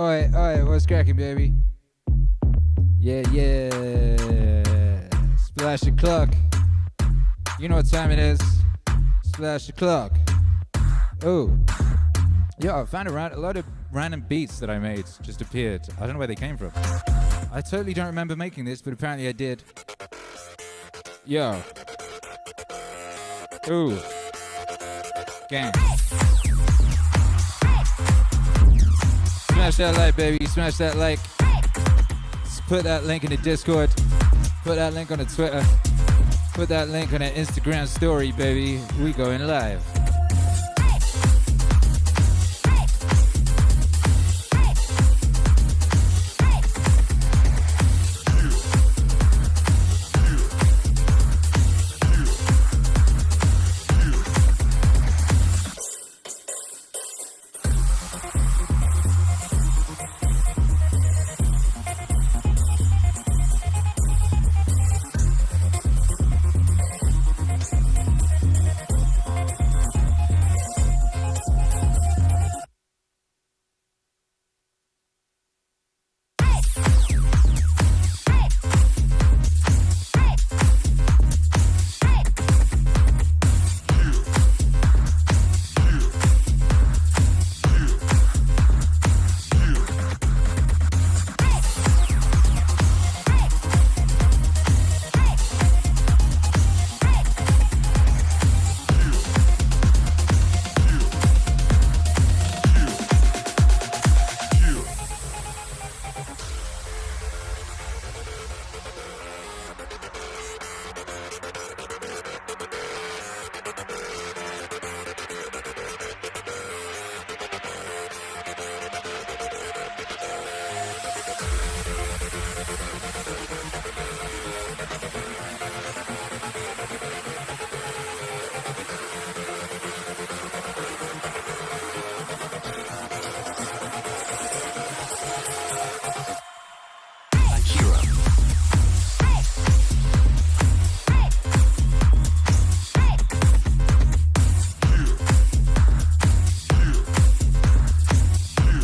Alright, what's cracking, baby? Yeah. Splash the clock. You know what time it is. Splash the clock. Oh. Yeah, I found a lot of random beats that I made just appeared. I don't know where they came from. I totally don't remember making this, but apparently I did. Yo. Ooh. Gang. Smash that like, baby. Smash that like. Just put that link in the Discord. Put that link on the Twitter. Put that link on the Instagram story, baby. We going live.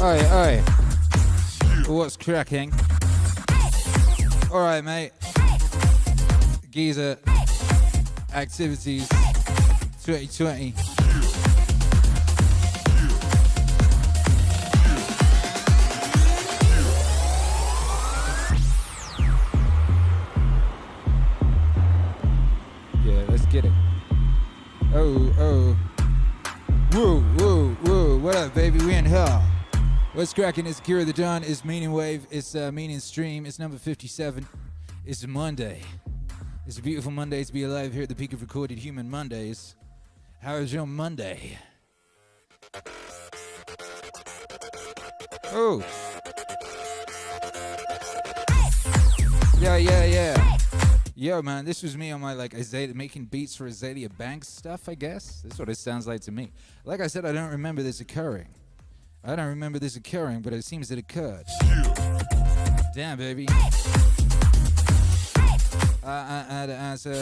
Oi. What's cracking? Alright, mate. Geezer activities 2020. Yeah, let's get it. Oh. Woo. What up, baby? We in hell. What's cracking? It's Akira The Don. It's Meaningwave. It's Meaning Stream. It's number 57. It's Monday. It's a beautiful Monday to be alive here at the peak of recorded human Mondays. How is your Monday? Oh. Yeah. Yo, man, this was me on my making beats for Azalea Banks stuff, I guess. That's what it sounds like to me. Like I said, I don't remember this occurring. But it seems it occurred. Damn, baby. The answer.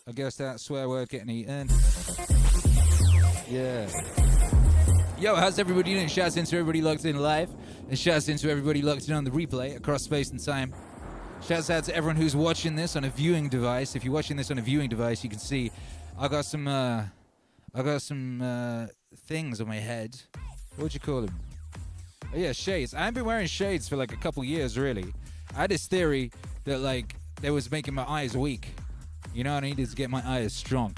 I guess that swear word getting eaten. Yeah. Yo, how's everybody doing? Shouts into everybody locked in live. And shouts into everybody locked in on the replay across space and time. Shouts out to everyone who's watching this on a viewing device. If you're watching this on a viewing device, you can see I got some things on my head. What would you call them? Oh yeah, shades. I haven't been wearing shades for like a couple years, really. I had this theory that they was making my eyes weak. You know, I needed to get my eyes strong.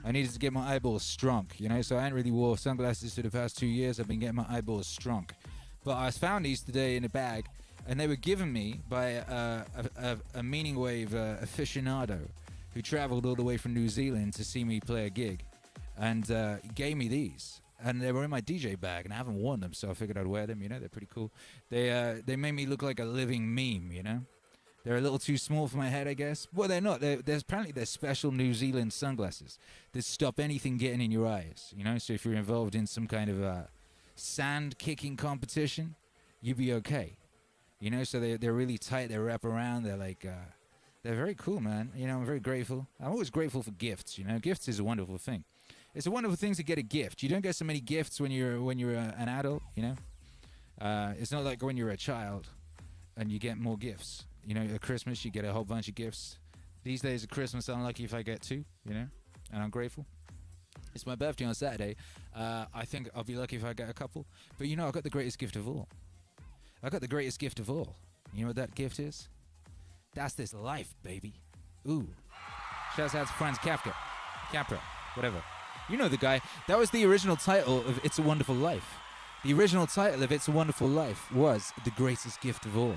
I needed to get my eyeballs strong, you know, so I hadn't really wore sunglasses for the past 2 years. I've been getting my eyeballs strong. But I found these today in a bag, and they were given me by a Meaningwave aficionado who traveled all the way from New Zealand to see me play a gig, and gave me these. And they were in my DJ bag, and I haven't worn them, so I figured I'd wear them, you know, they're pretty cool. They made me look like a living meme, you know. They're a little too small for my head, I guess. Well, they're not. Apparently they're special New Zealand sunglasses that stop anything getting in your eyes, you know? So if you're involved in some kind of sand kicking competition, you'd be okay. You know, so they're really tight. They wrap around. They're like They're very cool, man. You know, I'm very grateful. I'm always grateful for gifts. You know, gifts is a wonderful thing. It's a wonderful thing to get a gift. You don't get so many gifts when you're an adult. You know, it's not like when you're a child and you get more gifts. You know, at Christmas you get a whole bunch of gifts. These days at Christmas, I'm lucky if I get 2. You know, and I'm grateful. It's my birthday on Saturday. I think I'll be lucky if I get a couple. But you know, I got the greatest gift of all. I got the greatest gift of all. You know what that gift is? That's this life, baby. Ooh. Shouts out to Franz Capra, whatever. You know the guy. That was the original title of It's a Wonderful Life. The original title of It's a Wonderful Life was The Greatest Gift of All.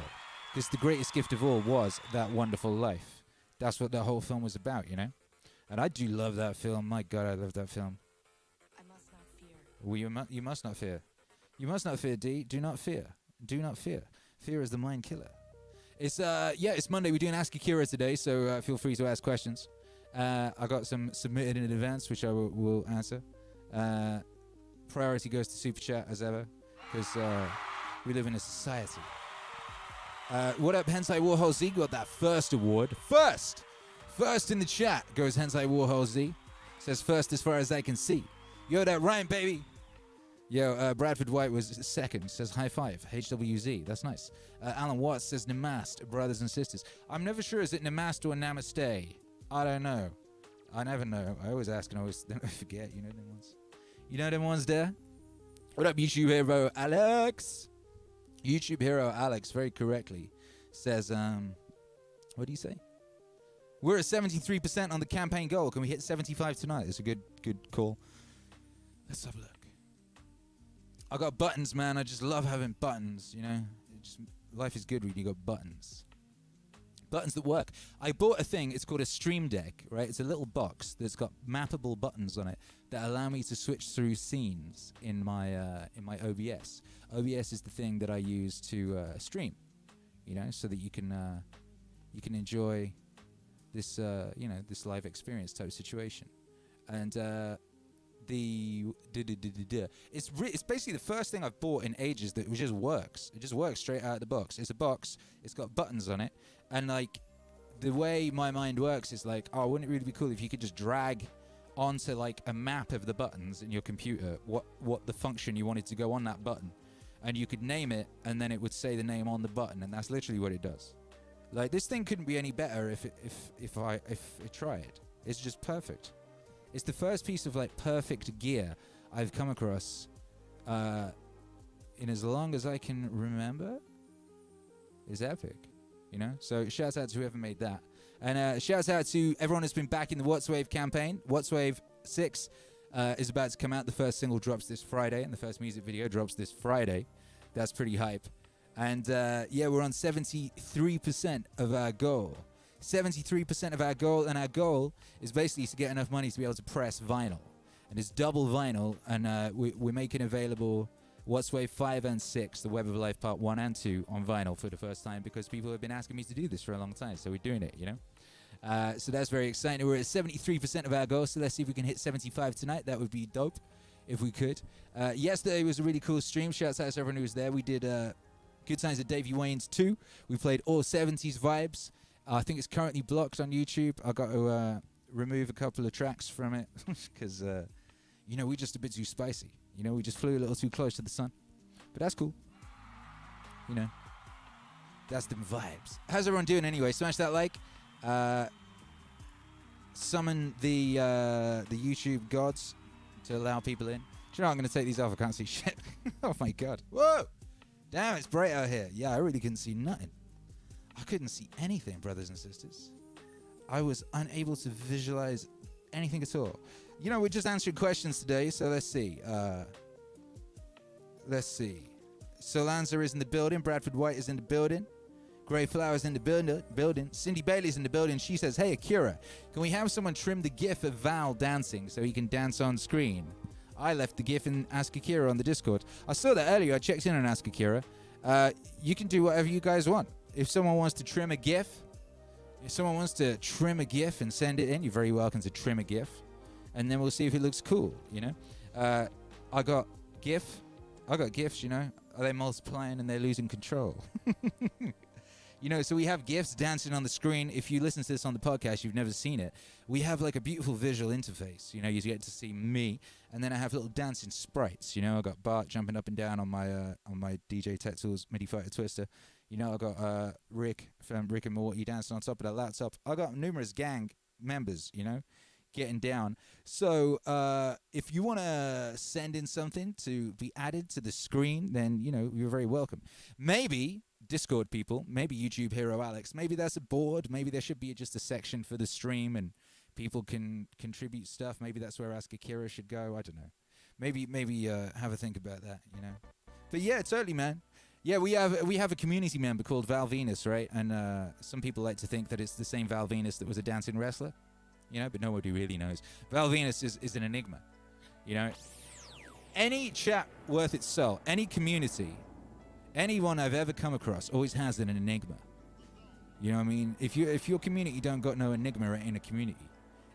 Because the greatest gift of all was that wonderful life. That's what the whole film was about, you know? And I do love that film. My God, I love that film. I must not fear. Well, you must not fear. You must not fear, D. Do not fear. Do not fear. Fear is the mind killer. It's it's Monday. We're doing Ask Akira today, so feel free to ask questions. I got some submitted in advance, which I will answer. Priority goes to Super Chat as ever, because we live in a society. What up, Hentai Warhol Z? Got that first award. First in the chat goes Hentai Warhol Z. Says first as far as I can see. Yo, that rhyme, baby. Yo, Bradford White was second. Says high five. HWZ. That's nice. Alan Watts says Namaste, brothers and sisters. I'm never sure, is it Namaste or Namaste? I don't know. I never know. I always ask and I always forget. You know them ones? You know them ones there? What up, YouTube hero Alex? YouTube hero Alex, very correctly, says, what do you say? We're at 73% on the campaign goal. Can we hit 75 tonight? It's a good call. Let's have a look. I got buttons, man. I just love having buttons, you know. Life is good when you got buttons. Buttons that work. I bought a thing. It's called a Stream Deck, right? It's a little box that's got mappable buttons on it that allow me to switch through scenes in my OBS. OBS is the thing that I use to stream, you know, so that you can enjoy this this live experience type situation. And it's basically the first thing I've bought in ages that just works. It just works straight out of the box. It's a box. It's got buttons on it. And like the way my mind works is like, oh, wouldn't it really be cool if you could just drag onto like a map of the buttons in your computer what the function you wanted to go on that button, and you could name it, and then it would say the name on the button, and that's literally what it does. Like, this thing couldn't be any better if I tried. It's just perfect. It's the first piece of like perfect gear I've come across in as long as I can remember. It's epic, you know. So shouts out to whoever made that, and shouts out to everyone who's been back in the Werdxp campaign. Werdxp 6 is about to come out. The first single drops this Friday, and the first music video drops this Friday. That's pretty hype. And we're on 73% of our goal. 73% of our goal, and our goal is basically to get enough money to be able to press vinyl. And it's double vinyl, and we're making available Werdxp 5 and 6, The Web of Life Part 1 and 2 on vinyl for the first time, because people have been asking me to do this for a long time, so we're doing it, you know? So that's very exciting. We're at 73% of our goal, so let's see if we can hit 75 tonight. That would be dope if we could. Yesterday was a really cool stream. Shouts out to everyone who was there. We did Good Times at Davey Wayne's 2. We played all 70s vibes. I think it's currently blocked on YouTube. I got to remove a couple of tracks from it because, you know, we're just a bit too spicy. You know, we just flew a little too close to the sun. But that's cool. You know, that's them vibes. How's everyone doing anyway? Smash that like. Summon the YouTube gods to allow people in. Do you know, I'm going to take these off. I can't see shit. Oh, my God. Whoa. Damn, it's bright out here. Yeah, I really couldn't see nothing. I couldn't see anything, brothers and sisters. I was unable to visualize anything at all. You know, we're just answering questions today, so let's see. Solanza is in the building. Bradford White is in the building. Grey Flowers in the building. Cindy Bailey's in the building. She says, hey, Akira, can we have someone trim the gif of Val dancing so he can dance on screen? I left the gif in Ask Akira on the Discord. I saw that earlier. I checked in on Ask Akira. You can do whatever you guys want. If someone wants to trim a GIF, and send it in, you're very welcome to trim a GIF. And then we'll see if it looks cool, you know. I got GIFs, you know. Are they multiplying and they're losing control? You know, so we have GIFs dancing on the screen. If you listen to this on the podcast, you've never seen it. We have like a beautiful visual interface. You know, you get to see me, and then I have little dancing sprites. You know, I got Bart jumping up and down on my DJ Tech Tools MIDI Fighter Twister. You know, I got Rick from Rick and Morty dancing on top of that laptop. I got numerous gang members, you know, getting down. So if you want to send in something to be added to the screen, then, you know, you're very welcome. Maybe Discord people, maybe YouTube Hero Alex, maybe that's a board. Maybe there should be just a section for the stream and people can contribute stuff. Maybe that's where Ask Akira should go. I don't know. Maybe have a think about that, you know. But yeah, totally, man. Yeah, we have a community member called Val Venus, right? And some people like to think that it's the same Val Venus that was a dancing wrestler, you know, but nobody really knows. Val Venus is an enigma, you know. Any chat worth its salt, any community, anyone I've ever come across always has an enigma. You know what I mean? If your community don't got no enigma in a community,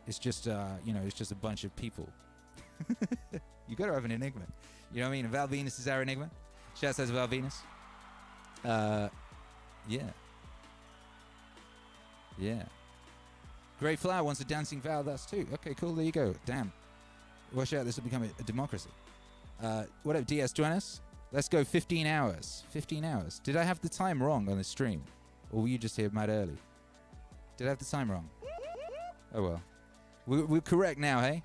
it's just you know, it's just a bunch of people. You gotta have an enigma. You know what I mean? And Val Venus is our enigma. Shouts out to Val Venus. Yeah. Great Flower wants a dancing Val. That's too. Okay, cool. There you go. Damn. Watch out. This will become a democracy. What up, DS? Join us. Let's go 15 hours. 15 hours. Did I have the time wrong on the stream? Or were you just here mad early? Did I have the time wrong? Oh, well. We're correct now, hey?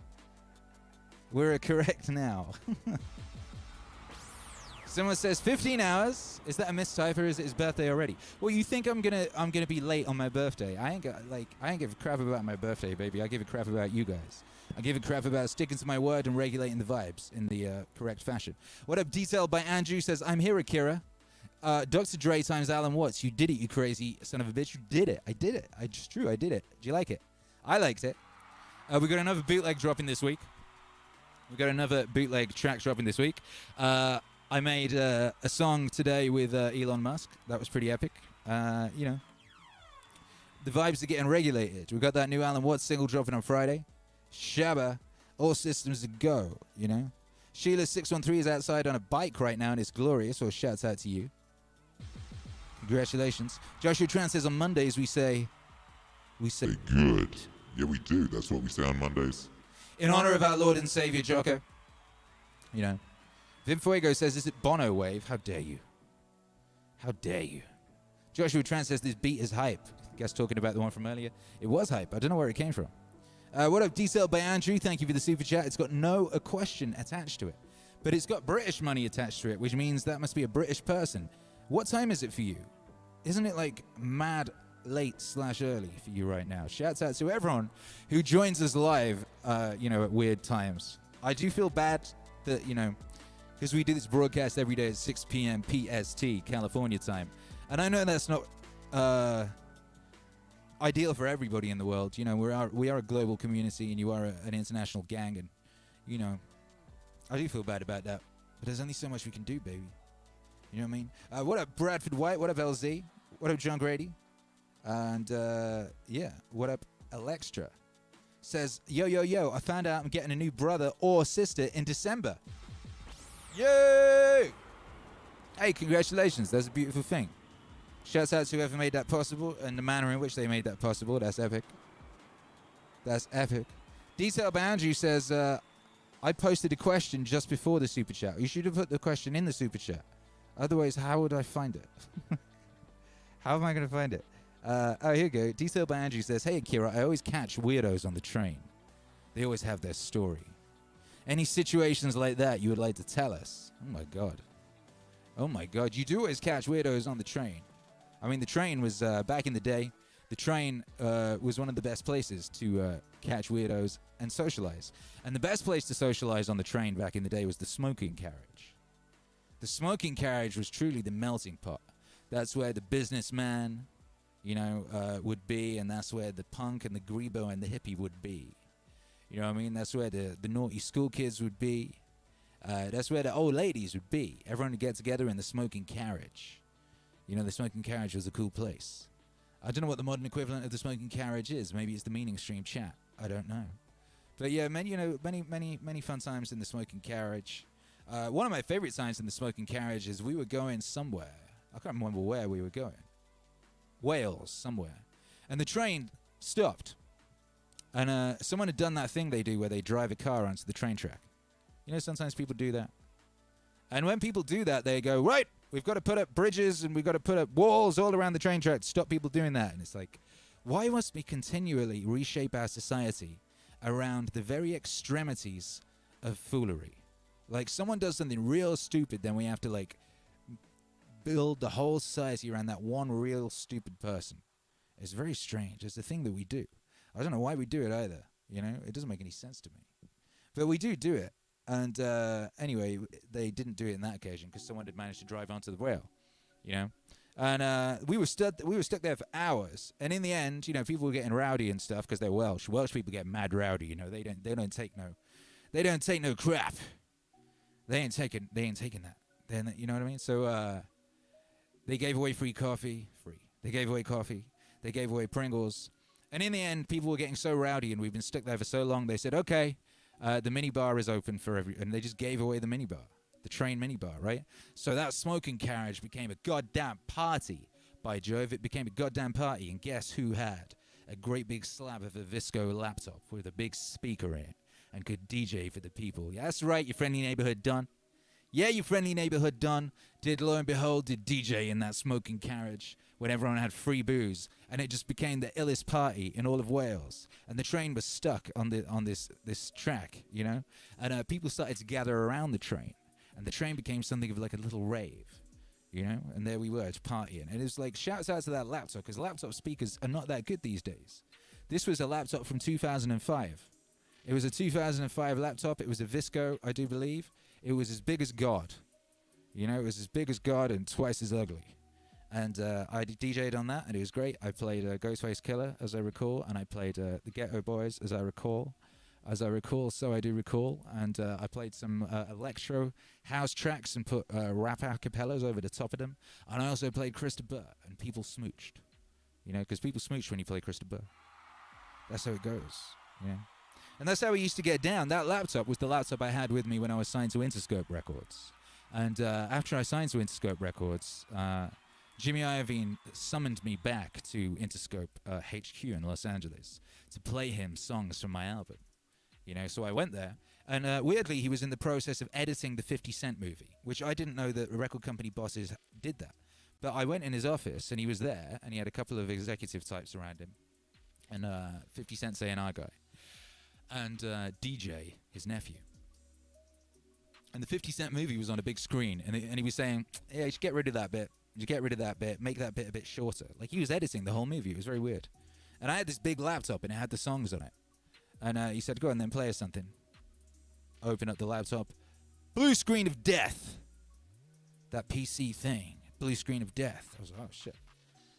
We're correct now. Someone says 15 hours. Is that a mistype or is it his birthday already? Well, you think I'm gonna be late on my birthday? I ain't give a crap about my birthday, baby. I give a crap about you guys. I give a crap about sticking to my word and regulating the vibes in the correct fashion. What up, Detailed by Andrew says, I'm here, Akira. Dr. Dre times Alan Watts. You did it, you crazy son of a bitch. You did it. I did it. It's true. I did it. Do you like it? I liked it. We got another bootleg dropping this week. We got another bootleg track dropping this week. I made a song today with Elon Musk. That was pretty epic. You know, the vibes are getting regulated. We got that new Alan Watts single dropping on Friday. Shabba, all systems to go, you know. Sheila613 is outside on a bike right now and it's glorious, so shouts out to you. Congratulations. Joshua Tran says on Mondays we say good. Yeah, we do. That's what we say on Mondays. In honor of our Lord and Savior, Jocko. You know. Vim Fuego says, is it Bono Wave? How dare you? How dare you? Joshua Tran says this beat is hype. Guess talking about the one from earlier. It was hype. I don't know where it came from. What up, D-Cell by Andrew? Thank you for the super chat. It's got no question attached to it. But it's got British money attached to it, which means that must be a British person. What time is it for you? Isn't it like mad late/early for you right now? Shouts out to everyone who joins us live, you know, at weird times. I do feel bad that, you know, because we do this broadcast every day at 6 p.m. PST, California time. And I know that's not ideal for everybody in the world. You know, we are a global community and you are an international gang. And, you know, I do feel bad about that. But there's only so much we can do, baby. You know what I mean? What up, Bradford White? What up, LZ? What up, John Grady? And, yeah, what up, Alextra? Says, yo, I found out I'm getting a new brother or sister in December. Yay! Hey, congratulations. That's a beautiful thing. Shouts out to whoever made that possible and the manner in which they made that possible. That's epic. That's epic. Detail by Andrew says, I posted a question just before the super chat. You should have put the question in the super chat. Otherwise, how would I find it? How am I going to find it? Oh, here we go. Detail by Andrew says, hey, Akira, I always catch weirdos on the train. They always have their story. Any situations like that you would like to tell us? Oh, my God. Oh, my God. You do always catch weirdos on the train. I mean, the train was, back in the day, the train was one of the best places to catch weirdos and socialize. And the best place to socialize on the train back in the day was the smoking carriage. The smoking carriage was truly the melting pot. That's where the businessman, you know, would be, and that's where the punk and the grebo and the hippie would be. You know what I mean? That's where the naughty school kids would be. That's where the old ladies would be. Everyone would get together in the smoking carriage. You know, the smoking carriage was a cool place. I don't know what the modern equivalent of the smoking carriage is. Maybe it's the meaning stream chat. I don't know. But yeah, many fun times in the smoking carriage. One of my favorite times in the smoking carriage is we were going somewhere. I can't remember where we were going. Wales somewhere, and the train stopped. And someone had done that thing they do where they drive a car onto the train track. You know, sometimes people do that. And when people do that, they go, right, we've got to put up bridges and we've got to put up walls all around the train track to stop people doing that. And it's like, why must we continually reshape our society around the very extremities of foolery? Like, someone does something real stupid, then we have to, like, build the whole society around that one real stupid person. It's very strange. It's a thing that we do. I don't know why we do it either. You know, it doesn't make any sense to me. But we do it. And anyway, they didn't do it in that occasion because someone had managed to drive onto the rail, you know. And we were stuck there for hours. And in the end, you know, people were getting rowdy and stuff because they're Welsh. Welsh people get mad rowdy, you know. They don't take no crap. They ain't taking that. Then, you know what I mean? So they gave away free coffee. They gave away coffee. They gave away Pringles. And in the end, people were getting so rowdy, and we've been stuck there for so long. They said, okay, the minibar is open for and they just gave away the minibar, the train minibar, right? So that smoking carriage became a goddamn party. By Jove, it became a goddamn party. And guess who had a great big slab of a Visco laptop with a big speaker in it and could DJ for the people? Yeah, that's right, your friendly neighborhood Don. Yeah, your friendly neighborhood Don did, lo and behold, did DJ in that smoking carriage when everyone had free booze, and it just became the illest party in all of Wales. And the train was stuck on this track, you know, and people started to gather around the train, and the train became something of like a little rave, you know. And there we were, it's partying, and it was like, shouts out to that laptop, because laptop speakers are not that good these days. This was a laptop from 2005. It was a 2005 laptop. It was a Visco, I do believe. It was as big as God. You know, it was as big as God and twice as ugly. And I DJ'd on that, and it was great. I played Ghostface Killer, as I recall, and I played the Ghetto Boys, as I recall. So I do recall. And I played some electro house tracks and put rap acapellas over the top of them. And I also played Christopher, and people smooched. You know, because people smooch when you play Christopher. That's how it goes, yeah. And that's how we used to get down. That laptop was the laptop I had with me when I was signed to Interscope Records. And after I signed to Interscope Records, Jimmy Iovine summoned me back to Interscope HQ in Los Angeles to play him songs from my album. You know, so I went there. And weirdly, he was in the process of editing the 50 Cent movie, which I didn't know that record company bosses did that. But I went in his office, and he was there, and he had a couple of executive types around him. And 50 Cent's A&R guy. And DJ, his nephew. And the 50 Cent movie was on a big screen, and he was saying, yeah, you should get rid of that bit. You get rid of that bit, make that bit a bit shorter. Like, he was editing the whole movie. It was very weird. And I had this big laptop, and it had the songs on it. And he said, go on then, play us something. Open up the laptop. Blue screen of death. That PC thing. Blue screen of death. I was like, oh, shit.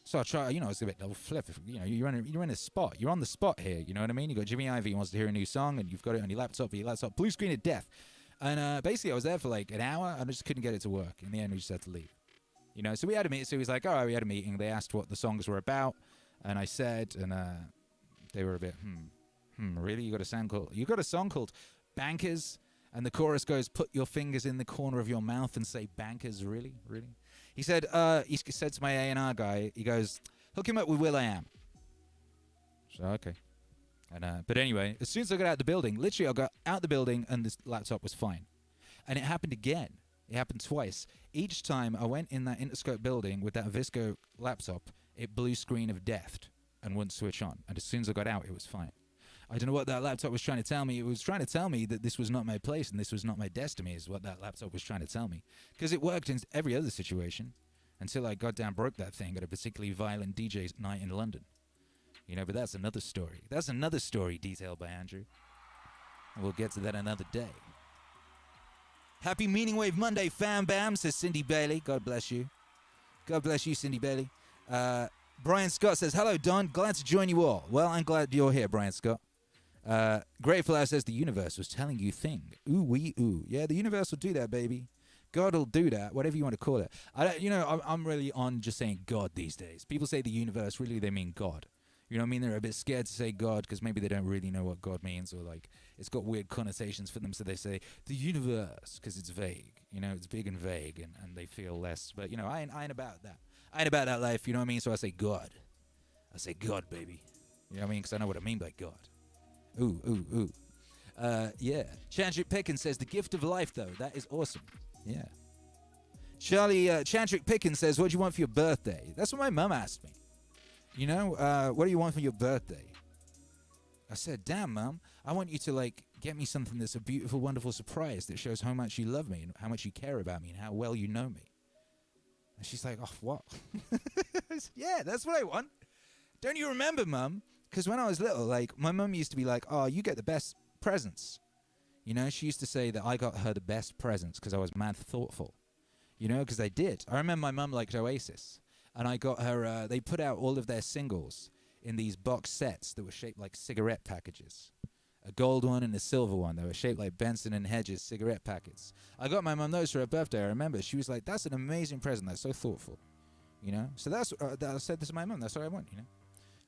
So I try, you know, it's a bit double flip. You know, you're in a spot. You're on the spot here, you know what I mean? You got Jimmy Iovine wants to hear a new song, and you've got it on your laptop, blue screen of death. And basically I was there for like an hour, and I just couldn't get it to work. In the end, we just had to leave. You know, so we had a meeting. So he was like, all right, we had a meeting. They asked what the songs were about, and I said, and they were a bit, really? You got a song called Bankers? And the chorus goes, put your fingers in the corner of your mouth and say bankers, really? Really? He said to my A&R guy, he goes, hook him up with Will.i.am. So, okay. And but anyway, as soon as I got out the building, literally I got out the building and this laptop was fine. And it happened again. It happened twice. Each time I went in that Interscope building with that Visco laptop, it blue screen of death and wouldn't switch on. And as soon as I got out, it was fine. I don't know what that laptop was trying to tell me. It was trying to tell me that this was not my place and this was not my destiny, is what that laptop was trying to tell me. Because it worked in every other situation until I goddamn broke that thing at a particularly violent DJ night in London. You know, but that's another story. That's another story detailed by Andrew. And we'll get to that another day. Happy Meaningwave Monday, fam bam, says Cindy Bailey. God bless you. God bless you, Cindy Bailey. Brian Scott says, hello, Don. Glad to join you all. Well, I'm glad you're here, Brian Scott. Grateful Hour says the universe was telling you thing. Ooh wee ooh. Yeah, the universe will do that, baby. God will do that, whatever you want to call it. I'm really on just saying God these days. People say the universe, really they mean God. You know what I mean? They're a bit scared to say God because maybe they don't really know what God means, or like it's got weird connotations for them, so they say the universe because it's vague. You know, it's big and vague, and they feel less. But, you know, I ain't about that. I ain't about that life, you know what I mean? So I say God. I say God, baby. You know what I mean? Because I know what I mean by God. Ooh, ooh, ooh. Yeah. Chandrik Pickens says, the gift of life, though. That is awesome. Yeah. Charlie, Chandrik Pickens says, what do you want for your birthday? That's what my mum asked me. You know, what do you want for your birthday? I said, damn, Mum, I want you to, like, get me something that's a beautiful, wonderful surprise that shows how much you love me and how much you care about me and how well you know me. And she's like, oh, what? Yeah, that's what I want. Don't you remember, Mum? Because when I was little, like, my mum used to be like, oh, you get the best presents. You know, she used to say that I got her the best presents because I was mad thoughtful. You know, because I did. I remember my mum liked Oasis. And I got her, they put out all of their singles in these box sets that were shaped like cigarette packages. A gold one and a silver one. They were shaped like Benson and Hedges cigarette packets. I got my mum those for her birthday. I remember. She was like, that's an amazing present. That's so thoughtful. You know? So that's, I said this to my mum. That's what I want, you know?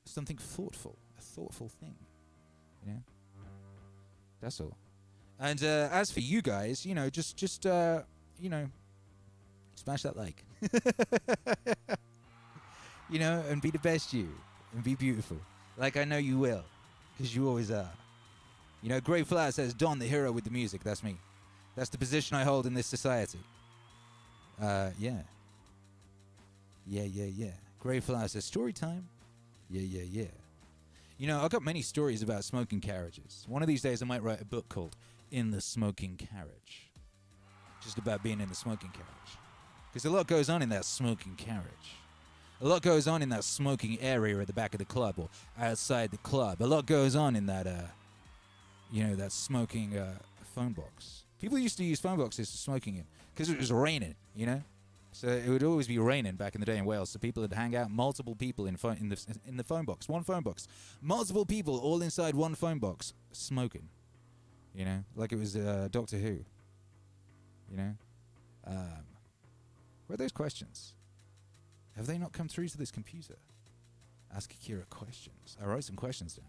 Something thoughtful. A thoughtful thing. You know? That's all. And as for you guys, you know, just you know, smash that like. You know, and be the best you. And be beautiful. Like I know you will. Because you always are. You know, Grey Flower says, Don, the hero with the music. That's me. That's the position I hold in this society. Yeah. Yeah. Grey Flower says, story time? Yeah. You know, I've got many stories about smoking carriages. One of these days I might write a book called In the Smoking Carriage. Just about being in the smoking carriage. Because a lot goes on in that smoking carriage. A lot goes on in that smoking area at the back of the club or outside the club. A lot goes on in that, you know, that smoking phone box. People used to use phone boxes for smoking in because it was raining, you know? So it would always be raining back in the day in Wales. So people would hang out, multiple people in the phone box, one phone box. Multiple people all inside one phone box smoking, you know? Like it was Doctor Who, you know? Where are those questions? Have they not come through to this computer? Ask Akira questions. I wrote some questions down.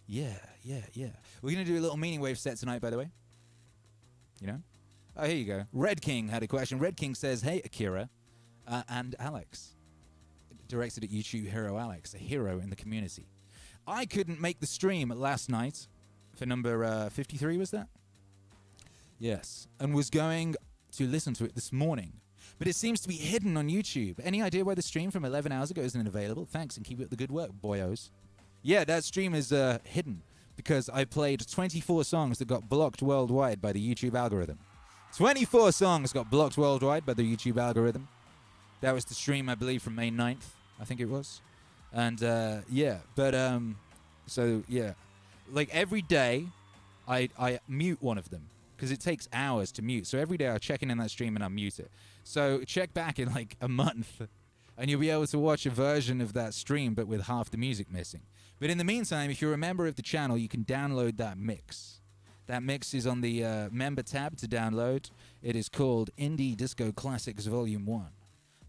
Yeah. We're going to do a little Meaningwave set tonight, by the way. You know? Oh, here you go. Red King had a question. Red King says, hey, Akira and Alex. Directed at YouTube hero Alex, a hero in the community. I couldn't make the stream last night for number 53, was that? Yes. And was going to listen to it this morning. But it seems to be hidden on YouTube. Any idea why the stream from 11 hours ago isn't available? Thanks, and keep up the good work, boyos. Yeah, that stream is hidden because I played 24 songs that got blocked worldwide by the YouTube algorithm. 24 songs got blocked worldwide by the YouTube algorithm. That was the stream, I believe, from May 9th, I think it was. And, yeah, but, so, yeah. Like, every day, I mute one of them because it takes hours to mute. So every day I check in that stream and I mute it. So check back in like a month and you'll be able to watch a version of that stream but with half the music missing. But in the meantime, if you're a member of the channel, you can download that mix. That mix is on the member tab to download. It is called Indie Disco Classics Volume 1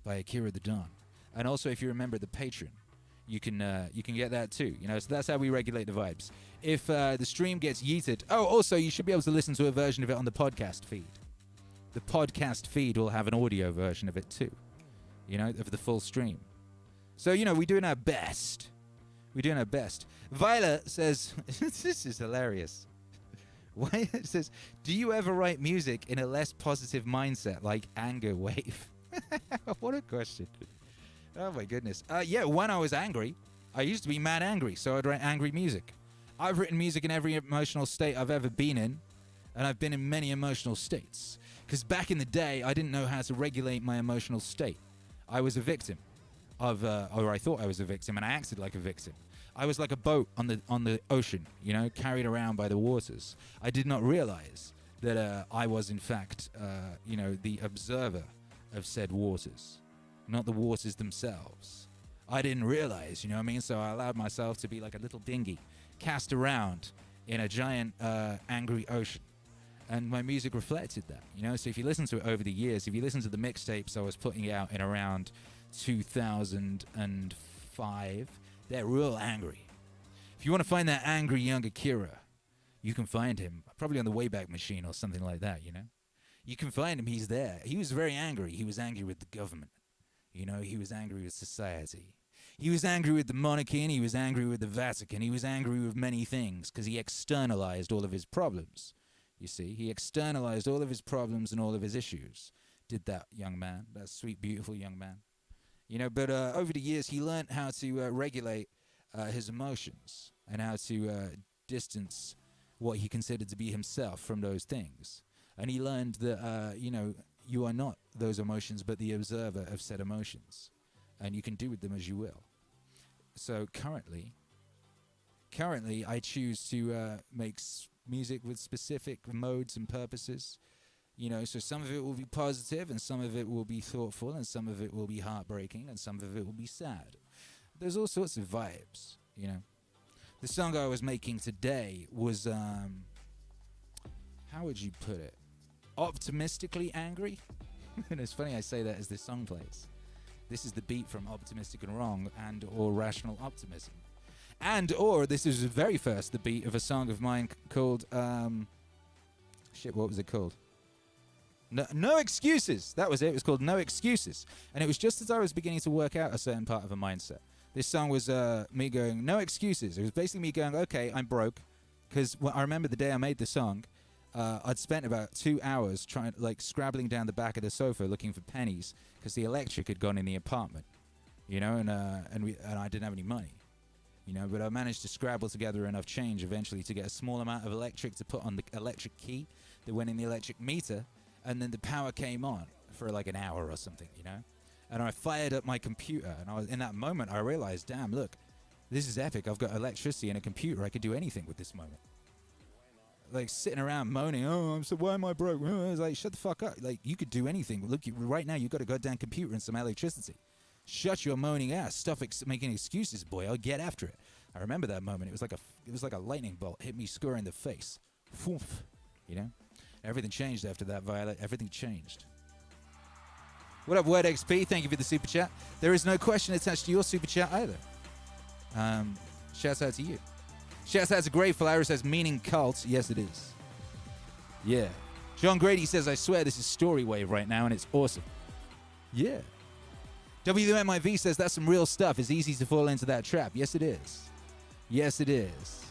by Akira The Don. And also if you remember the Patreon, you can get that too. You know, so that's how we regulate the vibes. If the stream gets yeeted, oh, also you should be able to listen to a version of it on the podcast feed. The podcast feed will have an audio version of it too, you know, of the full stream. So, you know, we're doing our best. We're doing our best. Violet says, this is hilarious. Why? It says, do you ever write music in a less positive mindset like Anger Wave? What a question. Oh my goodness. Yeah, when I was angry, I used to be mad angry, so I'd write angry music. I've written music in every emotional state I've ever been in, and I've been in many emotional states. Because back in the day, I didn't know how to regulate my emotional state. I was a victim of, or I thought I was a victim, and I acted like a victim. I was like a boat on the ocean, you know, carried around by the waters. I did not realize that I was, in fact, you know, the observer of said waters, not the waters themselves. I didn't realize, you know what I mean? So I allowed myself to be like a little dinghy, cast around in a giant angry ocean. And my music reflected that, you know? So if you listen to it over the years, if you listen to the mixtapes I was putting out in around 2005, they're real angry. If you want to find that angry young Akira, you can find him probably on the Wayback Machine or something like that, you know? You can find him, he's there. He was very angry. He was angry with the government. You know, he was angry with society. He was angry with the monarchy, and he was angry with the Vatican. He was angry with many things because he externalized all of his problems. You see, he externalized all of his problems and all of his issues. Did that young man, that sweet, beautiful young man. You know, but over the years, he learned how to regulate his emotions and how to distance what he considered to be himself from those things. And he learned that, you know, you are not those emotions, but the observer of said emotions. And you can do with them as you will. So currently, I choose to make music with specific modes and purposes. You know, so some of it will be positive, and some of it will be thoughtful, and some of it will be heartbreaking, and some of it will be sad. There's all sorts of vibes, you know. The song I was making today was, how would you put it? Optimistically angry? And it's funny I say that as this song plays. This is the beat from Optimistic and Wrong and or Rational Optimism. And or this is the very first, the beat of a song of mine called, what was it called? No Excuses. That was it. It was called No Excuses. And it was just as I was beginning to work out a certain part of a mindset. This song was me going, no excuses. It was basically me going, okay, I'm broke. Because I remember the day I made the song, I'd spent about 2 hours scrabbling down the back of the sofa looking for pennies because the electric had gone in the apartment, you know, and I didn't have any money, you know, but I managed to scrabble together enough change eventually to get a small amount of electric to put on the electric key that went in the electric meter, and then the power came on for like an hour or something, you know, and I fired up my computer, and in that moment I realized, damn, look, this is epic. I've got electricity and a computer. I could do anything with this moment. Like sitting around moaning, why am I broke? I was like, shut the fuck up. Like, you could do anything. Look, right now you've got a goddamn computer and some electricity. Shut your moaning ass. Stop making excuses, boy. I'll get after it. I remember that moment. It was like a lightning bolt hit me square in the face. Foof. You know? Everything changed after that, Violet. Everything changed. What up, Werdxp? Thank you for the super chat. There is no question attached to your super chat either. Shouts out to you. Shouts out to Grateful. Ira says, meaning cult. Yes, it is. Yeah. John Grady says, I swear this is Story Wave right now, and it's awesome. Yeah. WMIV says, that's some real stuff. It's easy to fall into that trap. Yes, it is. Yes, it is.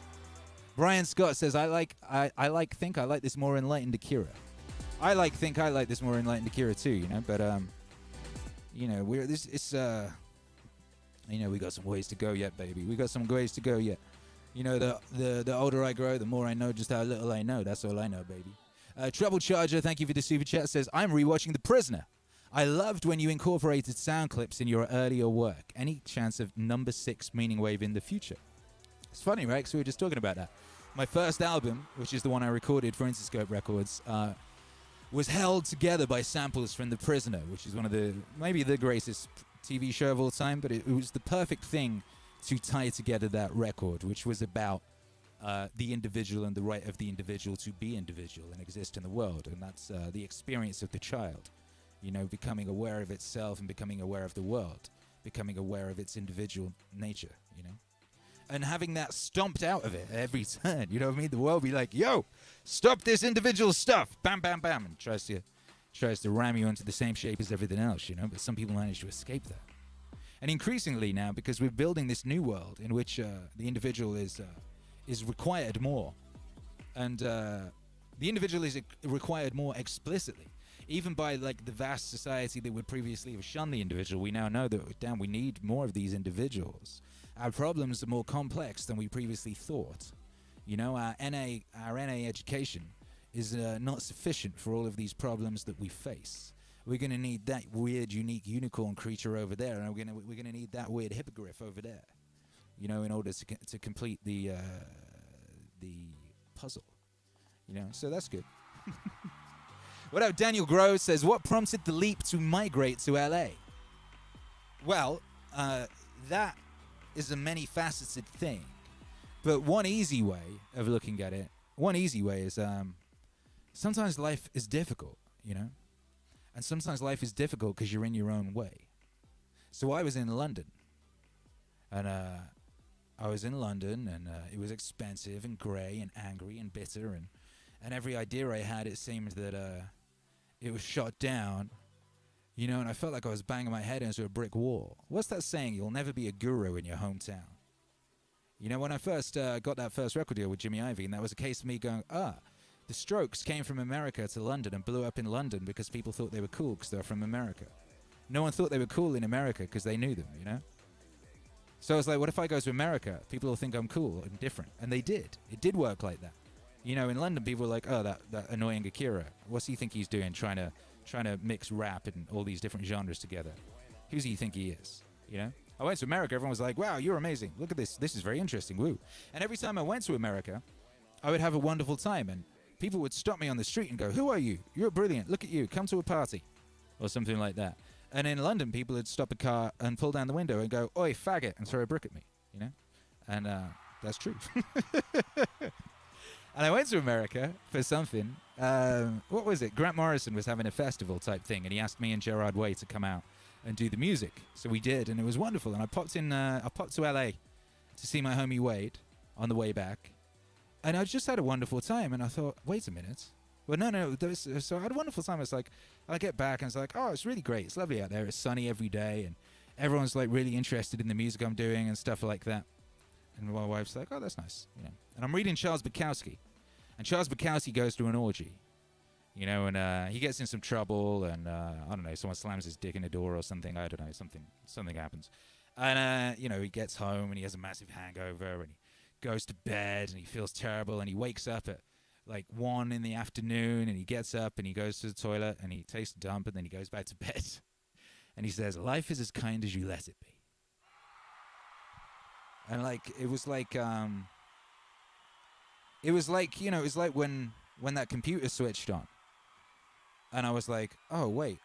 Brian Scott says, I like this more enlightened Akira. I like this more enlightened Akira too, you know, but, you know, you know, we got some ways to go yet, baby. We got some ways to go yet. You know, the older I grow, the more I know just how little I know. That's all I know, baby. Trouble Charger, thank you for the super chat, says, I'm rewatching The Prisoner. I loved when you incorporated sound clips in your earlier work. Any chance of number 6 Meaningwave in the future? It's funny, right? Because we were just talking about that. My first album, which is the one I recorded for Interscope Records, was held together by samples from The Prisoner, which is one of maybe the greatest TV show of all time, but it was the perfect thing to tie together that record, which was about the individual and the right of the individual to be individual and exist in the world. And that's the experience of the child, you know, becoming aware of itself and becoming aware of the world, becoming aware of its individual nature, you know, and having that stomped out of it at every turn. You know what I mean? The world be like, yo, stop this individual stuff. Bam, bam, bam. And tries to ram you into the same shape as everything else, you know, but some people manage to escape that. And increasingly now, because we're building this new world in which the individual is required more, and the individual is required more explicitly, even by like the vast society that would previously have shunned the individual. We now know that, damn, we need more of these individuals. Our problems are more complex than we previously thought. You know, our NA education is not sufficient for all of these problems that we face. We're going to need that weird, unique unicorn creature over there, and we're going to need that weird hippogriff over there, you know, in order to complete the puzzle, you know. So that's good. What up, Daniel Groves says, what prompted the leap to migrate to LA? Well, that is a many-faceted thing, but one easy way of looking at it, is sometimes life is difficult, you know. And sometimes life is difficult because you're in your own way. So I was in London. And it was expensive and grey and angry and bitter. And every idea I had, it seemed that it was shot down, You know, and I felt like I was banging my head into a brick wall. What's that saying? You'll never be a guru in your hometown. You know, when I first got that first record deal with Jimmy Iovine, that was a case of me going, the Strokes came from America to London and blew up in London because people thought they were cool because they were from America. No one thought they were cool in America because they knew them, you know? So I was like, what if I go to America? People will think I'm cool and different. And they did. It did work like that. You know, in London, people were like, oh, that annoying Akira. What's he think he's doing trying to mix rap and all these different genres together? Who's he think he is, you know? I went to America, everyone was like, wow, you're amazing. Look at this. This is very interesting. Woo. And every time I went to America, I would have a wonderful time. And people would stop me on the street and go, who are you? You're brilliant. Look at you. Come to a party. Or something like that. And in London, people would stop a car and pull down the window and go, oi, faggot, and throw a brick at me, you know? And that's true. And I went to America for something. What was it? Grant Morrison was having a festival type thing, and he asked me and Gerard Way to come out and do the music. So we did, and it was wonderful. And I popped to LA to see my homie Wade on the way back. And I just had a wonderful time, and I thought, wait a minute. Well, no. So I had a wonderful time. It's like, I get back, and it's like, oh, it's really great. It's lovely out there. It's sunny every day, and everyone's like really interested in the music I'm doing and stuff like that. And my wife's like, oh, that's nice, you know. And I'm reading Charles Bukowski, and Charles Bukowski goes to an orgy, you know, and he gets in some trouble, and I don't know, someone slams his dick in the door or something. I don't know, something happens, and you know, he gets home and he has a massive hangover, and he goes to bed and he feels terrible, and he wakes up at like 1 in the afternoon, and he gets up and he goes to the toilet and he takes a dump, and then he goes back to bed, and he says, life is as kind as you let it be. And like, it was like, you know, it was like when that computer switched on, and I was like, oh wait,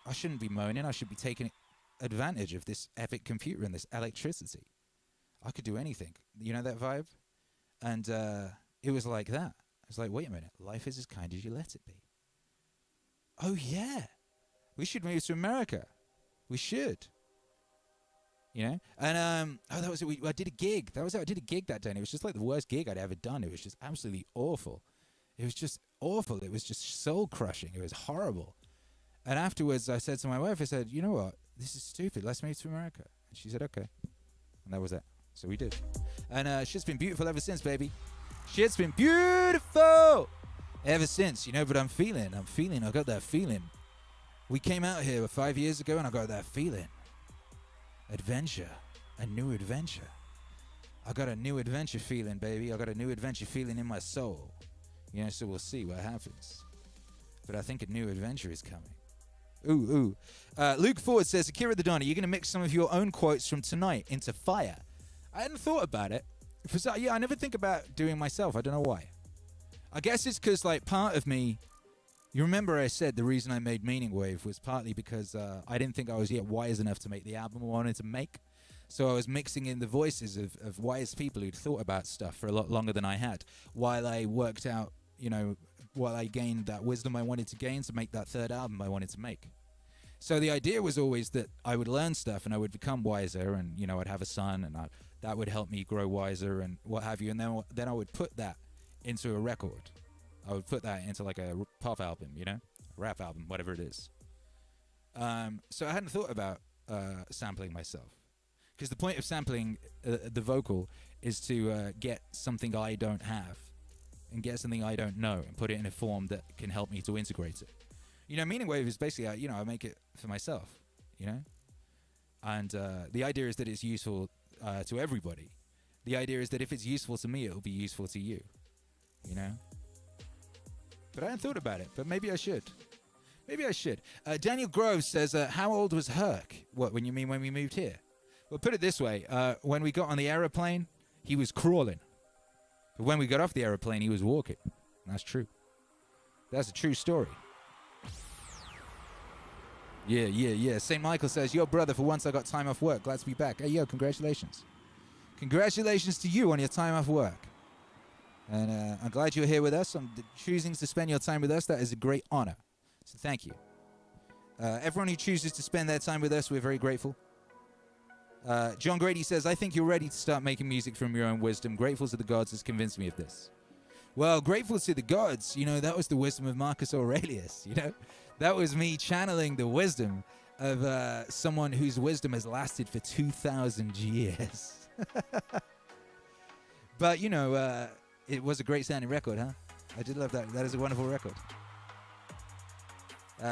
I shouldn't be moaning, I should be taking advantage of this epic computer and this electricity. I could do anything, you know, that vibe. And it was like that. I was like, wait a minute, life is as kind as you let it be. Oh yeah, we should move to America. We should. You know? And that was it. I did a gig. That was it. I did a gig that day, and it was just like the worst gig I'd ever done. It was just absolutely awful. It was just awful. It was just soul crushing. It was horrible. And afterwards, I said to my wife, I said, you know what? This is stupid. Let's move to America. And she said, okay. And that was it. So we did. And shit's been beautiful ever since, baby. Shit's been beautiful ever since, you know, but I'm feeling, I got that feeling. We came out here 5 years ago, and I got that feeling. Adventure. A new adventure. I got a new adventure feeling, baby. I got a new adventure feeling in my soul. You know, so we'll see what happens. But I think a new adventure is coming. Ooh. Luke Ford says, Akira The Don, are you going to mix some of your own quotes from tonight into fire? I hadn't thought about it. I never think about doing myself. I don't know why. I guess it's because, like, part of me, you remember I said the reason I made Meaningwave was partly because I didn't think I was yet wise enough to make the album I wanted to make. So I was mixing in the voices of wise people who'd thought about stuff for a lot longer than I had, while I worked out, you know, while I gained that wisdom I wanted to gain to make that third album I wanted to make. So the idea was always that I would learn stuff and I would become wiser, and, you know, I'd have a son, and that would help me grow wiser and what have you. And then I would put that into a record. I would put that into like a pop album, you know, a rap album, whatever it is. So I hadn't thought about sampling myself, because the point of sampling the vocal is to get something I don't have and get something I don't know and put it in a form that can help me to integrate it. You know, Meaningwave is basically, you know, I make it for myself, you know, and the idea is that it's useful to everybody. The idea is that if it's useful to me, it'll be useful to you, you know. But I hadn't thought about it, but maybe I should. Maybe I should. Daniel Groves says, how old was Herc? What, when you mean when we moved here? Well, put it this way. When we got on the aeroplane, he was crawling. But when we got off the aeroplane, he was walking. That's true. That's a true story. Yeah. St. Michael says, yo, brother, for once I got time off work. Glad to be back. Hey, yo, congratulations. Congratulations to you on your time off work. And I'm glad you're here with us. I'm choosing to spend your time with us. That is a great honor. So thank you. Everyone who chooses to spend their time with us, we're very grateful. John Grady says, I think you're ready to start making music from your own wisdom. Grateful to the gods has convinced me of this. Well, grateful to the gods, that was the wisdom of Marcus Aurelius, That was me channeling the wisdom of someone whose wisdom has lasted for 2,000 years. But, it was a great sounding record, huh? I did love that. That is a wonderful record.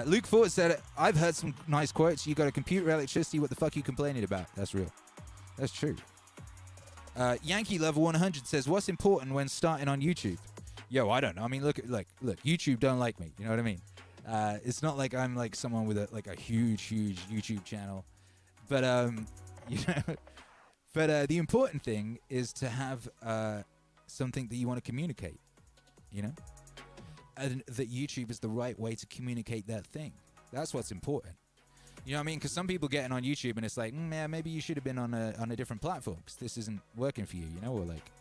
Luke Ford said, I've heard some nice quotes. You got a computer, electricity, what the fuck you complaining about? That's real. That's true. Yankee Level 100 says, what's important when starting on YouTube? Yo, I don't know. I mean, look, YouTube don't like me. You know what I mean? It's not like I'm like someone with a huge YouTube channel. But, the important thing is to have something that you want to communicate, and that YouTube is the right way to communicate that thing. That's what's important. You know what I mean? Because some people getting on YouTube and it's like, yeah, maybe you should have been on a different platform because this isn't working for you, or like.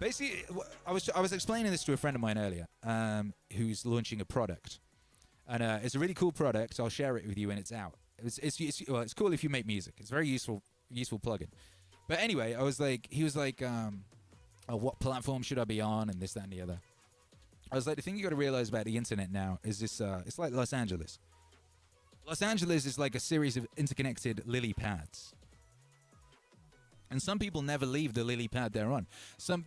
Basically, I was explaining this to a friend of mine earlier, who's launching a product, and it's a really cool product. I'll share it with you when it's out. It's cool if you make music. It's a very useful plugin. But anyway, he was like, oh, what platform should I be on, and this, that, and the other. I was like, the thing you got to realize about the internet now is this: it's like Los Angeles. Los Angeles is like a series of interconnected lily pads. And some people never leave the lily pad they're on.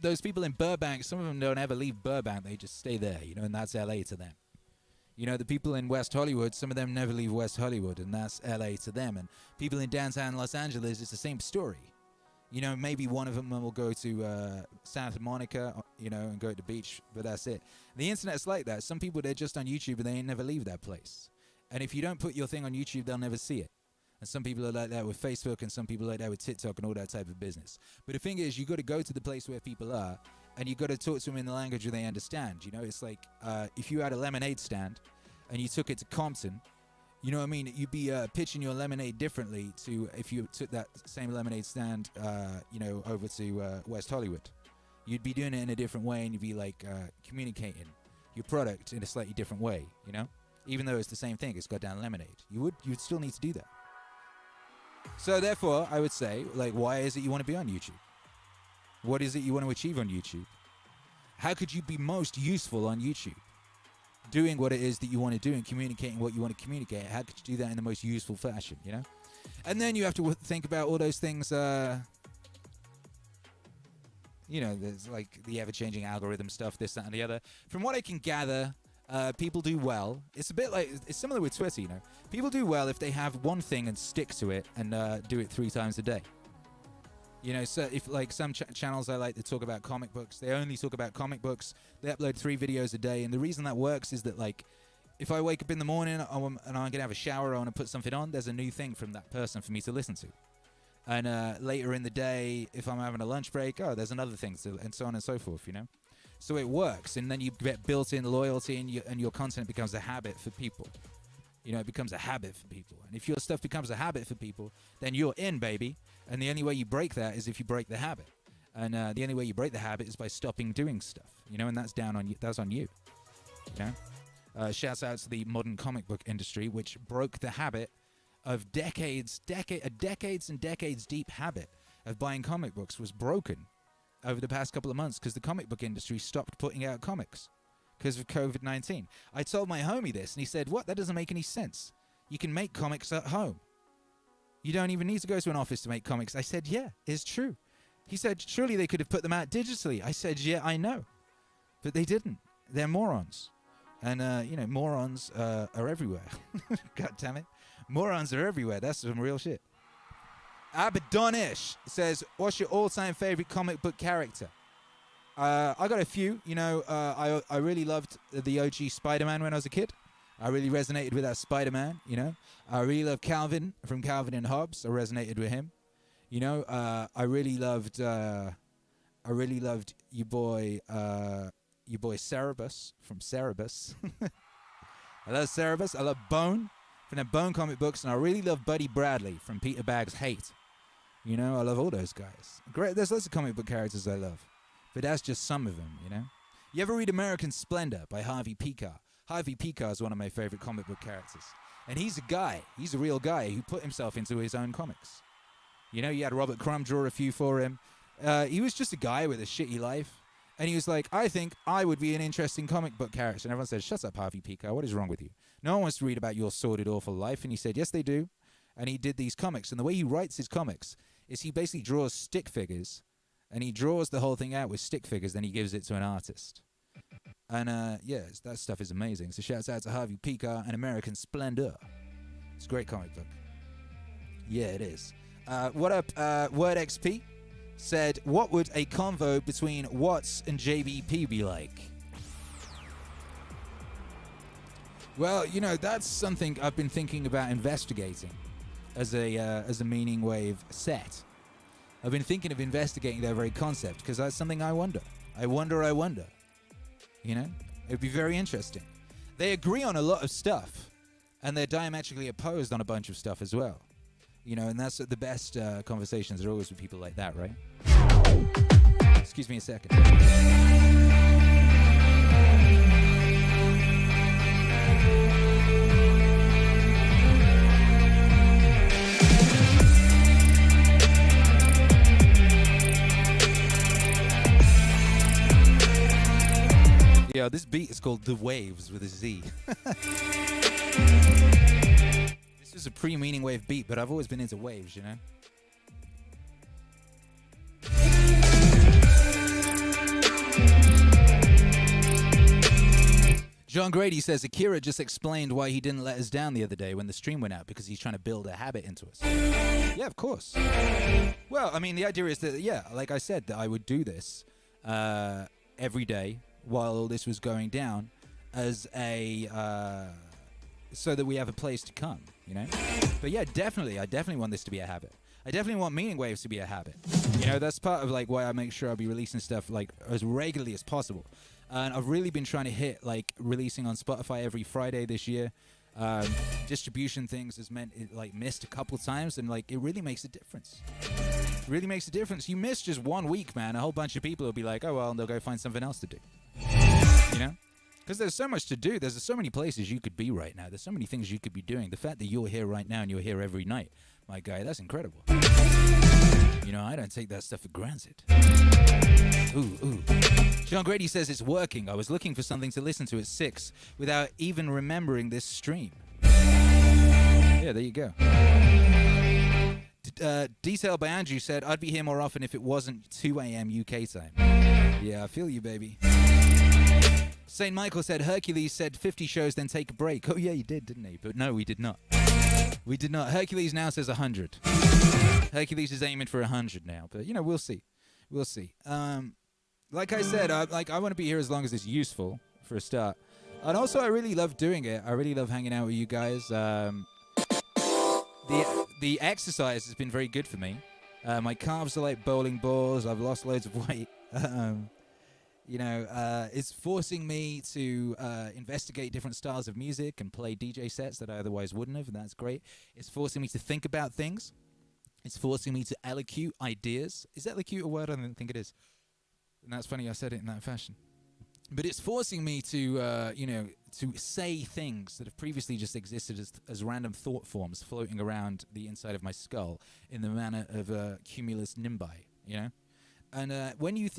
Those people in Burbank, some of them don't ever leave Burbank. They just stay there, and that's LA to them. The people in West Hollywood, some of them never leave West Hollywood, and that's LA to them. And people in downtown Los Angeles, it's the same story. Maybe one of them will go to Santa Monica, and go to the beach, but that's it. The internet's like that. Some people, they're just on YouTube, and they ain't never leave that place. And if you don't put your thing on YouTube, they'll never see it. And some people are like that with Facebook, and some people are like that with TikTok and all that type of business. But the thing is, you got to go to the place where people are, and you got to talk to them in the language that they understand. It's like if you had a lemonade stand and you took it to Compton, you know what I mean? You'd be pitching your lemonade differently to if you took that same lemonade stand, over to West Hollywood. You'd be doing it in a different way, and you'd be like communicating your product in a slightly different way, Even though it's the same thing, it's goddamn lemonade. You'd still need to do that. So therefore, I would say, like, why is it you want to be on YouTube? What is it you want to achieve on YouTube? How could you be most useful on YouTube? Doing what it is that you want to do and communicating what you want to communicate. How could you do that in the most useful fashion, And then you have to think about all those things, there's like the ever-changing algorithm stuff, this, that, and the other. From what I can gather, people do well. It's similar with Twitter, People do well if they have one thing and stick to it and do it 3 times a day. So if like some channels I like to talk about comic books, they only talk about comic books. They upload 3 videos a day, and the reason that works is that like, if I wake up in the morning and I'm gonna have a shower, I want to put something on, there's a new thing from that person for me to listen to. And later in the day, if I'm having a lunch break, there's another thing, and so on and so forth, So it works, and then you get built-in loyalty, and your content becomes a habit for people. It becomes a habit for people. And if your stuff becomes a habit for people, then you're in, baby. And the only way you break that is if you break the habit. And the only way you break the habit is by stopping doing stuff. And that's down on you. That's on you. Shouts out to the modern comic book industry, which broke the habit of a decades and decades deep habit of buying comic books was broken over the past couple of months because the comic book industry stopped putting out comics because of COVID-19. I told my homie this, and he said, what? That doesn't make any sense. You can make comics at home. You don't even need to go to an office to make comics. I said, yeah, it's true. He said, surely they could have put them out digitally. I said, yeah, I know. But they didn't. They're morons. And, morons are everywhere. God damn it. Morons are everywhere. That's some real shit. Abadonish says, what's your all-time favorite comic book character? I got a few. I really loved the OG Spider-Man when I was a kid. I really resonated with that Spider-Man, I really loved Calvin from Calvin and Hobbes. I resonated with him. I really loved your boy Cerebus from Cerebus. I love Cerebus. I love Bone from the Bone comic books, and I really love Buddy Bradley from Peter Bag's Hate. I love all those guys. Great. There's lots of comic book characters I love, but that's just some of them. You ever read American Splendor by Harvey Pekar? Harvey Pekar is one of my favorite comic book characters. And he's a real guy who put himself into his own comics. You had Robert Crumb draw a few for him. He was just a guy with a shitty life. And he was like, I think I would be an interesting comic book character. And everyone said, shut up, Harvey Pico. What is wrong with you? No one wants to read about your sordid, awful life. And he said, yes, they do. And he did these comics. And the way he writes his comics is he basically draws stick figures. And he draws the whole thing out with stick figures. Then he gives it to an artist. And, that stuff is amazing. So shouts out to Harvey Pico and American Splendor. It's a great comic book. Yeah, it is. What up, Werdxp? Said, what would a convo between Watts and JBP be like? Well, that's something I've been thinking about investigating as a Meaningwave set. I've been thinking of investigating their very concept because that's something I wonder. I wonder. It'd be very interesting. They agree on a lot of stuff, and they're diametrically opposed on a bunch of stuff as well. And that's the best conversations are always with people like that, right? Excuse me a second. Yeah, this beat is called The Waves with a Z. This is a pre-Meaningwave beat, but I've always been into waves, John Grady says, Akira just explained why he didn't let us down the other day when the stream went out, because he's trying to build a habit into us. Yeah, of course. Well, I mean, the idea is that, like I said, that I would do this every day while all this was going down as a... so that we have a place to come, But yeah, definitely, I definitely want this to be a habit. I definitely want Meaningwaves to be a habit. That's part of, like, why I make sure I'll be releasing stuff, like, as regularly as possible. And I've really been trying to hit, like, releasing on Spotify every Friday this year. Distribution things has meant it, like, missed a couple times, and, like, it really makes a difference. It really makes a difference. You miss just 1 week, man, a whole bunch of people will be like, oh, well, and they'll go find something else to do. Because there's so much to do. There's so many places you could be right now. There's so many things you could be doing. The fact that you're here right now and you're here every night, my guy, that's incredible. I don't take that stuff for granted. Ooh. John Grady says it's working. I was looking for something to listen to at 6 without even remembering this stream. Yeah, there you go. Detail by Andrew said, I'd be here more often if it wasn't 2 a.m. UK time. Yeah, I feel you, baby. St. Michael said, Hercules said 50 shows, then take a break. Oh, yeah, he did, didn't he? But no, we did not. We did not. Hercules now says 100. Hercules is aiming for 100 now. But, we'll see. We'll see. Like I said, I want to be here as long as it's useful, for a start. And also, I really love doing it. I really love hanging out with you guys. The exercise has been very good for me. My calves are like bowling balls. I've lost loads of weight. It's forcing me to investigate different styles of music and play DJ sets that I otherwise wouldn't have, and that's great. It's forcing me to think about things. It's forcing me to elocute ideas. Is elocute a word? I don't think it is. And that's funny, I said it in that fashion. But it's forcing me to, to say things that have previously just existed as random thought forms floating around the inside of my skull in the manner of cumulus nimbi, And when you,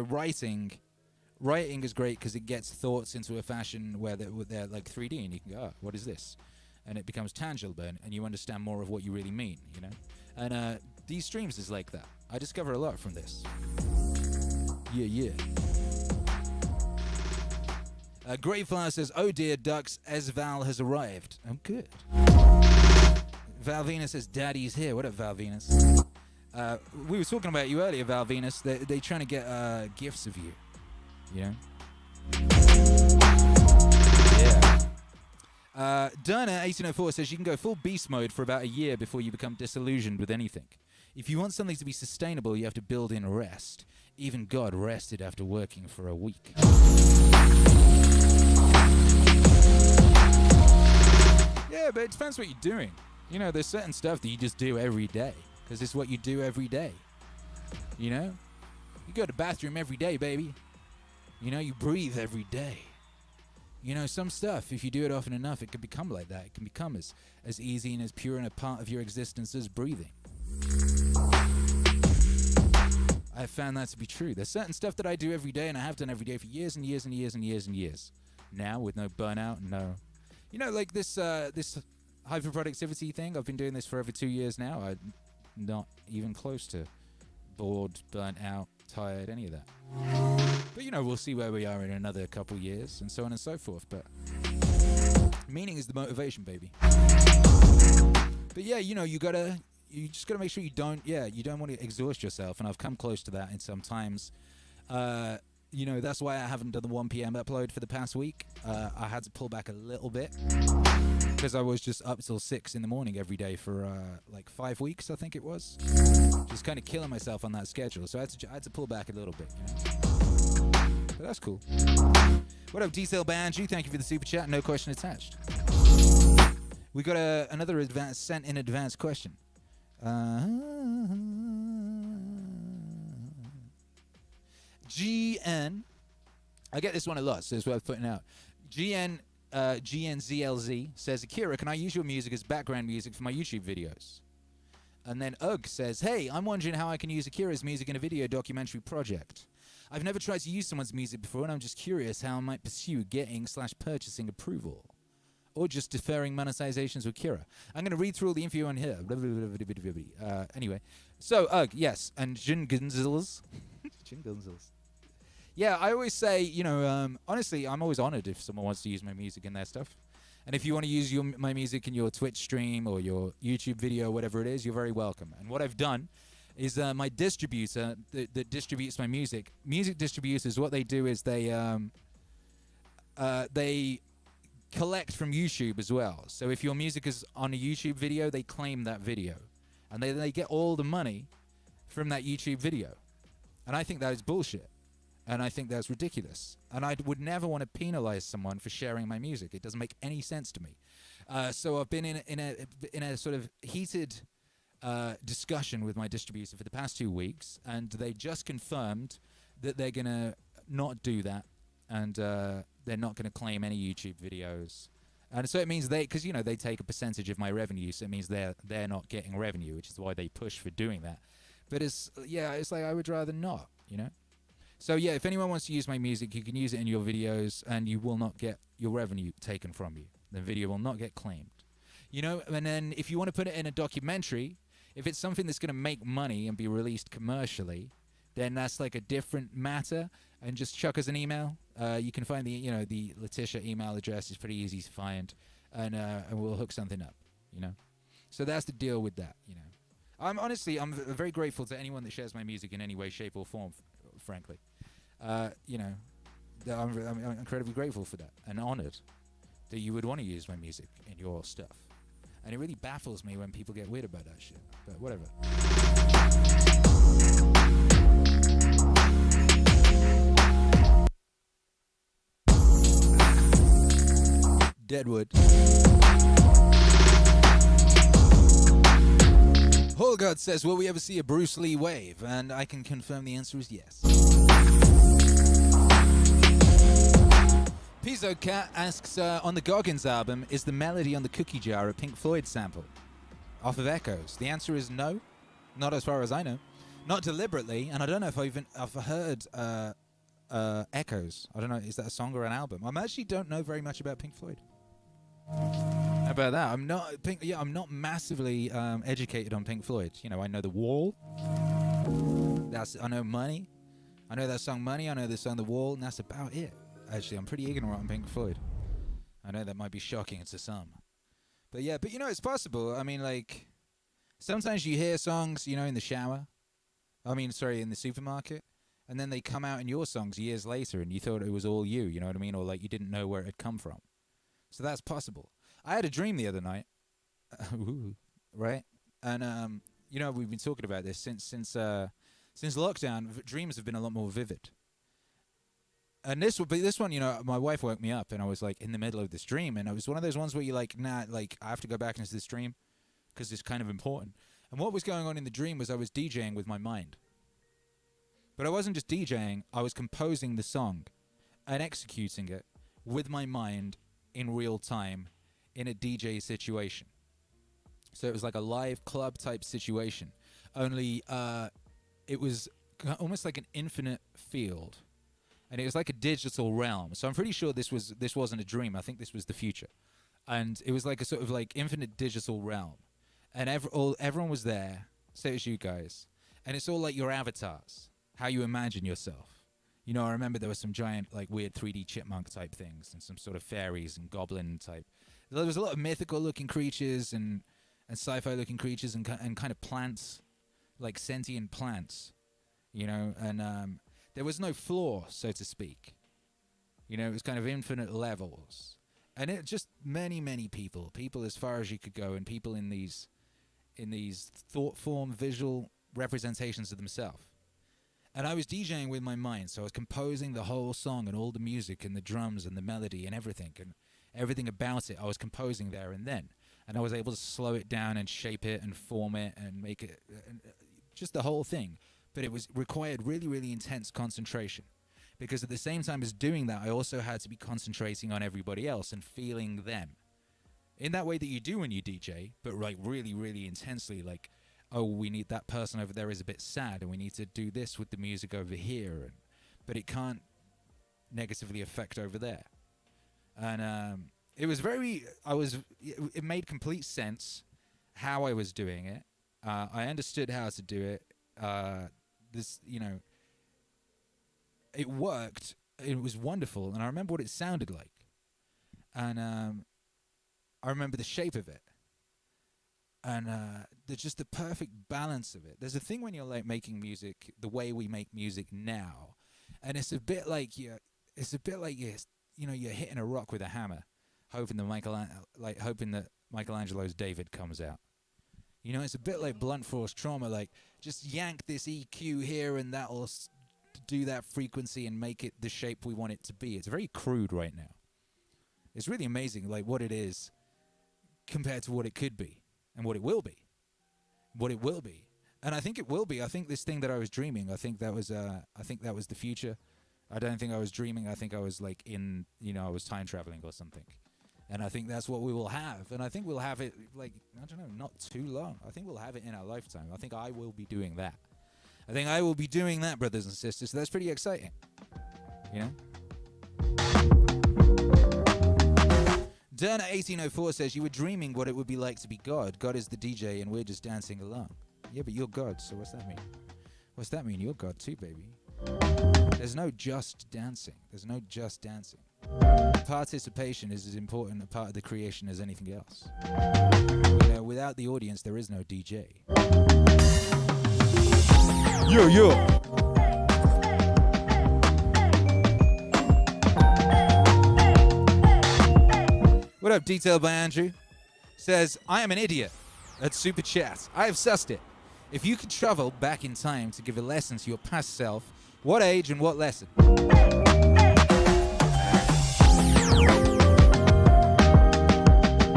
writing is great because it gets thoughts into a fashion where they're like 3D, and you can go, oh, what is this? And it becomes tangible, and you understand more of what you really mean, And these streams is like that. I discover a lot from this. Yeah. Gravefire says, oh dear, ducks, Esval has arrived. Oh, good. Val Venus says, Daddy's here. What up, Val Venus? We were talking about you earlier, Val Venus. They're trying to get gifts of you. Yeah. Derna 1804 says you can go full beast mode for about a year before you become disillusioned with anything. If you want something to be sustainable, you have to build in rest. Even God rested after working for a week. Yeah, but it depends what you're doing. There's certain stuff that you just do every day. Because it's what you do every day. You go to the bathroom every day, baby. You breathe every day. Some stuff, if you do it often enough, it can become like that. It can become as easy and as pure and a part of your existence as breathing. I have found that to be true. There's certain stuff that I do every day, and I have done every day for years and years and years and years and years. Now, with no burnout, no. You know, like this hyper productivity thing. I've been doing this for over 2 years now. I'm not even close to bored, burnt out, tired, any of that. But you know, we'll see where we are in another couple years, and so on and so forth. But meaning is the motivation, baby. But yeah, you know, you just gotta make sure you don't want to exhaust yourself, and I've come close to that in some times. You know, that's why I haven't done the 1 p.m. upload for the past week. I had to pull back a little bit because I was just up till 6 in the morning every day for like 5 weeks, I think it was. Just kind of killing myself on that schedule. So I had to pull back a little bit, you know? But that's cool. What up, D-Cell Banji? Thank you for the super chat. No question attached. We got another sent in advance question. GN, I get this one a lot, so it's worth putting out. GNZLZ says, Akira, can I use your music as background music for my YouTube videos? And then Ugg says, hey, I'm wondering how I can use Akira's music in a video documentary project. I've never tried to use someone's music before, and I'm just curious how I might pursue getting/purchasing approval. Or just deferring monetizations with Akira. I'm going to read through all the info on here. Anyway, so Ugg, yes, and Jin Gunzels. Yeah, I always say, you know, honestly, I'm always honored if someone wants to use my music in their stuff. And if you want to use my music in your Twitch stream or your YouTube video, whatever it is, you're very welcome. And what I've done is my distributor that distributes my music distributors, what they do is they collect from YouTube as well. So if your music is on a YouTube video, they claim that video. And they get all the money from that YouTube video. And I think that is bullshit. And I think that's ridiculous. And I would never want to penalize someone for sharing my music. It doesn't make any sense to me. So I've been in a sort of heated discussion with my distributor for the past 2 weeks, and they just confirmed that they're going to not do that, and they're not going to claim any YouTube videos. And so it means because, you know, they take a percentage of my revenue, so it means they're not getting revenue, which is why they push for doing that. But it's like I would rather not, you know? So yeah, if anyone wants to use my music, you can use it in your videos, and you will not get your revenue taken from you. The video will not get claimed. You know, and then if you want to put it in a documentary, if it's something that's going to make money and be released commercially, then that's like a different matter. And just chuck us an email. You can find the Letitia email address is pretty easy to find, and we'll hook something up, you know. So that's the deal with that, you know. I'm very grateful to anyone that shares my music in any way, shape, or form. Frankly, you know, I'm incredibly grateful for that, and honored that you would want to use my music in your stuff. And it really baffles me when people get weird about that shit. But whatever. Deadwood. Holgard says, will we ever see a Bruce Lee wave? And I can confirm the answer is yes. Pizzo Cat asks, on the Goggins album, is the melody on the cookie jar a Pink Floyd sample? Off of Echoes? The answer is no. Not as far as I know. Not deliberately, and I don't know if I've heard Echoes. I don't know, is that a song or an album? I actually don't know very much about Pink Floyd. How about that? I'm not massively educated on Pink Floyd. You know, I know The Wall. I know Money. I know that song Money. I know the song The Wall, and that's about it. Actually, I'm pretty ignorant on Pink Floyd. I know that might be shocking to some. But yeah, you know, it's possible. I mean, like, sometimes you hear songs, you know, in the shower. In the supermarket. And then they come out in your songs years later, and you thought it was all you know what I mean? Or like you didn't know where it had come from. So that's possible. I had a dream the other night, right? And you know, we've been talking about this since lockdown. Dreams have been a lot more vivid. And this one, you know, my wife woke me up, and I was like in the middle of this dream, and it was one of those ones where you're like, nah, like I have to go back into this dream because it's kind of important. And what was going on in the dream was I was DJing with my mind, but I wasn't just DJing; I was composing the song and executing it with my mind in real time in a DJ situation. So it was like a live club type situation, only it was almost like an infinite field, and it was like a digital realm. So I'm pretty sure this wasn't a dream. I think this was the future, and it was like a sort of like infinite digital realm, and everyone was there. So it was you guys, and it's all like your avatars, how you imagine yourself. You know, I remember there was some giant, like, weird 3D chipmunk type things, and some sort of fairies and goblin type. There was a lot of mythical looking creatures and sci-fi looking creatures and kind of plants, like sentient plants, you know, and there was no floor, so to speak. You know, it was kind of infinite levels, and it just many people as far as you could go, and people in these thought form visual representations of themselves. And I was DJing with my mind, so I was composing the whole song and all the music and the drums and the melody and everything about it. I was composing there and then, and I was able to slow it down and shape it and form it and make it just the whole thing. But it was required really intense concentration, because at the same time as doing that, I also had to be concentrating on everybody else and feeling them in that way that you do when you DJ, but like really intensely, like, oh, we need that person over there is a bit sad, and we need to do this with the music over here, but it can't negatively affect over there. And it was it made complete sense how I was doing it. I understood how to do it. You know, it worked. It was wonderful, and I remember what it sounded like, and I remember the shape of it. And just the perfect balance of it. There's a thing when you're like making music the way we make music now, and it's a bit like you're hitting a rock with a hammer, hoping that Michelangelo's David comes out. You know, it's a bit like blunt force trauma. Like, just yank this EQ here, and that'll do that frequency and make it the shape we want it to be. It's very crude right now. It's really amazing, like what it is compared to what it could be. And what it will be. And I think it will be. I think this thing that I was dreaming, I think that was the future. I don't think I was dreaming. I think I was like I was time traveling or something. And I think that's what we will have. And I think we'll have it, like, I don't know, not too long. I think we'll have it in our lifetime. I think I will be doing that. Brothers and sisters. So that's pretty exciting. You know? Derna 1804 says, you were dreaming what it would be like to be God. God is the DJ and we're just dancing along. Yeah, but you're God, so what's that mean? What's that mean? You're God too, baby. There's no just dancing. Participation is as important a part of the creation as anything else. You know, without the audience, there is no DJ. Yo. What up, Detailed by Andrew? Says, I am an idiot. At Super Chat. I have sussed it. If you could travel back in time to give a lesson to your past self, what age and what lesson?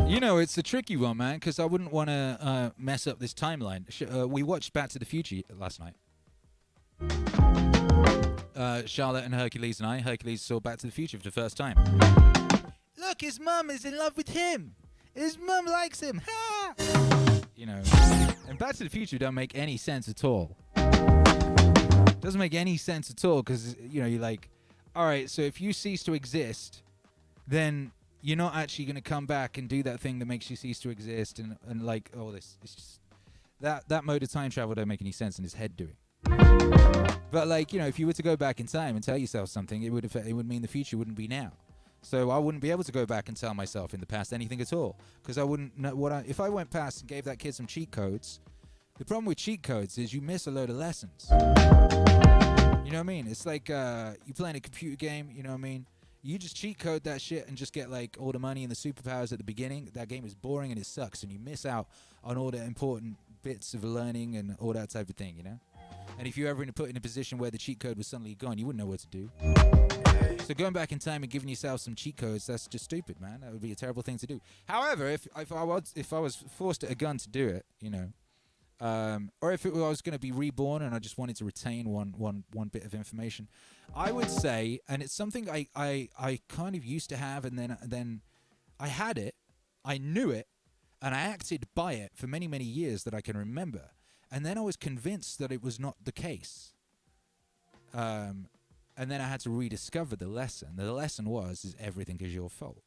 You know, it's a tricky one, man, because I wouldn't want to mess up this timeline. We watched Back to the Future last night. Charlotte and Hercules and I. Hercules saw Back to the Future for the first time. Look, his mum is in love with him. His mum likes him. Ha! You know, and Back to the Future don't make any sense at all. Doesn't make any sense at all because, you know, you're like, all right, so if you cease to exist, then you're not actually going to come back and do that thing that makes you cease to exist and like all this. It's just that mode of time travel don't make any sense in his head doing. But like, you know, if you were to go back in time and tell yourself something, it would mean the future wouldn't be now. So I wouldn't be able to go back and tell myself in the past anything at all, because I wouldn't know if I went past and gave that kid some cheat codes. The problem with cheat codes is you miss a load of lessons. You know what I mean? It's like you playing a computer game, you know what I mean? You just cheat code that shit and just get like all the money and the superpowers at the beginning. That game is boring and it sucks, and you miss out on all the important bits of learning and all that type of thing, you know? And if you're ever put in a position where the cheat code was suddenly gone, you wouldn't know what to do. So going back in time and giving yourself some cheat codes, that's just stupid, man. That would be a terrible thing to do. However, if I was forced at a gun to do it, you know, or if I was going to be reborn and I just wanted to retain one bit of information, I would say, and it's something I kind of used to have, and then I had it, I knew it, and I acted by it for many, many years that I can remember. And then I was convinced that it was not the case. And then I had to rediscover the lesson. The lesson is everything is your fault.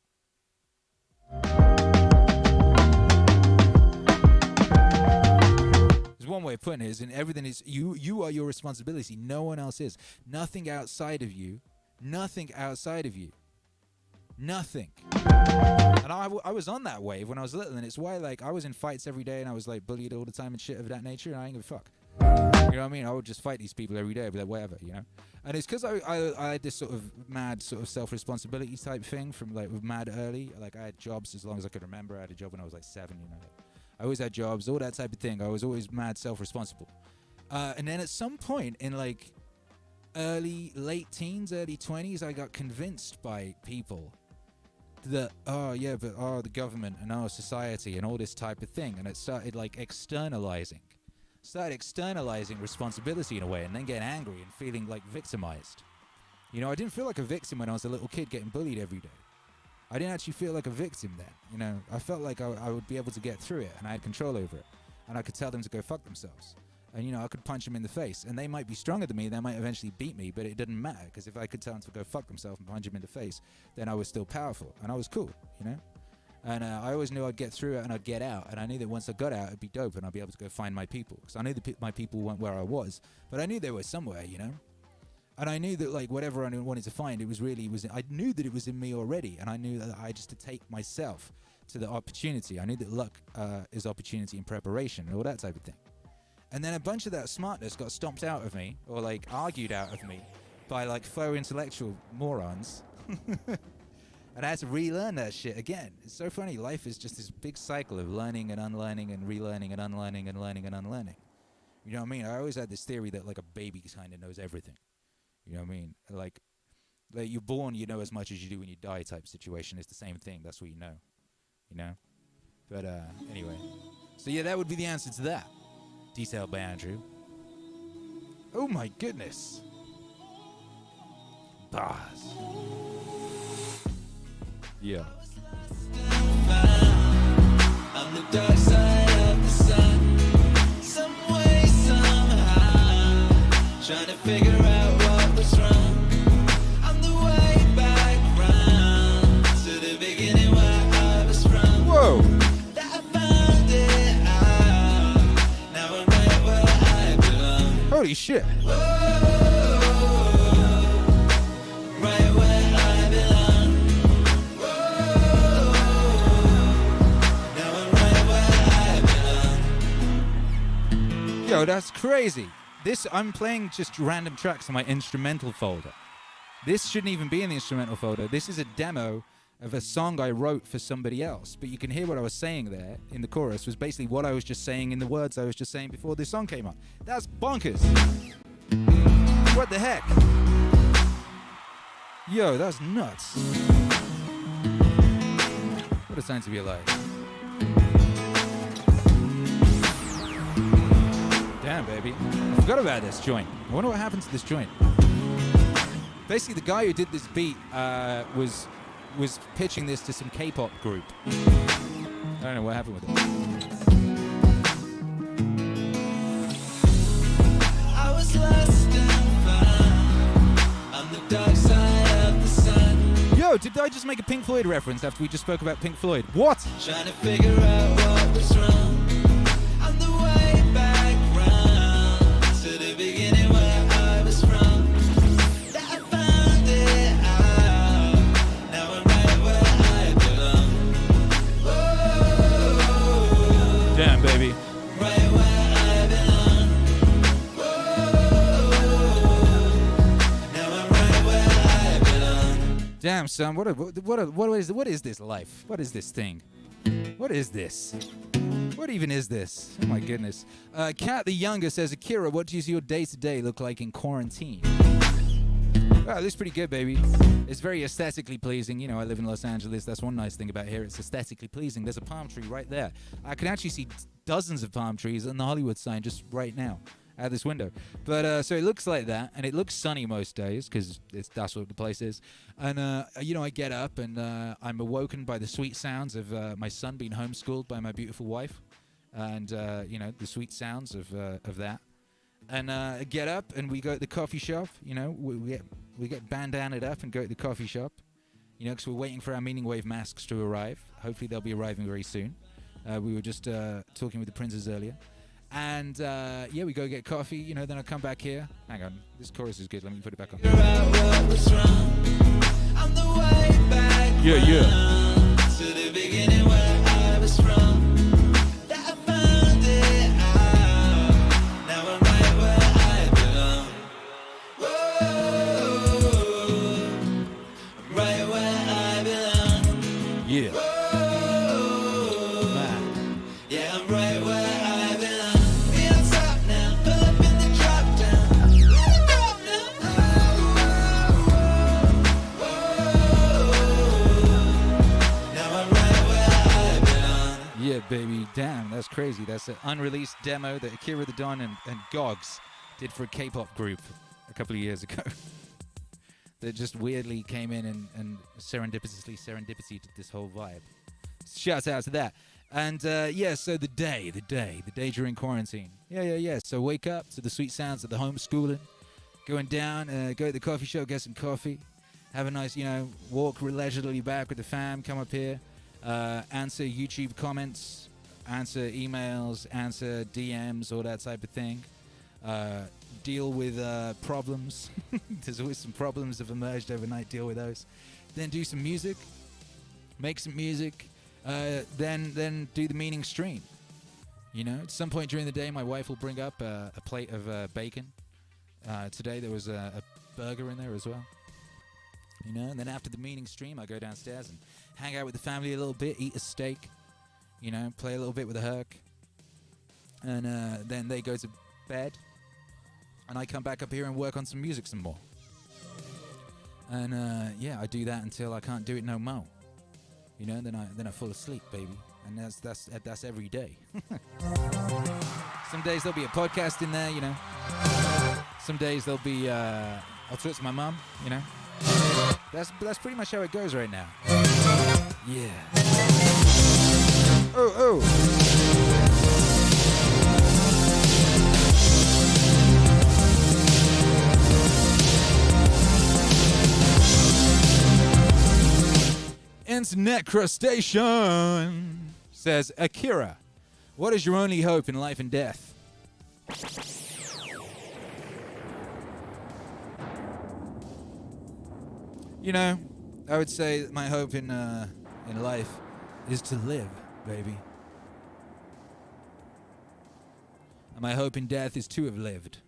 There's one way of putting it, and everything is you are your responsibility. No one else is. Nothing outside of you. Nothing outside of you. Nothing. And I was on that wave when I was little, and it's why like I was in fights every day, and I was like bullied all the time and shit of that nature, and I ain't give a fuck. You know what I mean? I would just fight these people every day, but like whatever, you know. And it's because I had this sort of mad sort of self-responsibility type thing from like mad early. Like I had jobs as long as I could remember. I had a job when I was like 7, you know. I always had jobs, all that type of thing. I was always mad self-responsible. And then at some point in like late teens, early 20s, I got convinced by people that the government and society and all this type of thing, and it started like externalizing responsibility in a way, and then getting angry and feeling like victimized. You know, I didn't feel like a victim when I was a little kid getting bullied every day. I didn't actually feel like a victim then. You know, I felt like I would be able to get through it, and I had control over it, and I could tell them to go fuck themselves. And, you know, I could punch them in the face, and they might be stronger than me, they might eventually beat me, but it didn't matter, because if I could tell them to go fuck themselves and punch them in the face, then I was still powerful, and I was cool, you know? And I always knew I'd get through it and I'd get out, and I knew that once I got out, it'd be dope, and I'd be able to go find my people, because I knew my people weren't where I was, but I knew they were somewhere, you know? And I knew that, like, whatever I wanted to find, I knew that it was in me already, and I knew that I just to take myself to the opportunity. I knew that luck is opportunity in preparation, and all that type of thing. And then a bunch of that smartness got stomped out of me, or like argued out of me, by like faux intellectual morons. And I had to relearn that shit again. It's so funny. Life is just this big cycle of learning and unlearning and relearning and unlearning and learning and unlearning. You know what I mean? I always had this theory that like a baby kind of knows everything. You know what I mean? Like you're born, you know as much as you do when you die type situation. It's the same thing. That's what you know. You know? But anyway. So yeah, that would be the answer to that. Detailed by Andrew. Oh my goodness. Bars. Yeah. On the dark side of the sun, some way, somehow, trying to figure out what was wrong. On the way back round to the beginning where I was from. Whoa. That I found it out. Now I'm right where I belong. Holy shit. Whoa. Right where I belong. Yo, that's crazy. I'm playing just random tracks on my instrumental folder. This shouldn't even be in the instrumental folder. This is a demo of a song I wrote for somebody else. But you can hear what I was saying there in the chorus was basically what I was just saying in the words I was just saying before this song came on. That's bonkers. What the heck? Yo, that's nuts. What a time to be alive. Damn, baby. I forgot about this joint. I wonder what happened to this joint. Basically, the guy who did this beat was pitching this to some K-pop group. I don't know what happened with it. I was lost and found on the dark side of the sun. Yo, did I just make a Pink Floyd reference after we just spoke about Pink Floyd? What? Trying to figure out what was wrong. On the way back round to the beginning where I was from. That I found it out. Now I'm right where I belong. Whoa. Damn, baby. Right where I belong. Whoa. Now I'm right where I belong. Damn, son, what is this life? What is this thing? What is this? What even is this? Oh my goodness. Kat the Younger says, Akira, what does your day-to-day look like in quarantine? Oh, this is pretty good, baby. It's very aesthetically pleasing. You know, I live in Los Angeles. That's one nice thing about here. It's aesthetically pleasing. There's a palm tree right there. I can actually see dozens of palm trees on the Hollywood sign just right now out this window. But so it looks like that, and it looks sunny most days because that's what the place is. And you know, I get up and I'm awoken by the sweet sounds of my son being homeschooled by my beautiful wife, and you know, the sweet sounds of that. and get up and we go to the coffee shop. You know, we get bandanaed up and go to the coffee shop. You know, because we're waiting for our Meaningwave masks to arrive. Hopefully they'll be arriving very soon. We were just talking with the princes earlier. And yeah, we go get coffee, you know, then I come back here. Hang on, this chorus is good. Let me put it back on. Yeah, yeah. To the beginning where I was from. That I found it out. Now I'm right where I belong. Whoa, I'm right where I belong. Yeah. Whoa, man. Yeah, I'm right where I belong. Be on top now, pull up in the drop down. Yeah, baby. Damn, that's crazy. That's an unreleased demo that Akira The Don and Gogs did for a K-pop group a couple of years ago. That just weirdly came in and serendipity did this whole vibe. Shouts out to that. And yeah, so the day during quarantine. Yeah. So wake up to the sweet sounds of the homeschooling. Going down, go to the coffee shop, get some coffee. Have a nice, you know, walk leisurely back with the fam, come up here. Answer YouTube comments, answer emails, answer DMs, all that type of thing. Deal with problems. There's always some problems that have emerged overnight. Deal with those. Then do some music. Make some music. Then do the meaning stream. You know, at some point during the day, my wife will bring up a plate of bacon. Today there was a burger in there as well. You know, and then after the meaning stream, I go downstairs and hang out with the family a little bit, eat a steak, you know, play a little bit with the Herc. And then they go to bed. And I come back up here and work on some music some more. And yeah, I do that until I can't do it no more. You know, then I fall asleep, baby. And that's every day. Some days there'll be a podcast in there, you know. Some days there'll be I'll talk to my mum, you know. That's pretty much how it goes right now. Yeah. Oh. Internet crustacean says, Akira, what is your only hope in life and death? You know, I would say that my hope in life is to live, baby. And my hope in death is to have lived.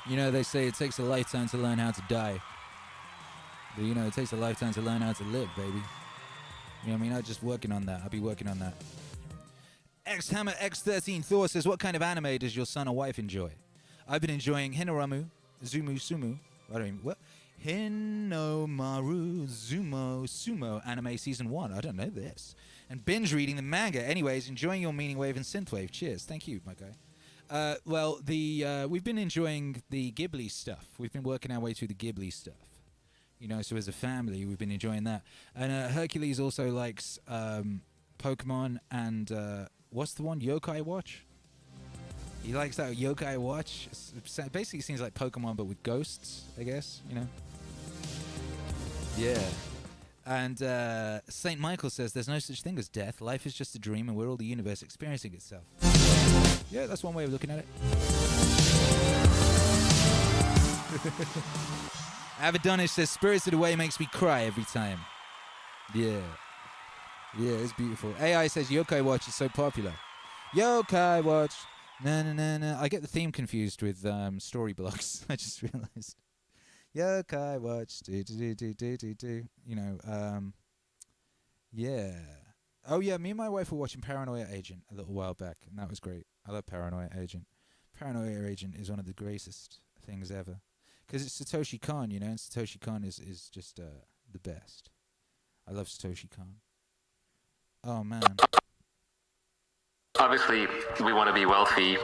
You know, they say it takes a lifetime to learn how to die. But, you know, it takes a lifetime to learn how to live, baby. You know what I mean? I'm just working on that. I'll be working on that. Xhammer X13 Thor says, what kind of anime does your son or wife enjoy? I've been enjoying Hinomaru Zumo Sumo. I don't mean, what? Hinomaru Zumo Sumo anime season 1. I don't know this. And binge reading the manga. Anyways, enjoying your Meaningwave and Synthwave. Cheers. Thank you, my guy. Well, we've been enjoying the Ghibli stuff. We've been working our way through the Ghibli stuff. You know, so as a family, we've been enjoying that. And Hercules also likes Pokemon and what's the one? Yokai Watch? He likes that Yokai Watch. It basically seems like Pokemon, but with ghosts, I guess, you know? Yeah. And St. Michael says, there's no such thing as death. Life is just a dream, and we're all the universe experiencing itself. Yeah, that's one way of looking at it. Avidonish says, Spirited Away makes me cry every time. Yeah. Yeah, it's beautiful. AI says, Yokai Watch is so popular. Yokai Watch. No. I get the theme confused with story blocks. I just realized. Yokai Watch. Do. You know, yeah. Oh, yeah, me and my wife were watching Paranoia Agent a little while back, and that was great. I love Paranoia Agent. Paranoia Agent is one of the greatest things ever. Because it's Satoshi Kon, you know, and Satoshi Kon is just the best. I love Satoshi Kon. Oh, man. Obviously, we want to be wealthy.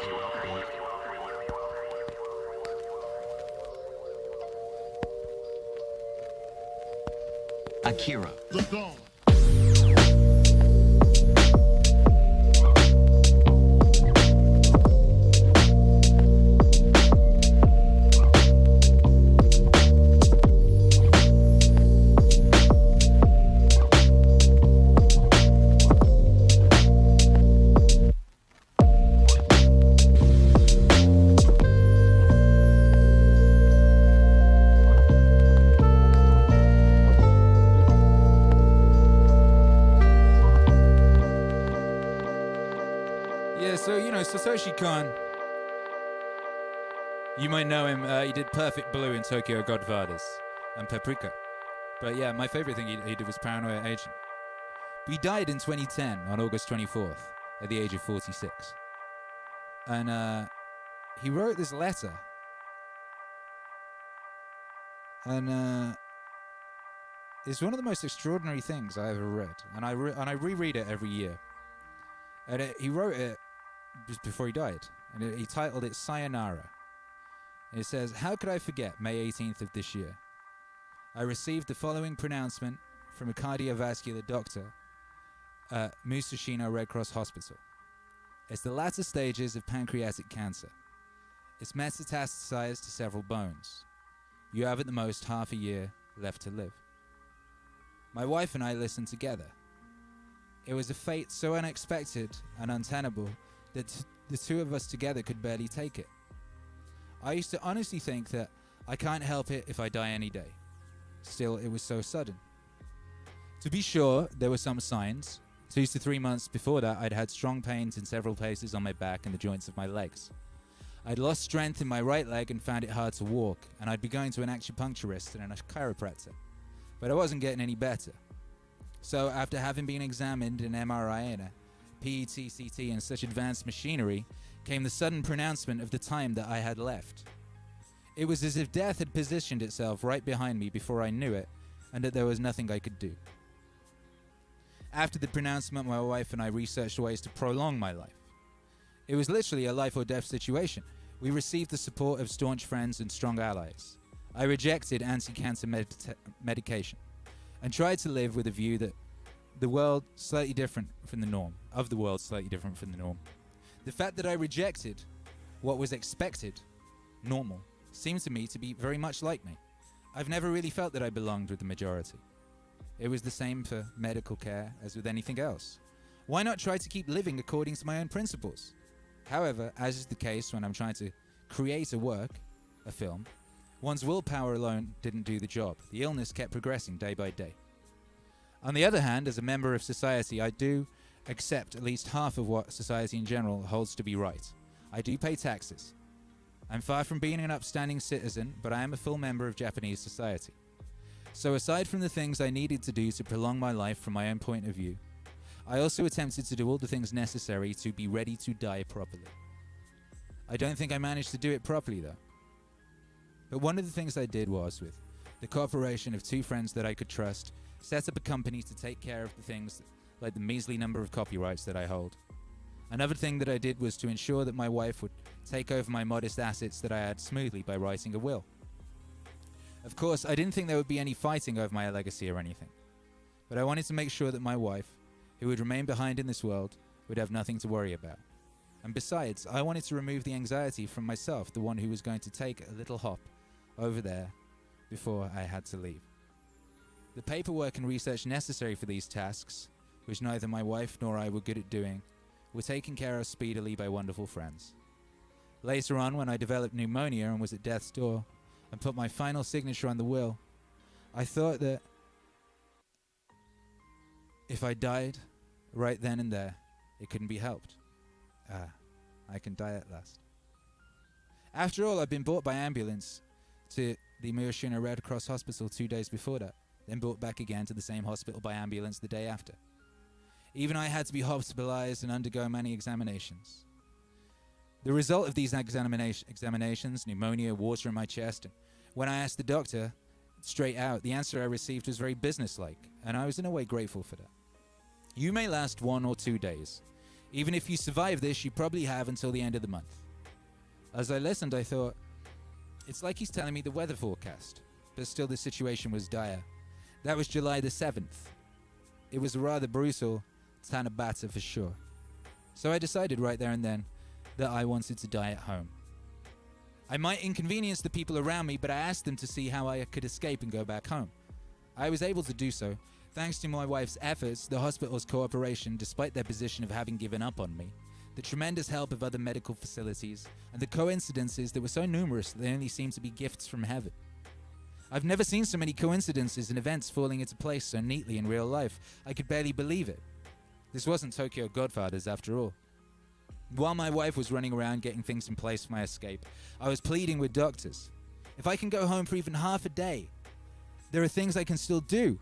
Akira The Don. so, Satoshi Kon, you might know him. He did Perfect Blue in Tokyo Godfathers and Paprika. But yeah, my favorite thing he did was Paranoia Agent. He died in 2010 on August 24th at the age of 46. And he wrote this letter. And it's one of the most extraordinary things I ever read. And I reread it every year. And he wrote it just before he died. And he titled it Sayonara. And it says, "How could I forget May 18th of this year? I received the following pronouncement from a cardiovascular doctor at Musashino Red Cross Hospital. It's the latter stages of pancreatic cancer. It's metastasized to several bones. You have at the most half a year left to live. My wife and I listened together. It was a fate so unexpected and untenable that the two of us together could barely take it. I used to honestly think that I can't help it if I die any day. Still, it was so sudden. To be sure, there were some signs. 2 to 3 months before that, I'd had strong pains in several places on my back and the joints of my legs. I'd lost strength in my right leg and found it hard to walk, and I'd be going to an acupuncturist and a chiropractor. But I wasn't getting any better. So after having been examined in MRI and a PET-CT and such advanced machinery, came the sudden pronouncement of the time that I had left. It was as if death had positioned itself right behind me before I knew it, and that there was nothing I could do. After the pronouncement, my wife and I researched ways to prolong my life. It was literally a life or death situation. We received the support of staunch friends and strong allies. I rejected anti-cancer medication and tried to live with a view that the world slightly different from the norm, of the world slightly different from the norm. The fact that I rejected what was expected, normal, seemed to me to be very much like me. I've never really felt that I belonged with the majority. It was the same for medical care as with anything else. Why not try to keep living according to my own principles? However, as is the case when I'm trying to create a work, a film, one's willpower alone didn't do the job. The illness kept progressing day by day. On the other hand, as a member of society, I do accept at least half of what society in general holds to be right. I do pay taxes. I'm far from being an upstanding citizen, but I am a full member of Japanese society. So aside from the things I needed to do to prolong my life from my own point of view, I also attempted to do all the things necessary to be ready to die properly. I don't think I managed to do it properly though. But one of the things I did was, with the cooperation of 2 friends that I could trust, set up a company to take care of the things like the measly number of copyrights that I hold. Another thing that I did was to ensure that my wife would take over my modest assets that I had smoothly by writing a will. Of course, I didn't think there would be any fighting over my legacy or anything, but I wanted to make sure that my wife, who would remain behind in this world, would have nothing to worry about. And besides, I wanted to remove the anxiety from myself, the one who was going to take a little hop over there before I had to leave. The paperwork and research necessary for these tasks, which neither my wife nor I were good at doing, were taken care of speedily by wonderful friends. Later on, when I developed pneumonia and was at death's door, and put my final signature on the will, I thought that if I died right then and there, it couldn't be helped. I can die at last. After all, I'd been brought by ambulance to the Miyashino Red Cross Hospital 2 days before that, then brought back again to the same hospital by ambulance the day after. Even I had to be hospitalized and undergo many examinations. The result of these examinations, pneumonia, water in my chest, and when I asked the doctor straight out, the answer I received was very businesslike, and I was in a way grateful for that. You may last 1 or 2 days. Even if you survive this, you probably have until the end of the month. As I listened, I thought, it's like he's telling me the weather forecast, but still the situation was dire. That was July the 7th. It was a rather brutal Tanabata for sure. So I decided right there and then that I wanted to die at home. I might inconvenience the people around me, but I asked them to see how I could escape and go back home. I was able to do so, thanks to my wife's efforts, the hospital's cooperation despite their position of having given up on me, the tremendous help of other medical facilities, and the coincidences that were so numerous that they only seemed to be gifts from heaven. I've never seen so many coincidences and events falling into place so neatly in real life. I could barely believe it. This wasn't Tokyo Godfathers after all. While my wife was running around getting things in place for my escape, I was pleading with doctors. If I can go home for even half a day, there are things I can still do.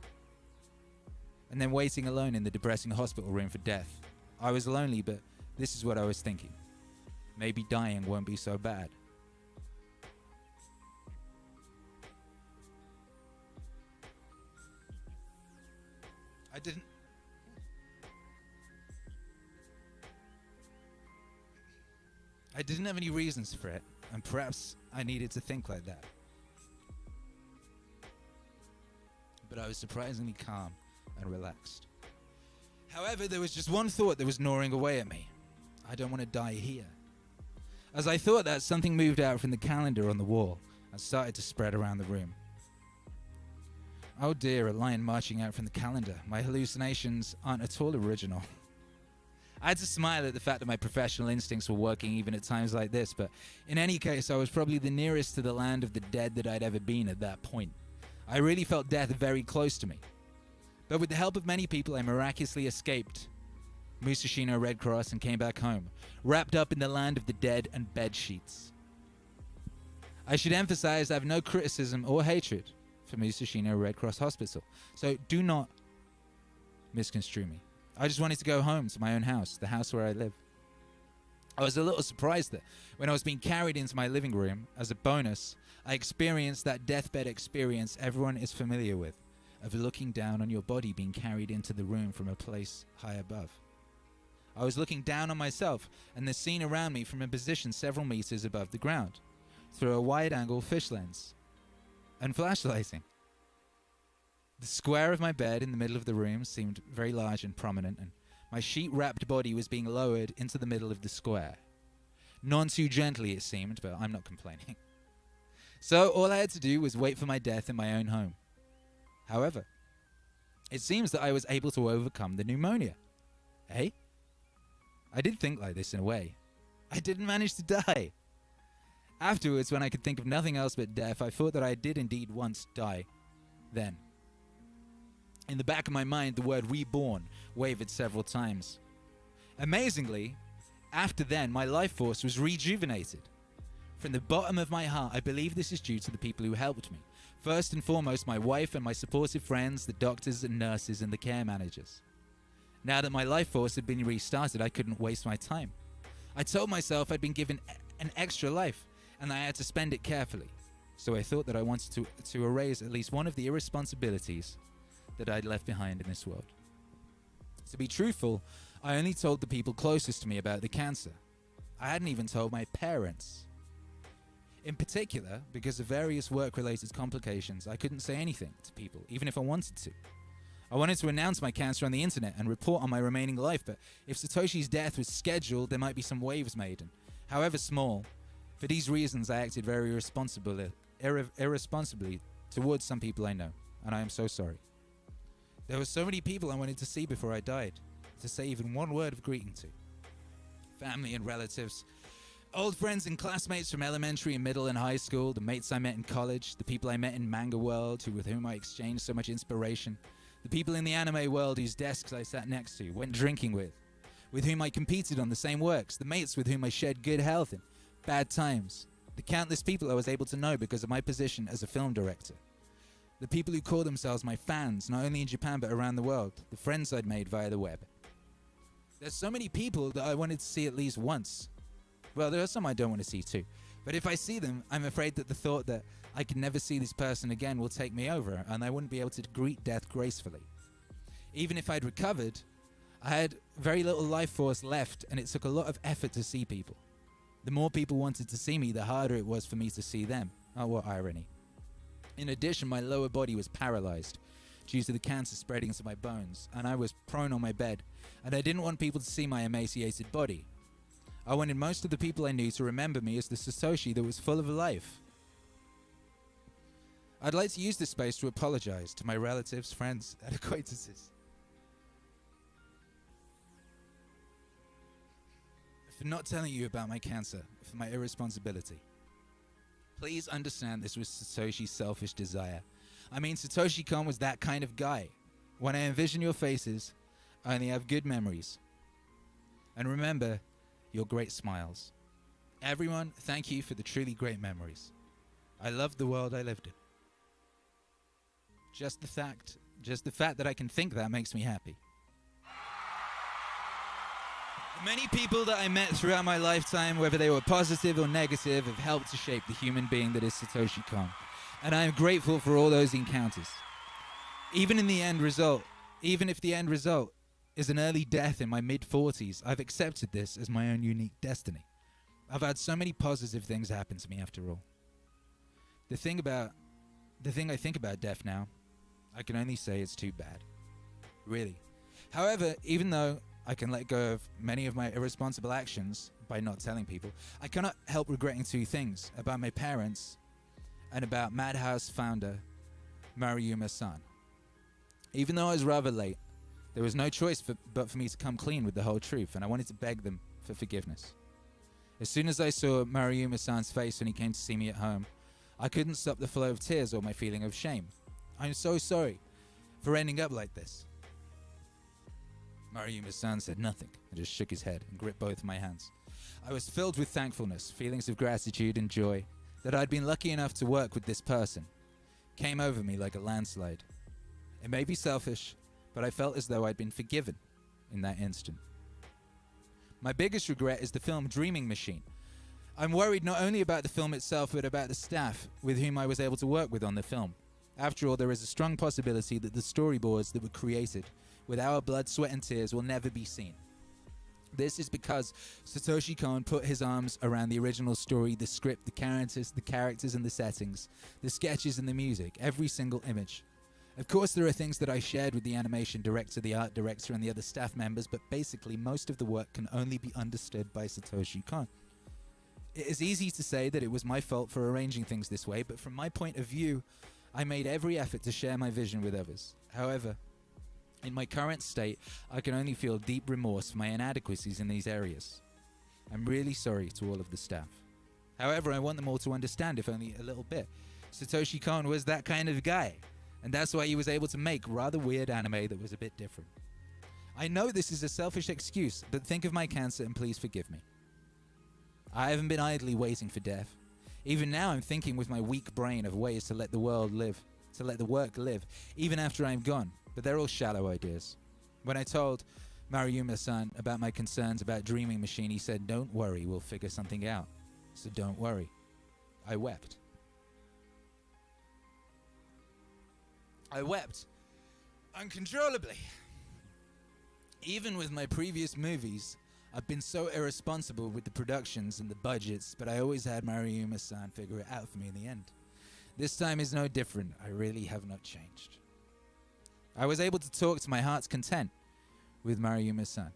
And then waiting alone in the depressing hospital room for death. I was lonely, but this is what I was thinking. Maybe dying won't be so bad. I didn't have any reasons for it, and perhaps I needed to think like that. But I was surprisingly calm and relaxed. However, there was just one thought that was gnawing away at me. I don't want to die here. As I thought that, something moved out from the calendar on the wall and started to spread around the room. Oh dear, a lion marching out from the calendar. My hallucinations aren't at all original. I had to smile at the fact that my professional instincts were working even at times like this, but in any case, I was probably the nearest to the land of the dead that I'd ever been at that point. I really felt death very close to me. But with the help of many people, I miraculously escaped Musashino Red Cross and came back home, wrapped up in the land of the dead and bed sheets. I should emphasize I have no criticism or hatred for Musashino Red Cross Hospital, so do not misconstrue me. I just wanted to go home to my own house, the house where I live. I was a little surprised that when I was being carried into my living room, as a bonus, I experienced that deathbed experience everyone is familiar with, of looking down on your body being carried into the room from a place high above. I was looking down on myself and the scene around me from a position several meters above the ground, through a wide-angle fish lens and flashlighting. The square of my bed in the middle of the room seemed very large and prominent, and my sheet-wrapped body was being lowered into the middle of the square. None too gently, it seemed, but I'm not complaining. So all I had to do was wait for my death in my own home. However, it seems that I was able to overcome the pneumonia. Eh? I did think like this in a way. I didn't manage to die. Afterwards, when I could think of nothing else but death, I thought that I did indeed once die. Then. In the back of my mind, the word reborn wavered several times. Amazingly, after then, my life force was rejuvenated. From the bottom of my heart, I believe this is due to the people who helped me. First and foremost, my wife and my supportive friends, the doctors and nurses and the care managers. Now that my life force had been restarted, I couldn't waste my time. I told myself I'd been given an extra life, and I had to spend it carefully. So I thought that I wanted to erase at least one of the irresponsibilities that I'd left behind in this world. To be truthful, I only told the people closest to me about the cancer. I hadn't even told my parents. In particular, because of various work-related complications, I couldn't say anything to people, even if I wanted to. I wanted to announce my cancer on the internet and report on my remaining life, but if Satoshi's death was scheduled, there might be some waves made, and however small, for these reasons I acted very irresponsibly towards some people I know, and I am so sorry. There were so many people I wanted to see before I died, to say even one word of greeting to. Family and relatives, old friends and classmates from elementary and middle and high school, the mates I met in college, the people I met in manga world with whom I exchanged so much inspiration, the people in the anime world whose desks I sat next to, went drinking with whom I competed on the same works, the mates with whom I shared good health and bad times, the countless people I was able to know because of my position as a film director, the people who call themselves my fans, not only in Japan but around the world, the friends I'd made via the web. There's so many people that I wanted to see at least once. Well, there are some I don't want to see too. But if I see them, I'm afraid that the thought that I can never see this person again will take me over, and I wouldn't be able to greet death gracefully. Even if I'd recovered, I had very little life force left, and it took a lot of effort to see people. The more people wanted to see me, the harder it was for me to see them. Oh, what irony. In addition, my lower body was paralyzed due to the cancer spreading to my bones, and I was prone on my bed, and I didn't want people to see my emaciated body. I wanted most of the people I knew to remember me as the Satoshi that was full of life. I'd like to use this space to apologize to my relatives, friends, and acquaintances for not telling you about my cancer, for my irresponsibility. Please understand this was Satoshi's selfish desire. I mean, Satoshi-kon was that kind of guy. When I envision your faces, I only have good memories. And remember, your great smiles. Everyone, thank you for the truly great memories. I loved the world I lived in. Just the fact that I can think that makes me happy. The many people that I met throughout my lifetime, whether they were positive or negative, have helped to shape the human being that is Satoshi Kon. And I am grateful for all those encounters. Even if the end result is an early death in my mid-40s, I've accepted this as my own unique destiny. I've had so many positive things happen to me after all. The thing I think about death now, I can only say it's too bad. Really. However, even though I can let go of many of my irresponsible actions by not telling people, I cannot help regretting two things about my parents and about Madhouse founder Maruyama-san. Even though I was rather late, there was no choice but for me to come clean with the whole truth, and I wanted to beg them for forgiveness. As soon as I saw Maruyama-san's face when he came to see me at home, I couldn't stop the flow of tears or my feeling of shame. I'm so sorry for ending up like this. Maruyama-san said nothing and just shook his head and gripped both my hands. I was filled with thankfulness, feelings of gratitude and joy that I'd been lucky enough to work with this person came over me like a landslide. It may be selfish, but I felt as though I'd been forgiven in that instant. My biggest regret is the film Dreaming Machine. I'm worried not only about the film itself, but about the staff with whom I was able to work with on the film. After all, there is a strong possibility that the storyboards that were created with our blood, sweat and tears will never be seen. This is because Satoshi Kon put his arms around the original story, the script, the characters and the settings, the sketches and the music, every single image. Of course, there are things that I shared with the animation director, the art director, and the other staff members, but basically most of the work can only be understood by Satoshi Kon. It is easy to say that it was my fault for arranging things this way, but from my point of view, I made every effort to share my vision with others. However, in my current state, I can only feel deep remorse for my inadequacies in these areas. I'm really sorry to all of the staff. However, I want them all to understand, if only a little bit. Satoshi Kon was that kind of guy, and that's why he was able to make rather weird anime that was a bit different. I know this is a selfish excuse, but think of my cancer and please forgive me. I haven't been idly waiting for death. Even now I'm thinking with my weak brain of ways to let the world live, to let the work live, even after I'm gone. But they're all shallow ideas. When I told Maruyama-san about my concerns about Dreaming Machine, he said, "Don't worry, we'll figure something out." So don't worry. I wept. I wept uncontrollably. Even with my previous movies, I've been so irresponsible with the productions and the budgets, but I always had Maruyama-san figure it out for me in the end. This time is no different. I really have not changed. I was able to talk to my heart's content with Maruyama-san.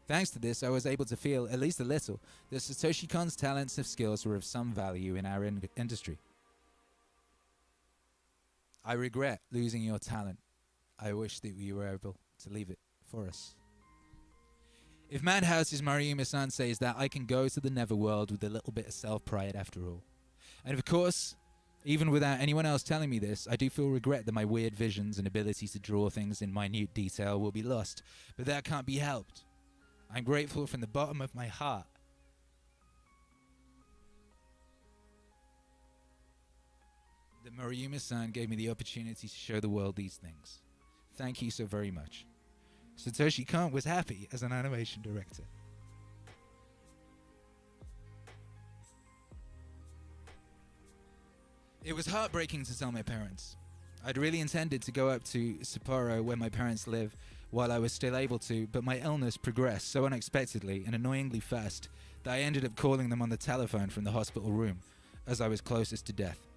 Thanks to this, I was able to feel, at least a little, that Satoshi Kon's talents and skills were of some value in our industry. I regret losing your talent. I wish that you were able to leave it for us. If Madhouse's Maruyama-san says that, I can go to the Netherworld with a little bit of self-pride after all. And of course, even without anyone else telling me this, I do feel regret that my weird visions and ability to draw things in minute detail will be lost. But that can't be helped. I'm grateful from the bottom of my heart that Maruyama-san gave me the opportunity to show the world these things. Thank you so very much. Satoshi Kon was happy as an animation director. It was heartbreaking to tell my parents. I'd really intended to go up to Sapporo, where my parents live, while I was still able to, but my illness progressed so unexpectedly and annoyingly fast that I ended up calling them on the telephone from the hospital room, as I was closest to death.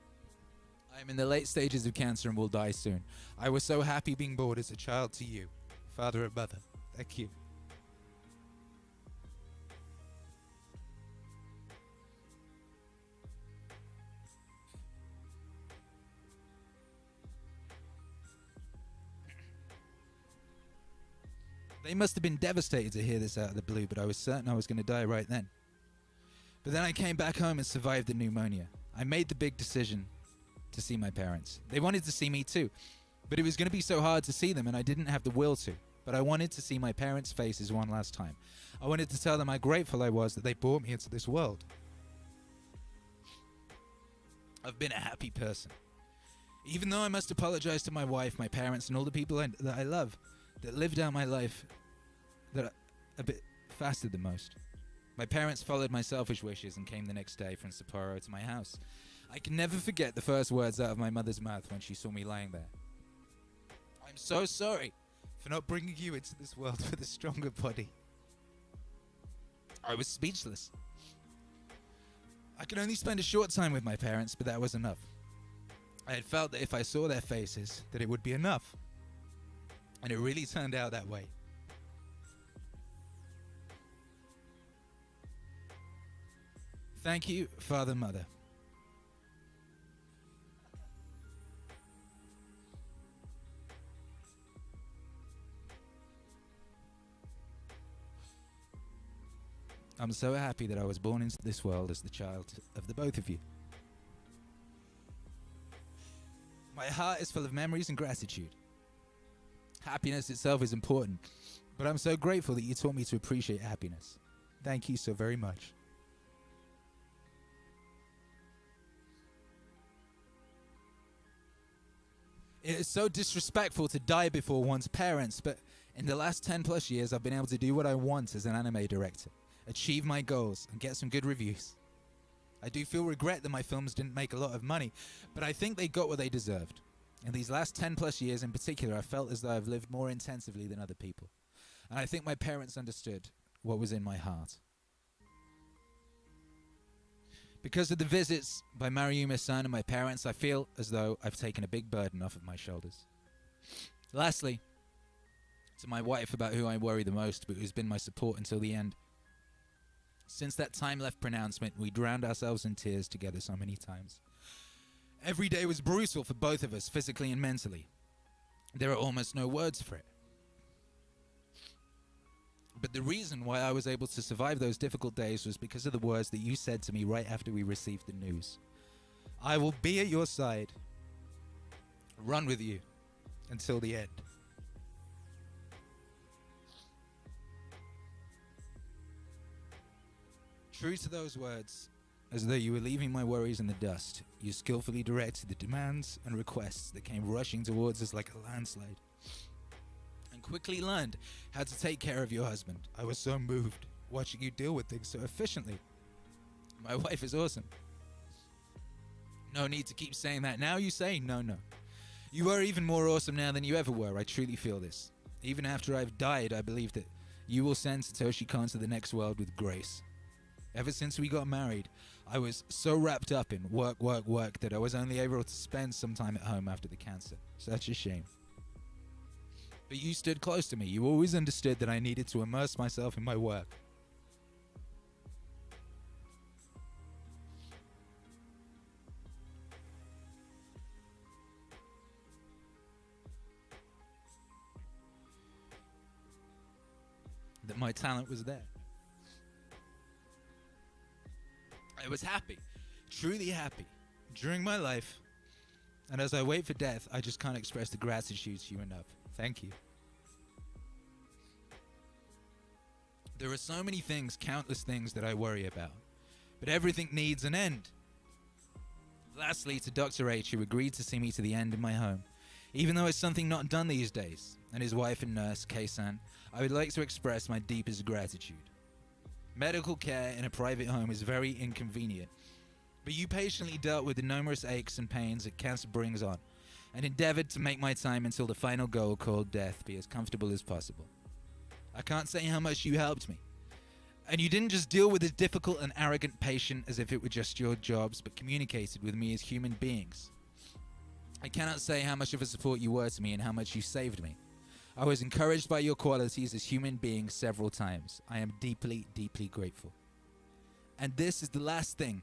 I am in the late stages of cancer and will die soon. I was so happy being born as a child to you, father and mother. Thank you. They must have been devastated to hear this out of the blue, but I was certain I was going to die right then. But then I came back home and survived the pneumonia. I made the big decision to see my parents. They wanted to see me too, but it was going to be so hard to see them and I didn't have the will to. but I wanted to see my parents' faces one last time. I wanted to tell them how grateful I was that they brought me into this world. I've been a happy person. Even though I must apologize to my wife, my parents, and all the people that I love, that lived out my life that a bit faster than most. My parents followed my selfish wishes and came the next day from Sapporo to my house. I can never forget the first words out of my mother's mouth when she saw me lying there. I'm so sorry for not bringing you into this world with a stronger body. I was speechless. I could only spend a short time with my parents, but that was enough. I had felt that if I saw their faces, that it would be enough. And it really turned out that way. Thank you, Father, Mother. I'm so happy that I was born into this world as the child of the both of you. My heart is full of memories and gratitude. Happiness itself is important, but I'm so grateful that you taught me to appreciate happiness. Thank you so very much. It is so disrespectful to die before one's parents, but in the last 10 plus years, I've been able to do what I want as an anime director, achieve my goals, and get some good reviews. I do feel regret that my films didn't make a lot of money, but I think they got what they deserved. In these last 10 plus years in particular, I felt as though I've lived more intensively than other people. And I think my parents understood what was in my heart. Because of the visits by Mariume-san and my parents, I feel as though I've taken a big burden off of my shoulders. Lastly, to my wife, about who I worry the most, but who's been my support until the end. Since that time left pronouncement, we drowned ourselves in tears together so many times. Every day was brutal for both of us, physically and mentally. There are almost no words for it. But the reason why I was able to survive those difficult days was because of the words that you said to me right after we received the news. I will be at your side, run with you until the end. True to those words, as though you were leaving my worries in the dust, you skillfully directed the demands and requests that came rushing towards us like a landslide, and quickly learned how to take care of your husband. I was so moved watching you deal with things so efficiently. My wife is awesome. No need to keep saying that. Now you say no. You are even more awesome now than you ever were. I truly feel this. Even after I've died, I believe that you will send SATOSHI to the next world with grace. Ever since we got married, I was so wrapped up in work that I was only able to spend some time at home after the cancer. Such a shame. But you stood close to me. You always understood that I needed to immerse myself in my work. That my talent was there. I was happy, truly happy, during my life, and as I wait for death, I just can't express the gratitude to you enough. Thank you. There are so many things, countless things that I worry about, but everything needs an end. Lastly, to Dr. H, who agreed to see me to the end in my home, even though it's something not done these days, and his wife and nurse, Kei-san, I would like to express my deepest gratitude. Medical care in a private home is very inconvenient, but you patiently dealt with the numerous aches and pains that cancer brings on, and endeavored to make my time until the final goal called death be as comfortable as possible. I can't say how much you helped me. And you didn't just deal with a difficult and arrogant patient as if it were just your jobs, but communicated with me as human beings. I cannot say how much of a support you were to me and how much you saved me. I was encouraged by your qualities as human beings several times. I am deeply, deeply grateful. And this is the last thing,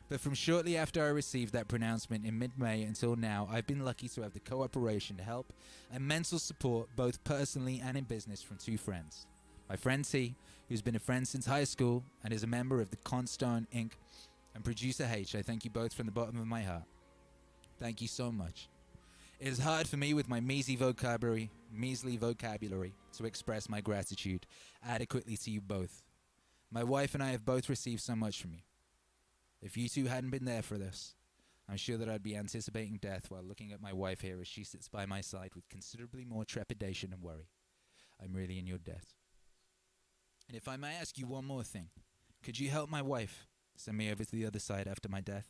but from shortly after I received that pronouncement in mid-May until now, I've been lucky to have the cooperation, help, and mental support both personally and in business from two friends. My friend T, who's been a friend since high school and is a member of the Constone Inc., and producer H. I thank you both from the bottom of my heart. Thank you so much. It is hard for me with my measly vocabulary to express my gratitude adequately to you both. My wife and I have both received so much from you. If you two hadn't been there for this, I'm sure that I'd be anticipating death while looking at my wife here as she sits by my side with considerably more trepidation and worry. I'm really in your debt. And if I may ask you one more thing, could you help my wife send me over to the other side after my death?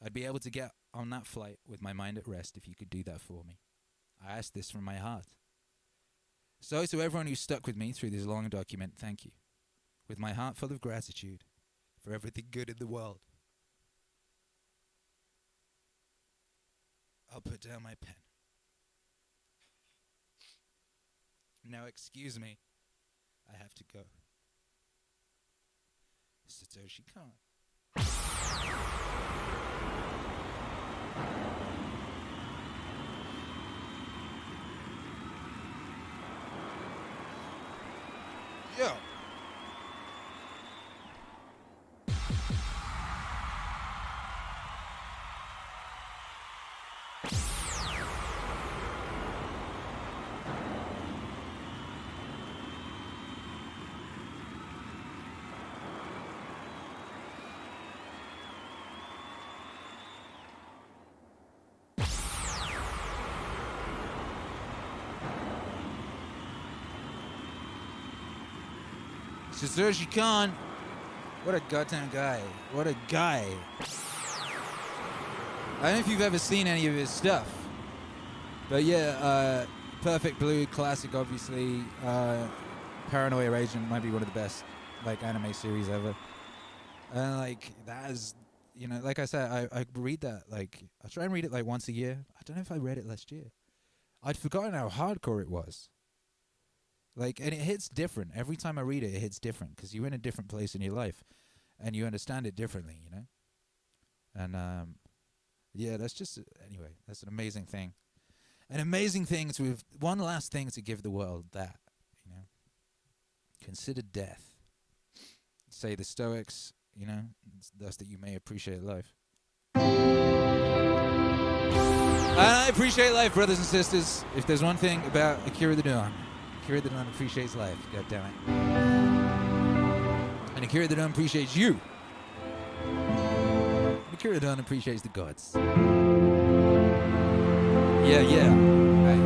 I'd be able to get on that flight with my mind at rest if you could do that for me. I ask this from my heart. So to everyone who stuck with me through this long document, thank you. With my heart full of gratitude for everything good in the world, I'll put down my pen. Now excuse me, I have to go. Satoshi Kon. Yo. Satoshi Kon, what a goddamn guy. What a guy. I don't know if you've ever seen any of his stuff. But yeah, Perfect Blue, classic obviously. Paranoia Agent might be one of the best like anime series ever. And like that is, you know, like I said, I read that like, I try and read it like once a year. I don't know if I read it last year. I'd forgotten how hardcore it was. Like, and it hits different. Every time I read it, it hits different because you're in a different place in your life and you understand it differently, you know? And, yeah, that's just, anyway, that's an amazing thing. An amazing thing to, one last thing to give the world that, you know? Consider death. Say the Stoics, you know, thus that you may appreciate life. I appreciate life, brothers and sisters. If there's one thing about Akira The Don, Akira The Don appreciates life, god damn it. And Akira The Don appreciates you. And Akira The Don appreciates the gods. Yeah, yeah. Right.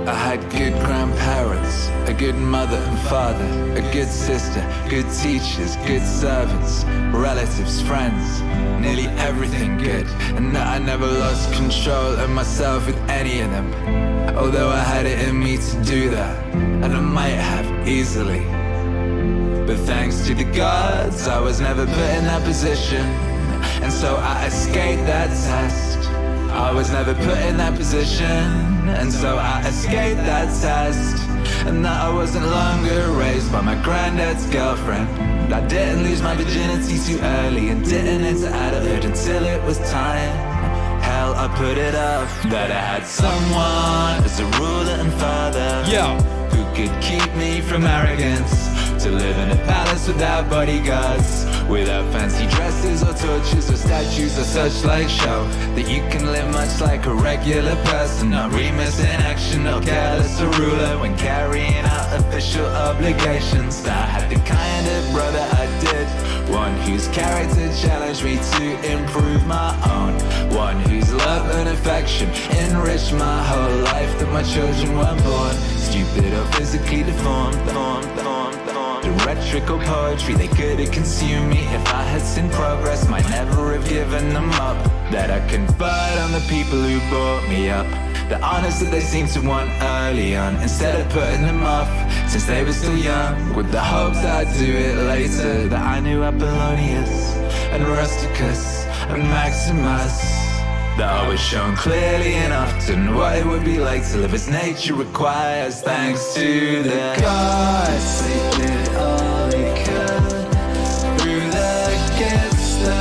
I had good grandparents, a good mother and father, a good sister, good teachers, good servants, relatives, friends, nearly everything good. And that I never lost control of myself with any of them. Although I had it in me to do that, and I might have easily. But thanks to the gods, I was never put in that position. And so I escaped that test. I was never put in that position, and so I escaped that test. And that I wasn't longer raised by my granddad's girlfriend. I didn't lose my virginity too early and didn't enter adulthood until it was time. Hell, I put it up that I had someone as a ruler and father, who could keep me from arrogance. To live in a palace without bodyguards, without fancy dresses or torches or statues or such like show. That you can live much like a regular person, not remiss in action or careless or ruler when carrying out official obligations. I had the kind of brother I did, one whose character challenged me to improve my own, one whose love and affection enriched my whole life. That my children weren't born stupid or physically deformed. The rhetorical poetry, they could have consumed me if I had seen progress, might never have given them up. That I conferred on the people who brought me up, the honors that they seemed to want early on, instead of putting them off since they were still young, with the hopes I'd do it later. That I knew Apollonius and Rusticus and Maximus, that I was shown clearly and often what it would be like to live as nature requires. Thanks to the gods, they did all they could through the gifts, the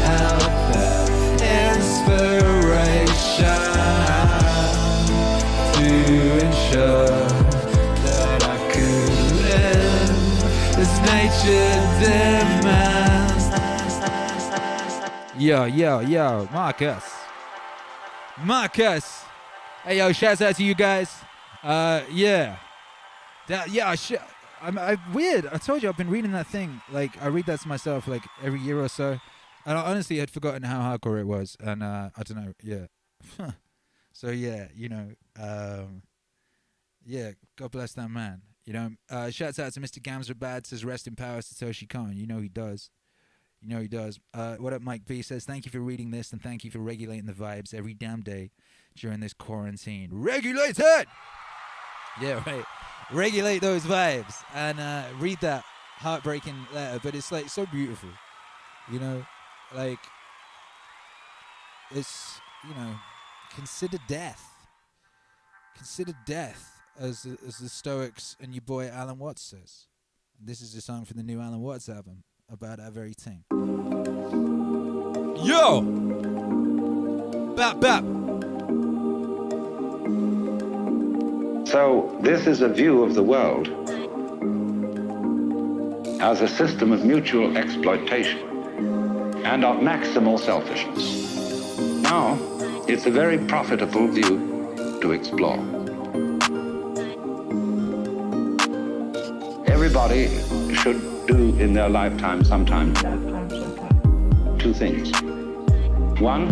help, the inspiration, to ensure that I could live as nature demands. Yo, Marcus. Marcus. Hey, yo, shouts out to you guys. Yeah. I'm weird. I told you I've been reading that thing. Like, I read that to myself, like, every year or so. And I honestly had forgotten how hardcore it was. And I don't know, yeah. So, yeah, you know, yeah, God bless that man. You know, shouts out to Mr. Gamsabad, says rest in power, Satoshi Kon. You know he does. You know he does. What up, Mike B says, thank you for reading this and thank you for regulating the vibes every damn day during this quarantine. Regulate it! Yeah, right. Regulate those vibes and read that heartbreaking letter. But it's like so beautiful. You know, like, it's, you know, consider death. Consider death, as the Stoics and your boy Alan Watts says. And this is a song from the new Alan Watts album about that very thing. Yo! Bap, bap! So this is a view of the world as a system of mutual exploitation and of maximal selfishness. Now, it's a very profitable view to explore. Everybody should do in their lifetime sometime two things. One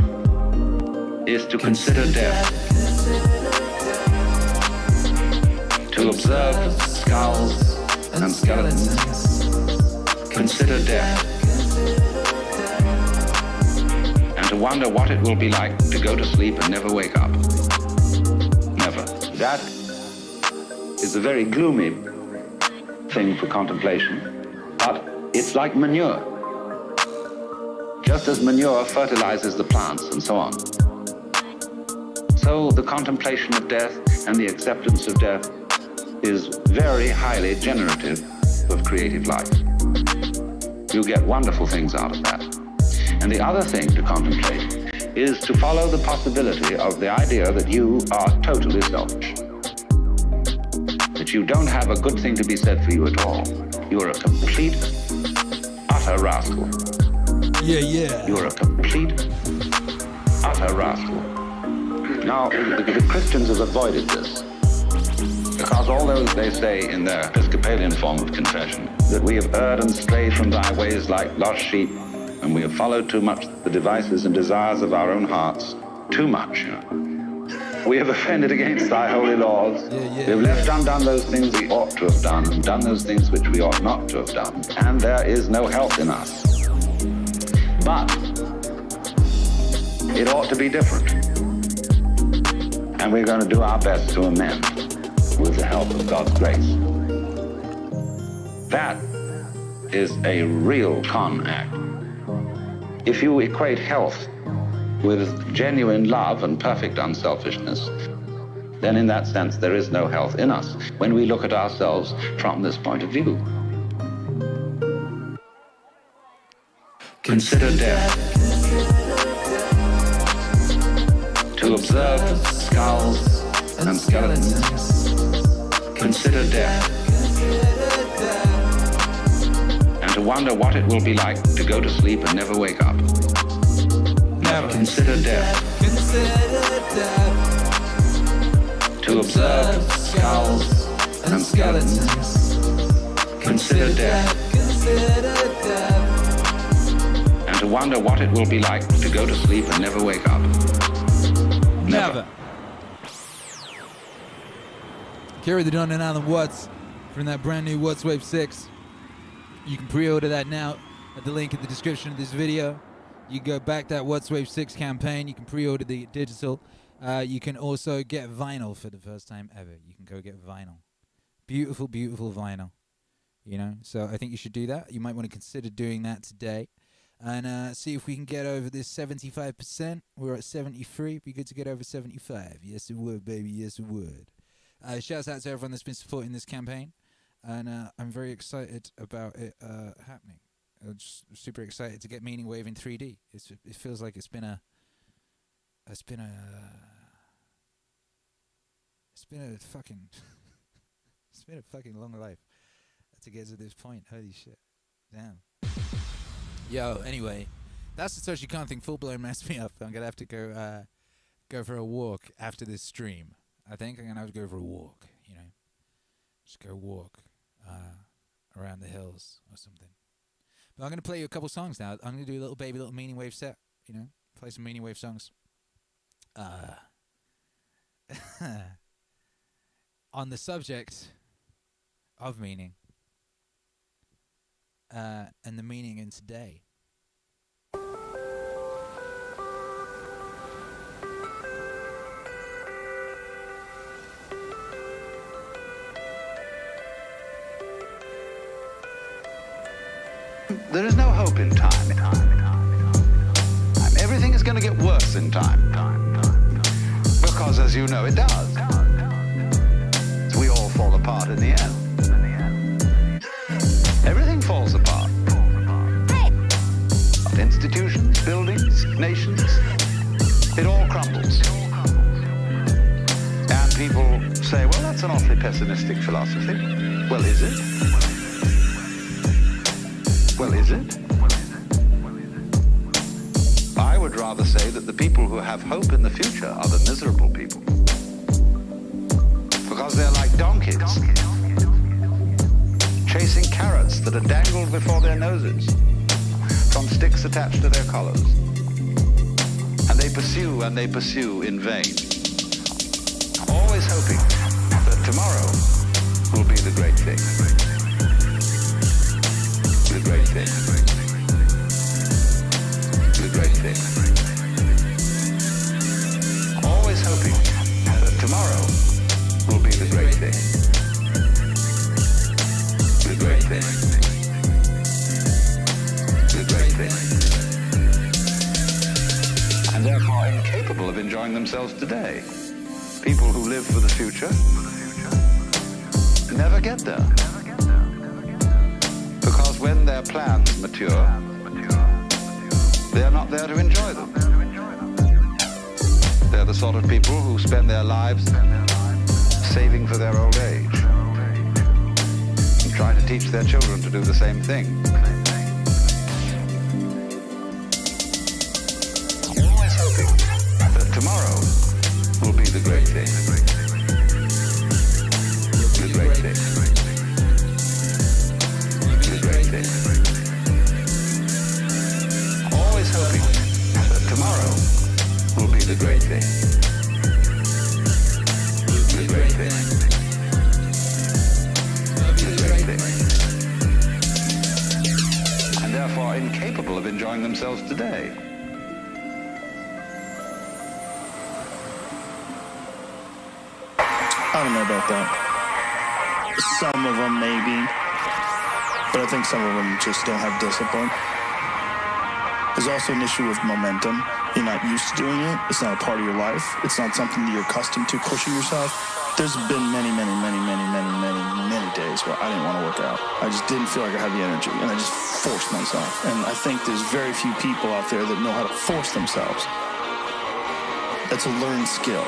is to consider death, to observe skulls and skeletons, consider death, and to wonder what it will be like to go to sleep and never wake up. Never. That is a very gloomy thing for contemplation, but it's like manure. Just as manure fertilizes the plants and so on. So the contemplation of death and the acceptance of death is very highly generative of creative life. You get wonderful things out of that. And the other thing to contemplate is to follow the possibility of the idea that you are totally selfish. That you don't have a good thing to be said for you at all. You are a complete, utter rascal. Yeah. You are a complete, utter rascal. Now, the Christians have avoided this. Because although they say in their Episcopalian form of confession that we have erred and strayed from thy ways like lost sheep, and we have followed too much the devices and desires of our own hearts, too much, you know. We have offended against thy holy laws. We have left undone those things we ought to have done, and done those things which we ought not to have done, and there is no help in us. But it ought to be different. And we're going to do our best to amend with the help of God's grace. That is a real con act. If you equate health with genuine love and perfect unselfishness, then in that sense there is no health in us when we look at ourselves from this point of view. Consider death. To observe skulls and skeletons. Consider death. And to wonder what it will be like to go to sleep and never wake up. Never. Consider death. To observe skulls and skeletons. Consider death. And to wonder what it will be like to go to sleep and never wake up. Never. Akira The Don and Alan Watts from that brand new Wave 6. You can pre-order that now at the link in the description of this video. You go back that Wave 6 campaign. You can pre-order the digital. You can also get vinyl for the first time ever. You can go get vinyl. Beautiful, beautiful vinyl. You know, so I think you should do that. You might want to consider doing that today. And see if we can get over this 75%. We're at 73. It'd be good to get over 75. Yes, it would, baby. Yes, it would. Shouts out to everyone that's been supporting this campaign. And I'm very excited about it happening. I'm just super excited to get Meaningwave in 3D. It feels like it's been a fucking it's been a fucking long life to get to this point. Holy shit. Damn. Yo, anyway, that's the Satoshi Kon thing full blown messed me up. I'm gonna have to go go for a walk after this stream. I think I'm gonna have to go for a walk. You know, just go walk around the hills or something. But I'm gonna play you a couple songs now. I'm gonna do a little Meaningwave set. You know, play some Meaningwave songs. On the subject of meaning and the meaning in today. There is no hope in time. And everything is going to get worse in time. Because, as you know, it does. We all fall apart in the end. Everything falls apart. Institutions, buildings, nations, it all crumbles. And people say, well, that's an awfully pessimistic philosophy. Well, is it? Well, is it? I would rather say that the people who have hope in the future are the miserable people. Because they're like donkeys, chasing carrots that are dangled before their noses from sticks attached to their collars. And they pursue in vain, always hoping that tomorrow will be the great thing. The great thing. The great thing. Always hoping that tomorrow will be the great thing. The great thing. The great thing. And therefore incapable of enjoying themselves today. People who live for the future never get there. Because when their plans mature, they're not there to enjoy them. They're the sort of people who spend their lives saving for their old age and try to teach their children to do the same thing. Always hoping that tomorrow will be the great thing. The great thing. The great thing. Always hoping that tomorrow will be the great thing. The great thing. The great thing. And therefore incapable of enjoying themselves today. I don't know about that. Some of them maybe, but I think some of them just don't have discipline. There's also an issue with momentum. You're not used to doing it. It's not a part of your life. It's not something that you're accustomed to pushing yourself. There's been many days where I didn't want to work out. I just didn't feel like I had the energy, and I just forced myself. And I think there's very few people out there that know how to force themselves. That's a learned skill.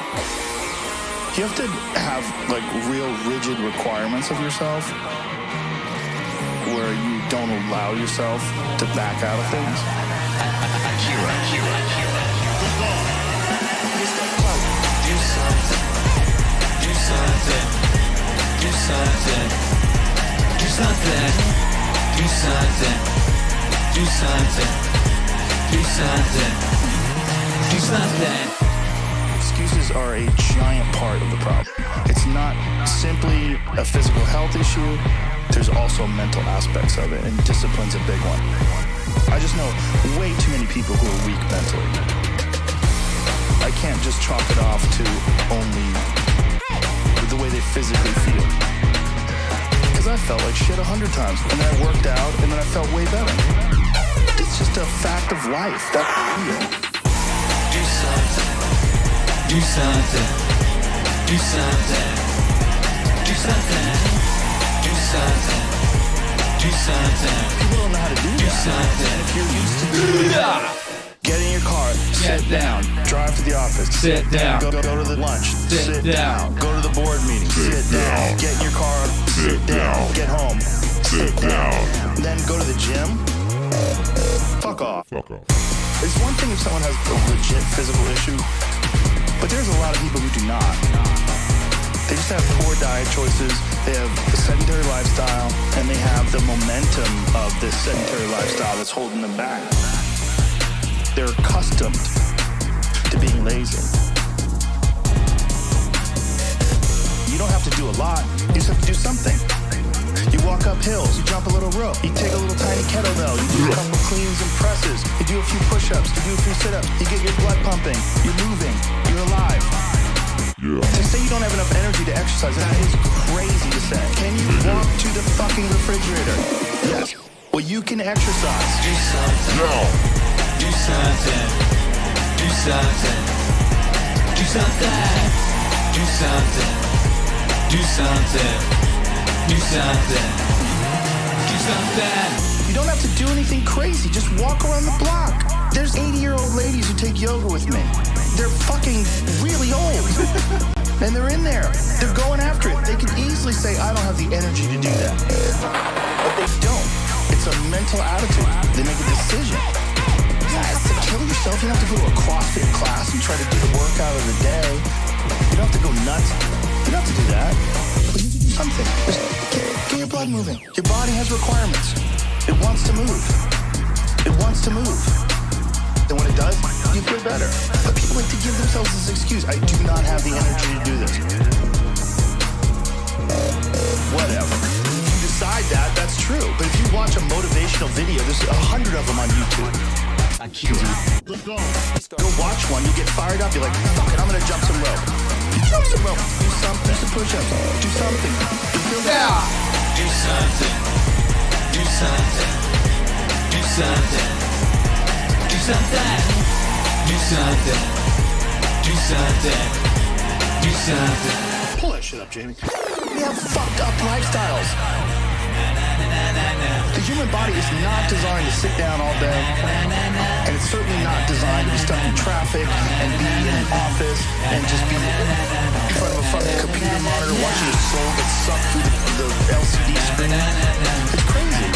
You have to have like real rigid requirements of yourself where you don't allow yourself to back out of things. Do something. Do something. Do something. Do something. Do something. Do something. Do something. Do something. Excuses are a giant part of the problem. It's not simply a physical health issue. There's also mental aspects of it, and discipline's a big one. I just know way too many people who are weak mentally. I can't just chalk it off to only the way they physically feel. Because I felt like shit 100 times, and then I worked out, and then I felt way better. It's just a fact of life. That's real. Do something. Do something. Do something. Do something. Do something. Do something. People don't know how to do that. Something. If you're used to doing it, get in your car, sit down, drive to the office, Sit down. Go to the lunch, Sit down. Go to the board meeting, sit down, get in your car, sit down, get home, sit down, then go to the gym. Fuck off. Fuck off. It's one thing if someone has a legit physical issue, people who do not. They just have poor diet choices, they have a sedentary lifestyle, and they have the momentum of this sedentary lifestyle that's holding them back. They're accustomed to being lazy. You don't have to do a lot, you just have to do something. You walk up hills, you jump a little rope, you take a little tiny kettlebell, you do a couple cleans and presses, you do a few push-ups, you do a few sit-ups, you get your blood pumping, you're moving, you're alive. Yeah. To say you don't have enough energy to exercise, that is crazy to say. Can you walk to the fucking refrigerator? Yes. Well, you can exercise. Do something. Now. Do something. Do something. Do something. Do something. Do something. Do something. Do something. You don't have to do anything crazy. Just walk around the block. There's 80-year-old ladies who take yoga with me. They're fucking really old. And they're in there. They're going after it. They could easily say, I don't have the energy to do that. But they don't. It's a mental attitude. They make a decision. To kill yourself, you don't have to go to a CrossFit class and try to do the workout of the day. You don't have to go nuts. You don't have to do that. But you can do something. Just get your blood moving. Your body has requirements. It wants to move. It wants to move. And when it does, you feel better. But people like to give themselves this excuse. I do not have the energy to do this. Whatever. If you decide that, that's true. But if you watch a motivational video, there's 100 of them on YouTube. Go watch one, you get fired up, you're like, fuck it, I'm gonna jump some rope. You jump some rope, do something, do some push-ups, do something. You feel better. Do something. Do something. Do something. Do something. Do something. Do something. Do something. Pull that shit up, Jamie. We have fucked up lifestyles. The human body is not designed to sit down all day. And it's certainly not designed to be stuck in traffic and be in an office and just be in front of a fucking computer monitor watching your soul get sucked through the LCD screen. It's crazy.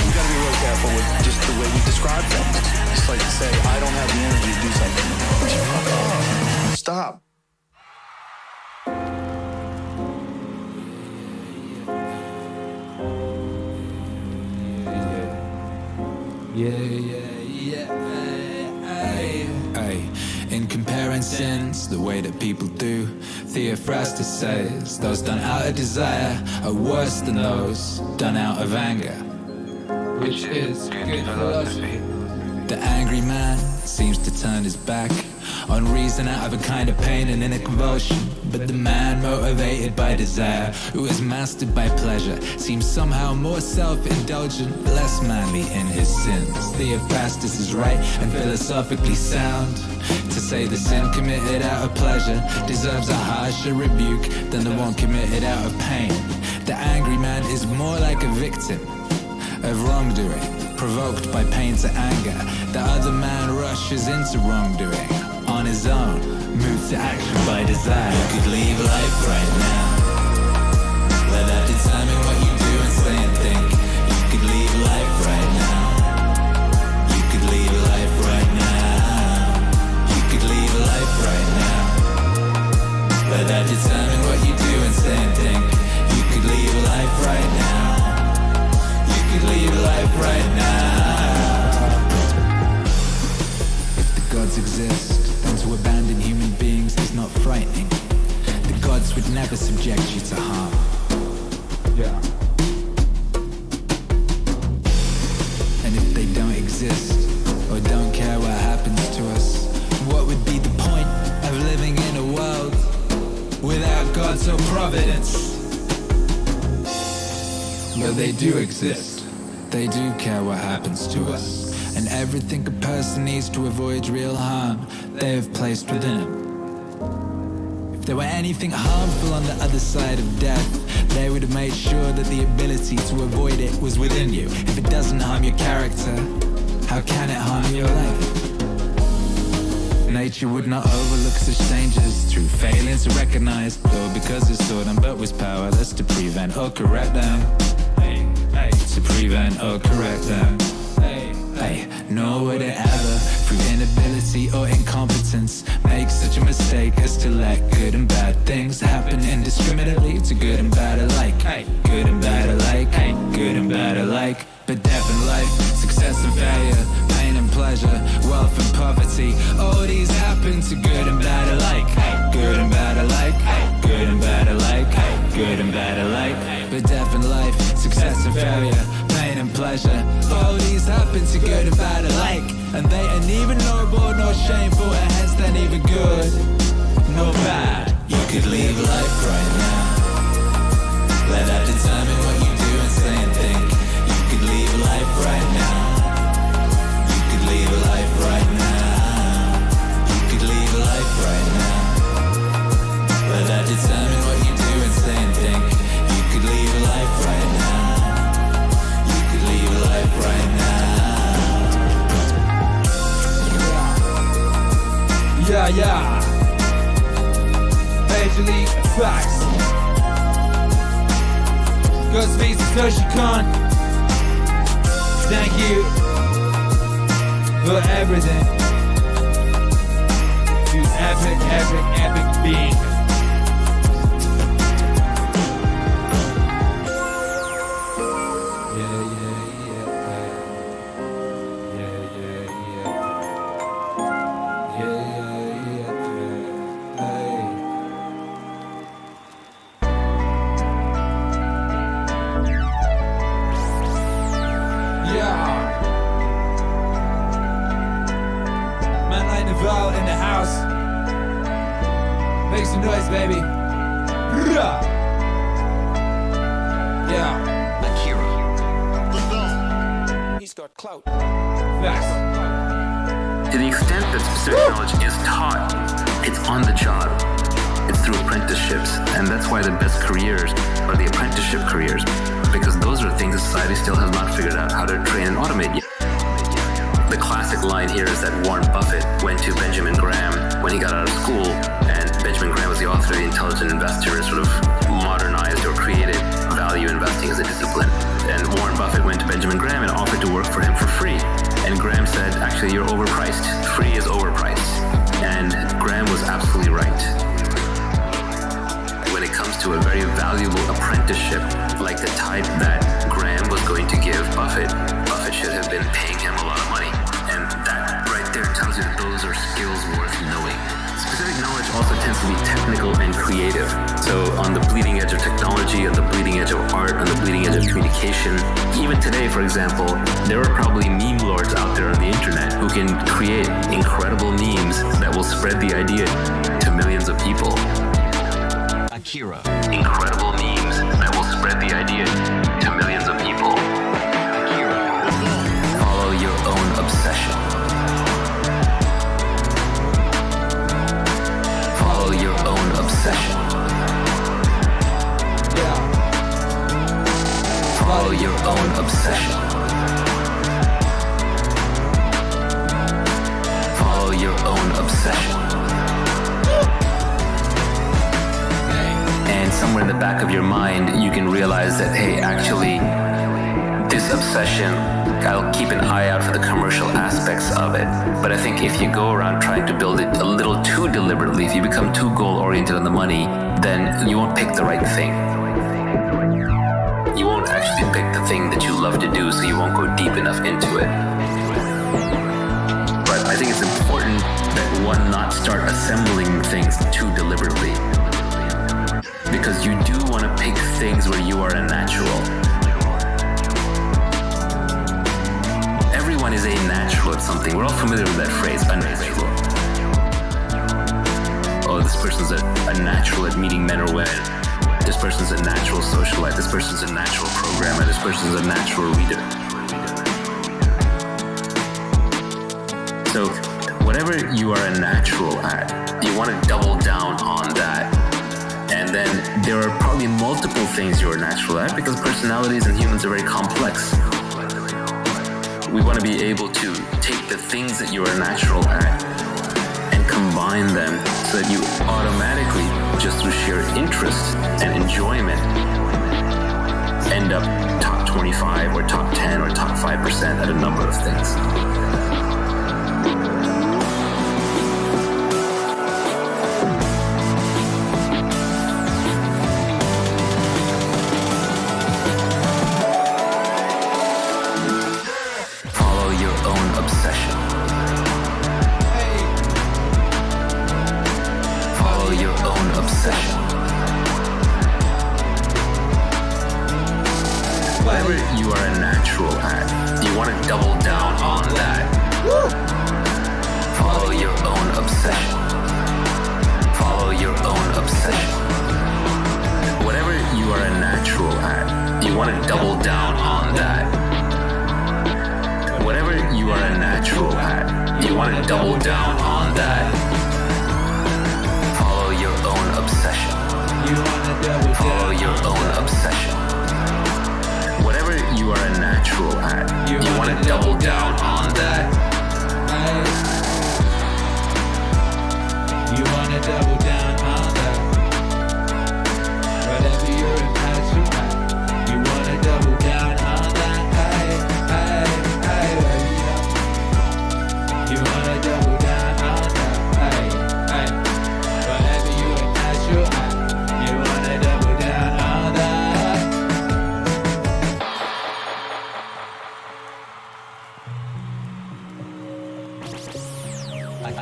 We gotta be really careful with just the way we describe things. It's like to say, I don't have the energy to do something. Fuck off. Stop. In comparing sins, the way that people do, Theophrastus says those done out of desire are worse than those done out of anger, which is good philosophy. The angry man seems to turn his back on reason out of a kind of pain and in a convulsion. But the man motivated by desire, who is mastered by pleasure, seems somehow more self-indulgent, less manly in his sins. Theophrastus is right and philosophically sound to say the sin committed out of pleasure deserves a harsher rebuke than the one committed out of pain. The angry man is more like a victim of wrongdoing, provoked by pain to anger. The other man rushes into wrongdoing on his own, moved to action by desire. You could leave life right now. Let that determine what you do and say and think. You could leave life right now. You could leave life right now. You could leave life right now. Let that determine what you do and say and think. You could leave life right now. You could leave life right now. If the gods exist, then to abandon human beings is not frightening. The gods would never subject you to harm. Yeah. And if they don't exist, or don't care what happens to us, what would be the point of living in a world without gods or providence? But they do exist. They do care what happens to us. And everything a person needs to avoid real harm, they have placed within him. If there were anything harmful on the other side of death, they would have made sure that the ability to avoid it was within you. If it doesn't harm your character, how can it harm your life? Nature would not overlook such dangers through failing to recognize, though because it saw them but was powerless to prevent or correct them. To prevent or correct them. Nor would it ever through inability or incompetence. Make such a mistake as to let good and bad things happen indiscriminately to good and bad alike. Good and bad alike. Good and bad alike. But death and life, success and failure, pain and pleasure, wealth and poverty, all these happen to good and bad alike. Good and bad alike. Good and bad alike. Good and bad alike. But death and life, success and failure, pain and pleasure, all these happen to good and bad alike. And they ain't even noble nor shameful, and hence they're neither good nor bad. You could leave life right now. Let that determine what you do and say and think. You could leave life right now. You could leave life right now. You could leave life right now. Let that determine what you do and say and think. You could leave life right now. You could leave life right now. Yeah. Major League Facts. Godspeed to SATOSHI. Thank you for everything. You epic being. In the house. Make some noise, baby. Yeah. Akira The Don. He's got clout. Facts. To the extent that specific knowledge is taught, it's on the job. It's through apprenticeships, and that's why the best careers are the apprenticeship careers, because those are things that society still has not figured out how to train and automate yet. The classic line here is that Warren Buffett went to Benjamin Graham when he got out of school, and Benjamin Graham was the author of The Intelligent Investor, sort of modernized or created value investing as a discipline. And Warren Buffett went to Benjamin Graham and offered to work for him for free. And Graham said, actually, you're overpriced. Free is overpriced. And Graham was absolutely right. When it comes to a very valuable apprenticeship, like the type that Graham was going to give Buffett, Buffett should have been paying him a lot of money. And that right there tells you that those are skills worth knowing. Specific knowledge also tends to be technical and creative. So on the bleeding edge of technology, on the bleeding edge of art, on the bleeding edge of communication, even today, for example, there are probably meme lords out there on the internet who can create incredible memes that will spread the idea to millions of people. Akira. Incredible memes that will spread the idea to millions of people. Akira The Don. Follow your own obsession. Follow your own obsession. Yeah. Follow your own obsession. Follow your own obsession. And somewhere in the back of your mind, you can realize that, hey, actually, this obsession, I'll keep an eye out for the commercial aspects of it. But I think if you go around trying to build it a little too deliberately, if you become too goal-oriented on the money, then you won't pick the right thing. You won't actually pick the thing that you love to do, so you won't go deep enough into it. But I think it's important that one not start assembling things too deliberately. Because you do want to pick things where you are a natural. Everyone is a natural at something. We're all familiar with that phrase, unnatural. Oh, this person's a natural at meeting men or women. This person's a natural socialite. This person's a natural programmer. This person's a natural reader. So, whatever you are a natural at, you want to double down on that. And then there are probably multiple things you're natural at, because personalities and humans are very complex. We want to be able to take the things that you are natural at and combine them so that you automatically, just through sheer interest and enjoyment, end up top 25 or top 10 or top 5% at a number of things. natural at. You want to double down on that. Follow your own obsession. Follow your own obsession. Whatever you are a natural at, you want to double down on that. Whatever you are a natural at, you want to double down on that. Follow your own obsession. Follow your own obsession. Whatever you are a natural at, you want to double down on that. You wanna double down on that. Whatever you're a natural at, you wanna double down on that. You wanna double down on that. Whatever you're a natural at, you wanna double down on that.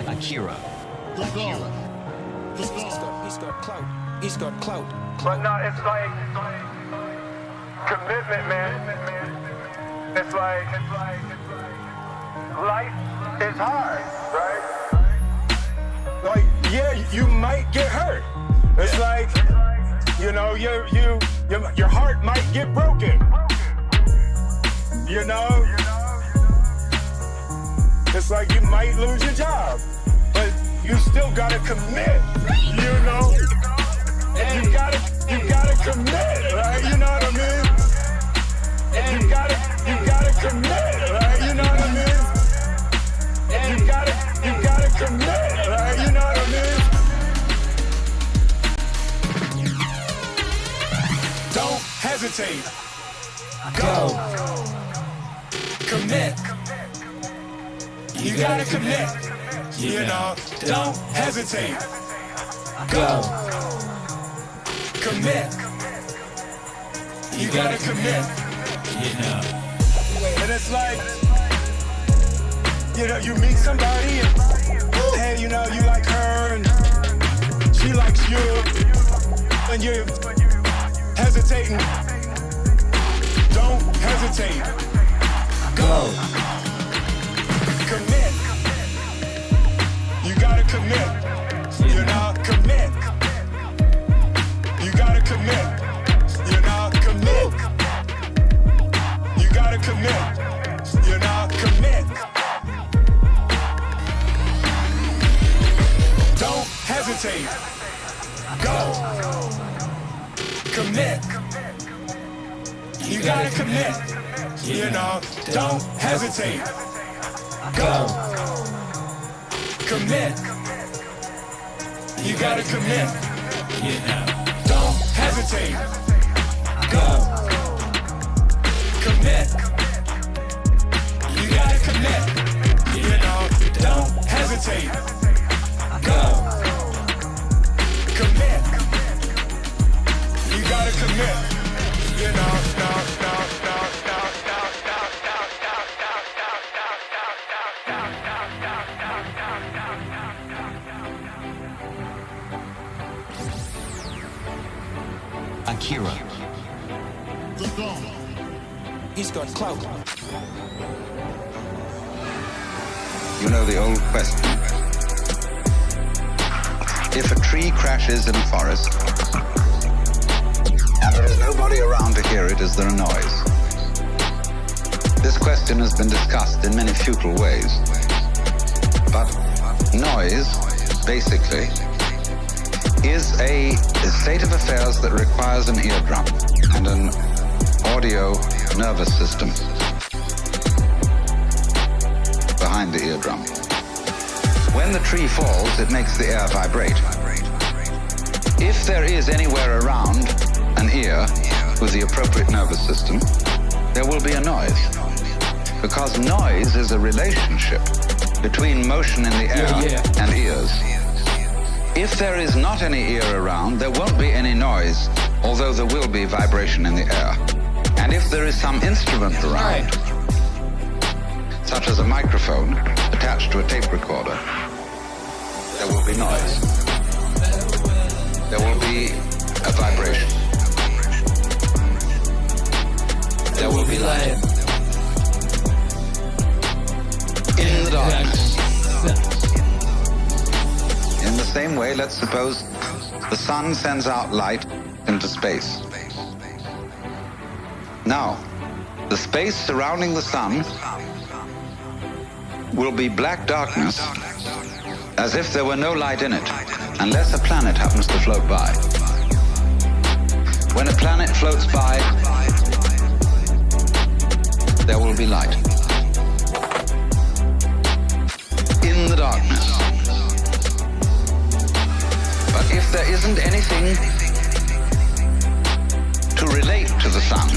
Akira. He's got clout. He's got clout. But no, it's like commitment, man. It's like life is hard, right? Like, yeah, you might get hurt. It's like, you know, your heart might get broken. You know? It's like you might lose your job, but you still gotta commit, you know? You gotta commit, right? You know what I mean? You gotta commit, right? You know what I mean? You gotta commit, right? You know what I mean? Don't hesitate. Go. Commit. You gotta commit. You know, don't hesitate. Go. Commit. You gotta commit. You know. And it's like, you know, you meet somebody and, hey, you know, you like her and she likes you and you're hesitating. Don't hesitate. Go. Commit. You gotta commit. You know, commit. You gotta commit. You know, commit. You gotta commit. You know, commit. Don't hesitate. Go. Commit. You gotta commit. You know, don't hesitate. Go. Commit. You gotta commit. You know, don't hesitate. Go. Commit. You gotta commit. You know, don't hesitate. Go. Commit. You gotta commit. You know, no. Akira. The Don. He's got clout. You know the old question. If a tree crashes in a forest, and there is nobody around to hear it, is there a noise? This question has been discussed in many futile ways. But noise, basically, is a state of affairs that requires an eardrum and an audio nervous system behind the eardrum. When the tree falls, it makes the air vibrate. If there is anywhere around an ear with the appropriate nervous system, there will be a noise. Because noise is a relationship between motion in the air and ears. If there is not any ear around, there won't be any noise, although there will be vibration in the air. And if there is some instrument around, such as a microphone attached to a tape recorder, there will be noise. There will be a vibration. There will be light. same way, let's suppose the sun sends out light into space. Now, the space surrounding the sun will be black darkness, as if there were no light in it, unless a planet happens to float by. When a planet floats by, there will be light. In the darkness. But if there isn't anything to relate to the sun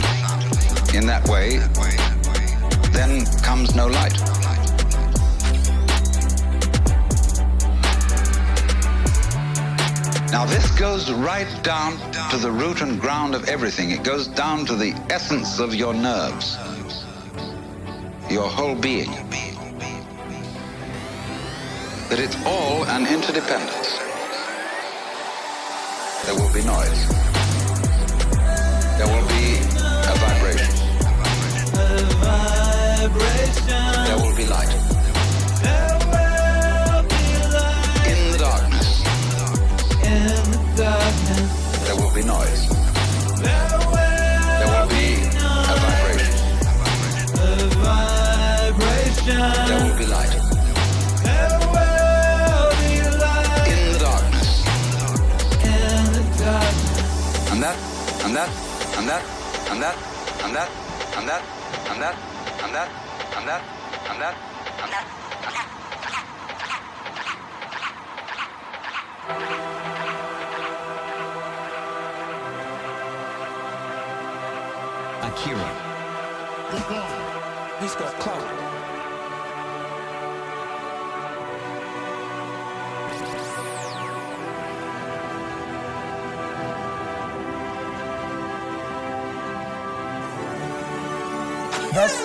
in that way, then comes no light. Now this goes right down to the root and ground of everything. It goes down to the essence of your nerves, your whole being. That it's all an interdependence. There will be noise. There will be a vibration. There will be light. In the darkness. There will be noise. There will be a vibration. There will be light. In the darkness. And that, and that, and that, and that, and that, and that, and that, and that, and that, and that, and that. Akira. He's got clout. That's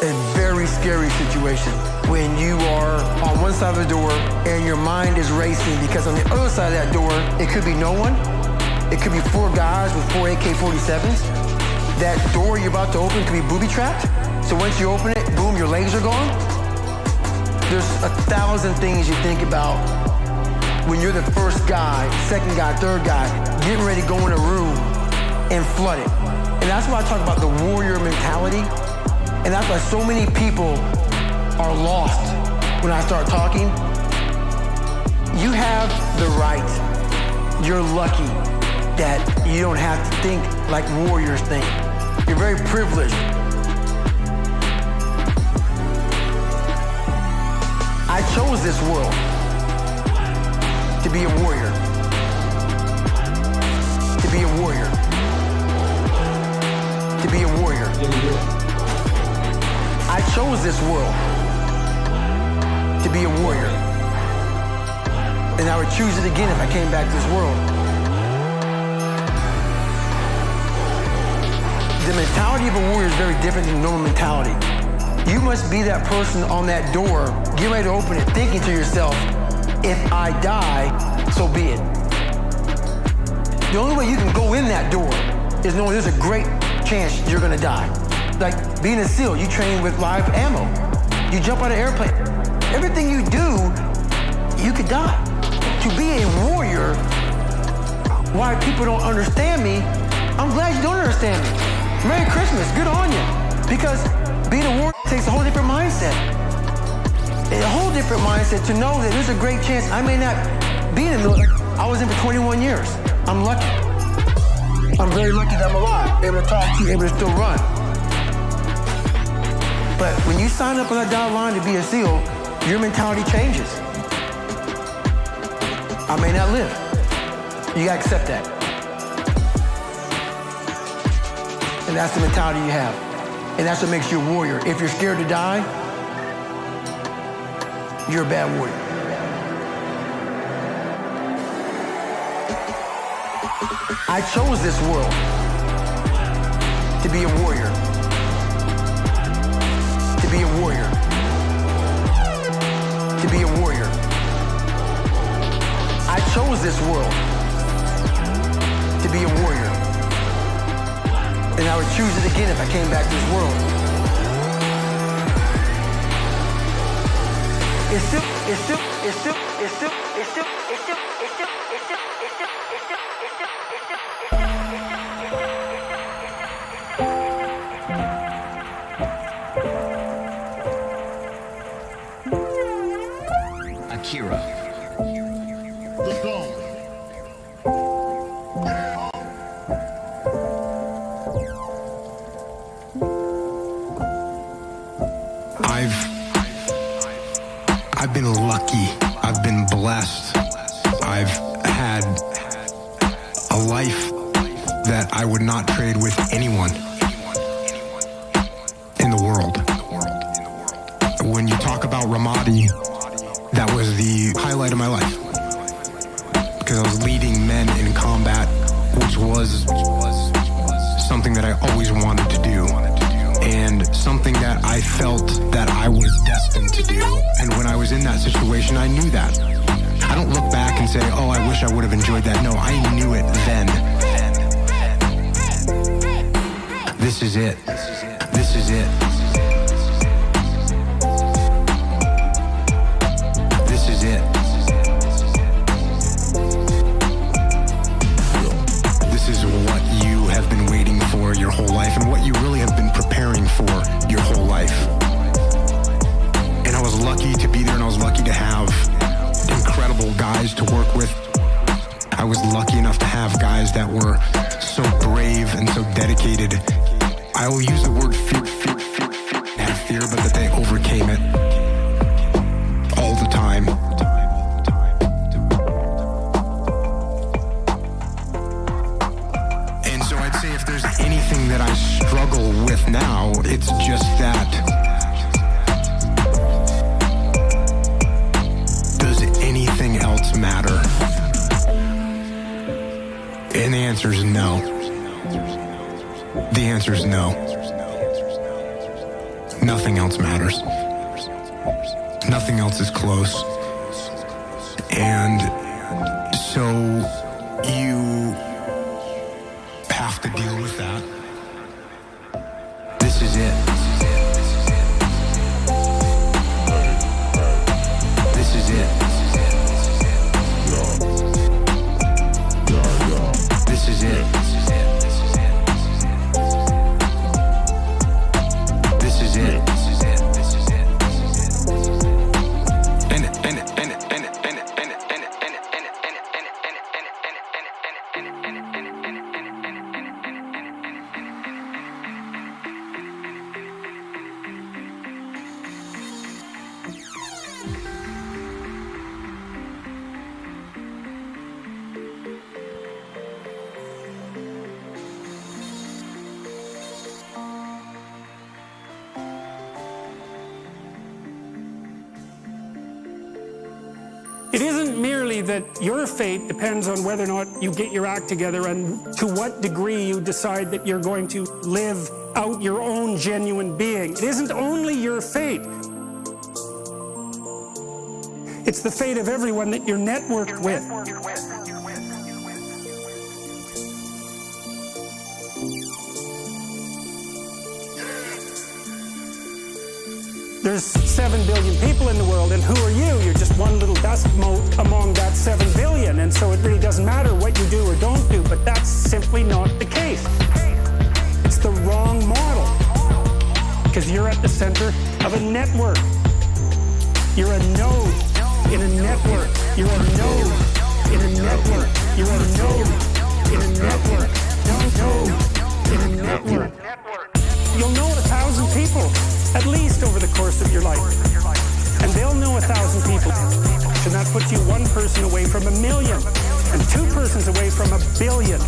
a very scary situation when you are on one side of the door and your mind is racing because on the other side of that door, it could be no one. It could be 4 guys with 4 AK-47s. That door you're about to open could be booby-trapped. So once you open it, boom, your legs are gone. There's 1,000 things you think about when you're the first guy, second guy, third guy, getting ready to go in a room and flood it. And that's why I talk about the warrior mentality. And that's why so many people are lost when I start talking. You have the right. You're lucky that you don't have to think like warriors think. You're very privileged. I chose this world to be a warrior. To be a warrior. To be a warrior. I chose this world to be a warrior. And I would choose it again if I came back to this world. The mentality of a warrior is very different than normal mentality. You must be that person on that door, get ready to open it, thinking to yourself, if I die, so be it. The only way you can go in that door is knowing there's a great chance you're gonna die. Like being a SEAL, you train with live ammo. You jump out of an airplane. Everything you do, you could die. To be a warrior, why people don't understand me, I'm glad you don't understand me. Merry Christmas, good on you. Because being a warrior takes a whole different mindset. A whole different mindset to know that there's a great chance I may not be in the military. I was in for 21 years. I'm lucky. I'm very lucky that I'm alive, able to talk to you, able to still run. But when you sign up on that dotted line to be a SEAL, your mentality changes. I may not live. You gotta accept that. And that's the mentality you have. And that's what makes you a warrior. If you're scared to die, you're a bad warrior. I chose this world to be a warrior. To be a warrior. To be a warrior. I chose this world to be a warrior. And I would choose it again if I came back to this world. Akira The Don. I've been lucky. I've been blessed. I've had a life that I would not trade with anyone in the world. When you talk about Ramadi, that was the highlight of my life. Because I was leading men in combat, which was something that I always wanted to do. And something that I felt that I was destined to do. And when I was in that situation, I knew that. I don't look back and say, oh, I wish I would have enjoyed that. No, I knew it then. This is it. This is it. This is it. This is what you have been waiting for your whole life and what you really have been preparing for your whole life. And I was lucky to be there, and I was lucky to have incredible guys to work with. I was lucky enough to have guys that were so brave and so dedicated. I will use the word fear, have fear, but that they overcame it all the time. And so I'd say if there's anything that I struggle with now, it's just that. Does anything else matter? And the answer is no. The answer is no. Nothing else matters. Nothing else is close. And so you have to deal with that. This is it. This is it. This is it. This is it. It isn't merely that your fate depends on whether or not you get your act together and to what degree you decide that you're going to live out your own genuine being. It isn't only your fate. It's the fate of everyone that you're networked with. There's 7 billion people in the world, and who are you? You're just one little dust mote among that 7 billion, and so it really doesn't matter what you do or don't do, but that's simply not the case. It's the wrong model, because you're at the center of a network. You're a node in a network. You're a node in a network. You're a node in a network. Node in a network. You'll know 1,000 people, at least over the course of your life. And they'll know 1,000 people. And that puts you one person away from 1 million, and 2 persons away from 1 billion.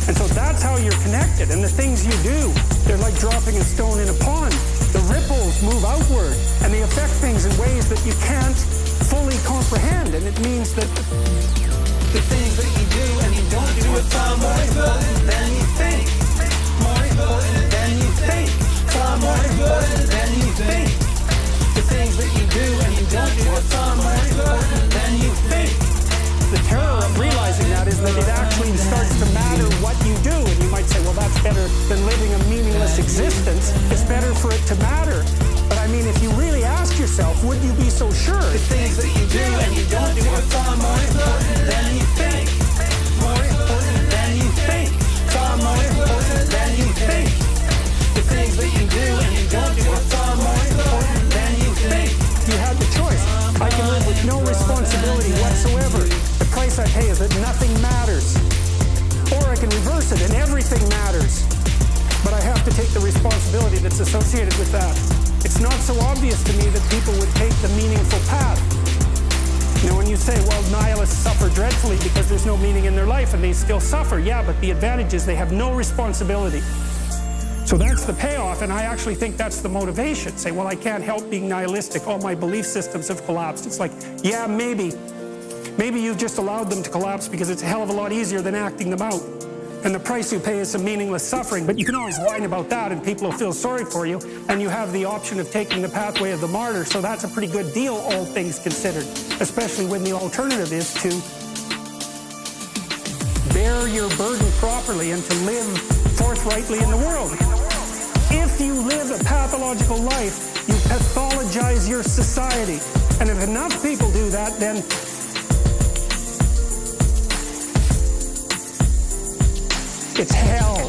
And so that's how you're connected. And the things you do, they're like dropping a stone in a pond. The ripples move outward, and they affect things in ways that you can't fully comprehend. And it means that the things that you do and you don't do are far more important than you think. More important than you think. Far more important than you think. The things that you do and you don't do are far more important than you think. The terror of realizing that is that it actually starts to matter what you do. And you might say, well, that's better than living a meaningless existence. It's better for it to matter. But I mean, if you really ask yourself, would you be so sure? The things that you do and you don't do are far more important than you think. More important than you think. Far more important than you think. The things that you do and you don't do are far more important than you think. You have the choice. I can live with no responsibility whatsoever. The price I pay is that nothing matters. Or I can reverse it and everything matters. But I have to take the responsibility that's associated with that. It's not so obvious to me that people would take the meaningful path. You know, when you say, well, nihilists suffer dreadfully because there's no meaning in their life and they still suffer. Yeah, but the advantage is they have no responsibility. So that's the payoff, and I actually think that's the motivation. Say, well, I can't help being nihilistic. All my belief systems have collapsed. It's like, yeah, maybe. Maybe you've just allowed them to collapse because it's a hell of a lot easier than acting them out. And the price you pay is some meaningless suffering. But you can always whine about that, and people will feel sorry for you. And you have the option of taking the pathway of the martyr. So that's a pretty good deal, all things considered. Especially when the alternative is to bear your burden properly and to live forthrightly in the world. If you live a pathological life, you pathologize your society. And if enough people do that, then it's hell.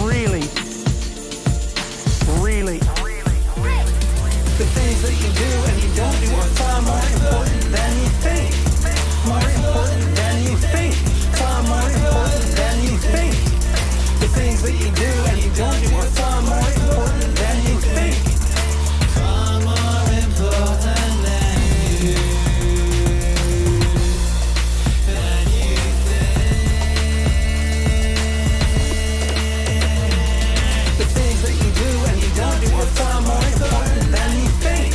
Really. Really. The things that you do and you don't do are far more important than you think. More important than you think. Far more important than you think. The things that you do and you don't do are far more important than you think. Far more important than you think. The things that you do and you don't do are far more important than you think.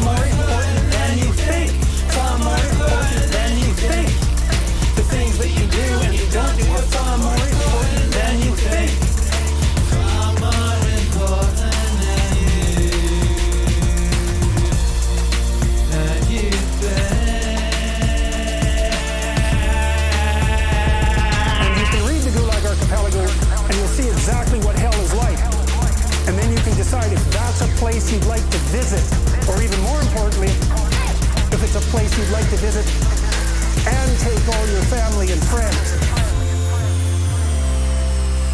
More important than you think. Far more important than you think. The things that you do and you don't do are far more important than you think. Far more important than you think. And you can read the Gulag Archipelago and you'll see exactly what hell is like. And then you can decide if that's a place you'd like to visit, or even more importantly, if it's a place you'd like to visit and take all your family and friends.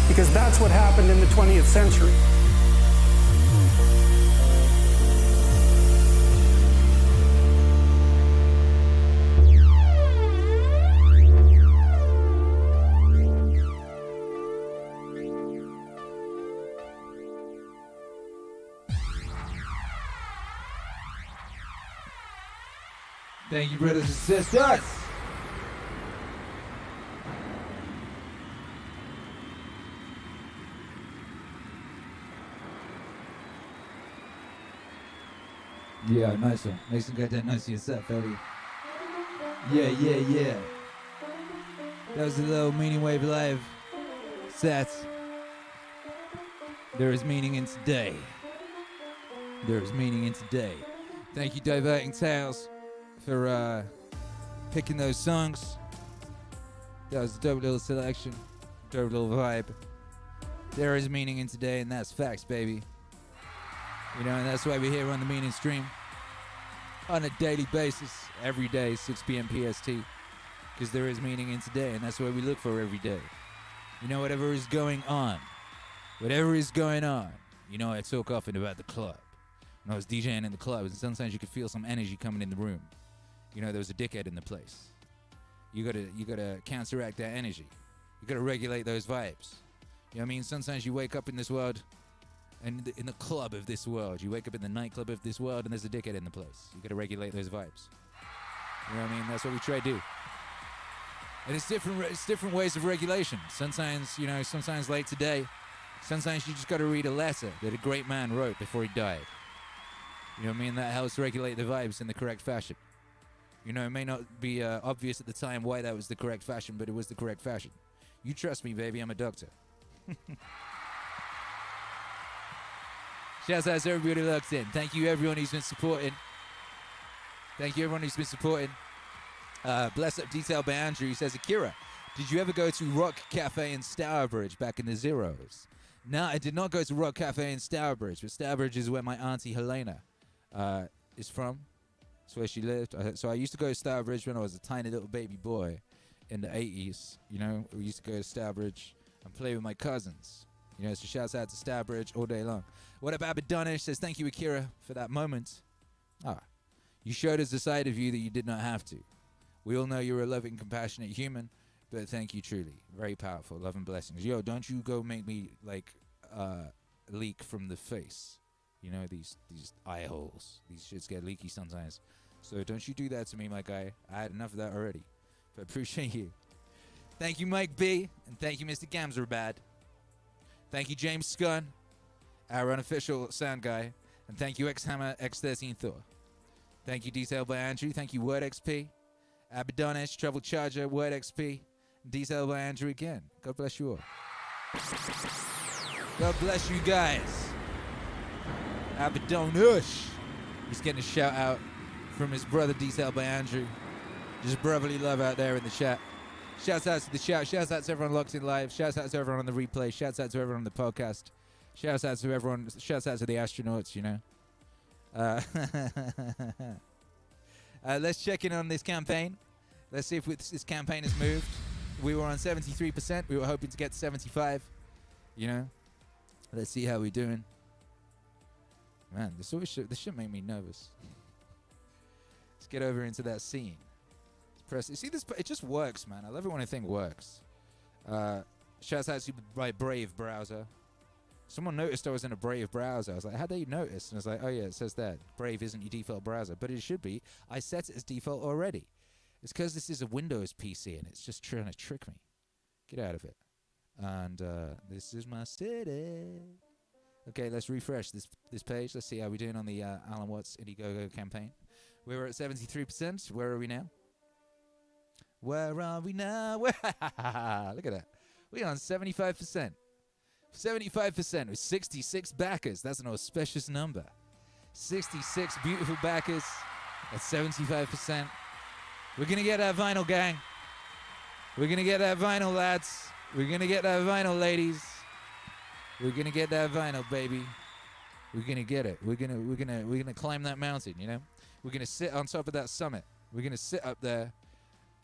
Because that's what happened in the 20th century. Thank you, brothers and sisters. Yeah, nice one. Nice and got that nice yourself, Ellie. Yeah. That was a little Meaningwave live set. There is meaning in today. There is meaning in today. Thank you, Diverting Tales, for picking those songs. That was a dope little selection, dope little vibe. There is meaning in today, and that's facts, baby. You know, and that's why we're here on the Meaning Stream on a daily basis, every day, 6 p.m. PST, because there is meaning in today, and that's what we look for every day. You know, whatever is going on, you know, I talk often about the club. When I was DJing in the club, and sometimes you could feel some energy coming in the room. You know, there was a dickhead in the place. You gotta counteract that energy. You gotta regulate those vibes. You know what I mean? Sometimes you wake up in this world, and in the club of this world, you wake up in the nightclub of this world, and there's a dickhead in the place. You gotta regulate those vibes. You know what I mean? That's what we try to do. And it's different ways of regulation. Sometimes, you know, sometimes like today, sometimes you just gotta read a letter that a great man wrote before he died. You know what I mean? That helps regulate the vibes in the correct fashion. You know, it may not be obvious at the time why that was the correct fashion, but it was the correct fashion. You trust me, baby, I'm a doctor. Shouts out to everybody locked in. Thank you, everyone who's been supporting. Bless Up Detail by Andrew. He says, Akira, did you ever go to Rock Cafe in Stourbridge back in the zeros? No, I did not go to Rock Cafe in Stourbridge, but Stourbridge is where my auntie Helena is from. That's where she lived. So I used to go to Stourbridge when I was a tiny little baby boy in the 80s. You know, we used to go to Stourbridge and play with my cousins. You know, so shouts out to Stourbridge all day long. What up, Abadonish says, thank you, Akira, for that moment. You showed us a side of you that you did not have to. We all know you're a loving, compassionate human, but thank you truly. Very powerful. Love and blessings. Yo, don't you go make me, like, leak from the face. You know, these eye holes. These shits get leaky sometimes. So don't you do that to me, my guy. I had enough of that already. But appreciate you. Thank you, Mike B. And thank you, Mr. Gamzerbad. Thank you, James Scunn, our unofficial sound guy. And thank you, X-Hammer, X13 Thor. Thank you, Detailed by Andrew. Thank you, Werdxp. Abaddonish, Trouble Charger, Werdxp. Detailed by Andrew again. God bless you all. God bless you guys. Abaddonish. He's getting a shout out from his brother, Detailed by Andrew. Just brotherly love out there in the chat. Shouts out to the chat. Shouts out to everyone locked in live. Shouts out to everyone on the replay. Shouts out to everyone on the podcast. Shouts out to everyone. Shouts out to the astronauts, you know. Let's check in on this campaign. Let's see if this campaign has moved. We were on 73%. We were hoping to get to 75. You know. Let's see how we're doing. Man, this should make me nervous. Let's get over into that scene. Press. You see this? It just works, man. I love it when a thing works. Shouts out to my Brave browser. Someone noticed I was in a Brave browser. I was like, how'd they notice? And I was like, oh yeah, it says that. Brave isn't your default browser, but it should be. I set it as default already. It's because this is a Windows PC and it's just trying to trick me. Get out of it. And this is my city. Okay, let's refresh this page. Let's see how we're doing on the Alan Watts Indiegogo campaign. We were at 73%. Where are we now? Where are we now? Look at that. We're on 75%. 75% with 66 backers. That's an auspicious number. 66 beautiful backers at 75%. We're going to get that vinyl, gang. We're going to get that vinyl, lads. We're going to get that vinyl, ladies. We're going to get that vinyl, baby. We're going to get it. We're going to climb that mountain, you know? We're going to sit on top of that summit. We're going to sit up there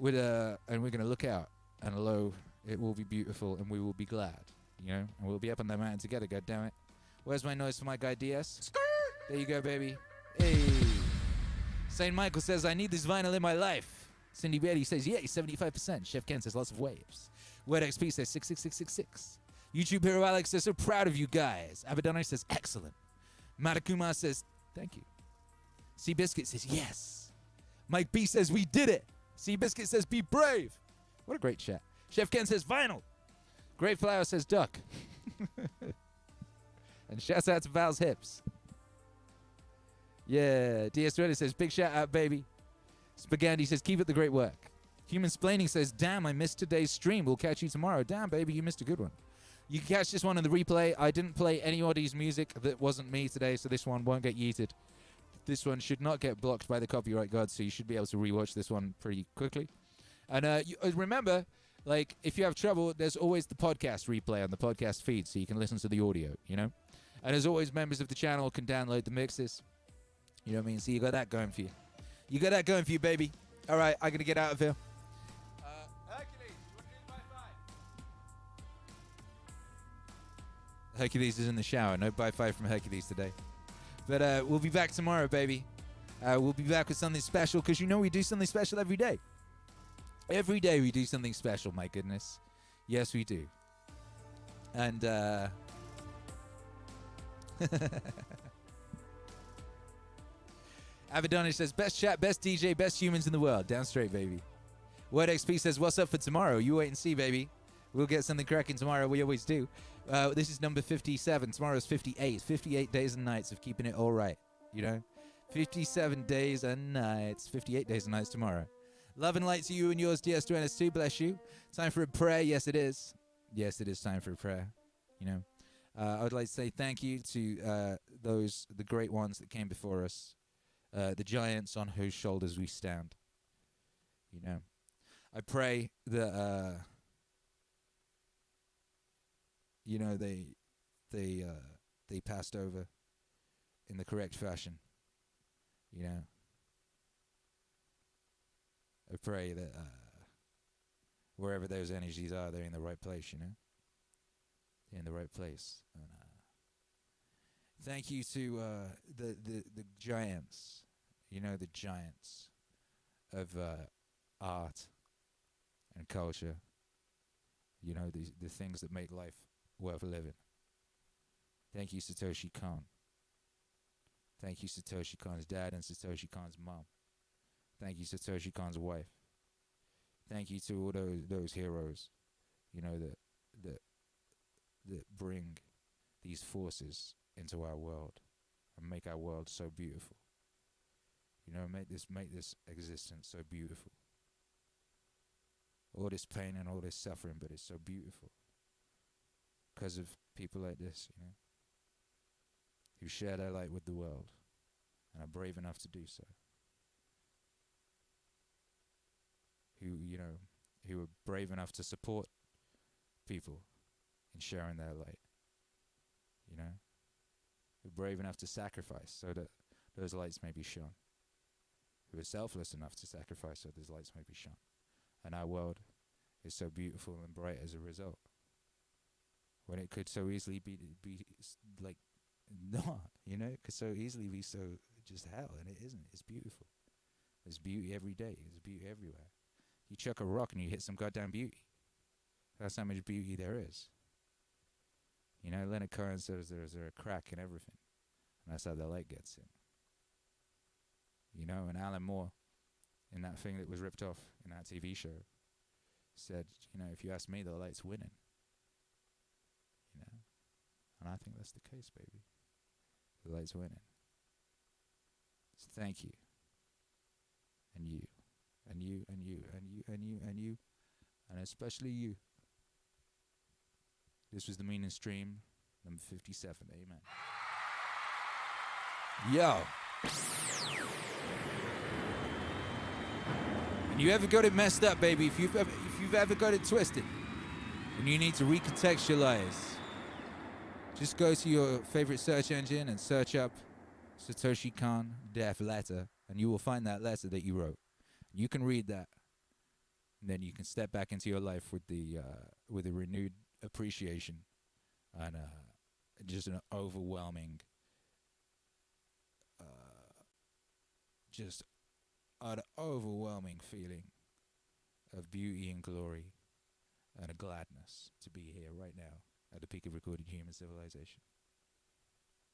and we're going to look out, and lo, it will be beautiful, and we will be glad, you know, and we'll be up on that mountain together, goddammit. Where's my noise for my guy DS? There you go, baby. Hey. St. Michael says, I need this vinyl in my life. Cindy Betty says, yeah, 75%. Chef Ken says, lots of waves. Wordxp says, 66666. YouTube Hero Alex says, so proud of you guys. Abaddonish says, excellent. Matakuma says, thank you. Seabiscuit says, yes. Mike B says, we did it. Seabiscuit says, be brave. What a great chat. Chef Ken says, vinyl. Great Flower says, duck. And shouts out to Val's hips. Yeah. DS Reddit says, big shout out, baby. Spaghetti says, keep up the great work. Human Splaining says, damn, I missed today's stream. We'll catch you tomorrow. Damn, baby, you missed a good one. You can catch this one in the replay. I didn't play anybody's music that wasn't me today, so this one won't get yeeted. This one should not get blocked by the copyright gods, so you should be able to rewatch this one pretty quickly. And remember, like, if you have trouble, there's always the podcast replay on the podcast feed, so you can listen to the audio, you know? And as always, members of the channel can download the mixes. You know what I mean? So you got that going for you. You got that going for you, baby. All right, I'm going to get out of here. Hercules, you want to do by 5? Hercules is in the shower. No by 5 from Hercules today. But we'll be back tomorrow, baby. We'll be back with something special, because you know we do something special every day. Every day we do something special, my goodness. Yes, we do. And, Abaddonish says, best chat, best DJ, best humans in the world. Down straight, baby. Wordxp says, what's up for tomorrow? You wait and see, baby. We'll get something cracking tomorrow. We always do. This is number 57. Tomorrow's 58. 58 days and nights of keeping it all right. You know? 57 days and nights. 58 days and nights tomorrow. Love and light to you and yours, DS2NS2. Bless you. Time for a prayer. Yes, it is. Yes, it is time for a prayer. You know? I would like to say thank you to the great ones that came before us. The giants on whose shoulders we stand. You know? I pray that... you know, they passed over in the correct fashion. You know, I pray that wherever those energies are, they're in the right place. You know, they're in the right place. And, thank you to the giants. You know, the giants of art and culture. You know, the things that make life worth living. Thank you, Satoshi Kon. Thank you, Satoshi Kon's dad and Satoshi Kon's mom. Thank you, Satoshi Kon's wife. Thank you to all those heroes, you know, that bring these forces into our world and make our world so beautiful. You know, make this existence so beautiful. All this pain and all this suffering, but it's so beautiful because of people like this, you know, who share their light with the world and are brave enough to do so. Who are brave enough to support people in sharing their light. You know, who are brave enough to sacrifice so that those lights may be shone. Who are selfless enough to sacrifice so those lights may be shone. And our world is so beautiful and bright as a result. When it could so easily be like not, you know, it could so easily be so just hell, and it isn't. It's beautiful. There's beauty every day. There's beauty everywhere. You chuck a rock and you hit some goddamn beauty. That's how much beauty there is. You know, Leonard Cohen says there's a crack in everything, and that's how the light gets in. You know, and Alan Moore, in that thing that was ripped off in that TV show, said, you know, if you ask me, the light's winning. You know, and I think that's the case, baby. The light's winning. So thank you. And you. And you, and you, and you, and you, and you, and especially you. This was the Meaning Stream, number 57. Amen. Yo. And you ever got it messed up, baby, if you've ever got it twisted, and you need to recontextualize, just go to your favorite search engine and search up Satoshi Kon death letter, and you will find that letter that you wrote. You can read that, and then you can step back into your life with a renewed appreciation and just an overwhelming, just an overwhelming feeling of beauty and glory and a gladness to be here right now at the peak of recorded human civilization.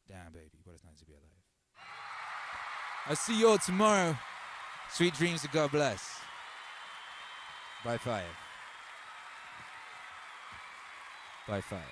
Damn, baby, what a time to be alive. I'll see you all tomorrow. Sweet dreams and God bless. By fire. By fire.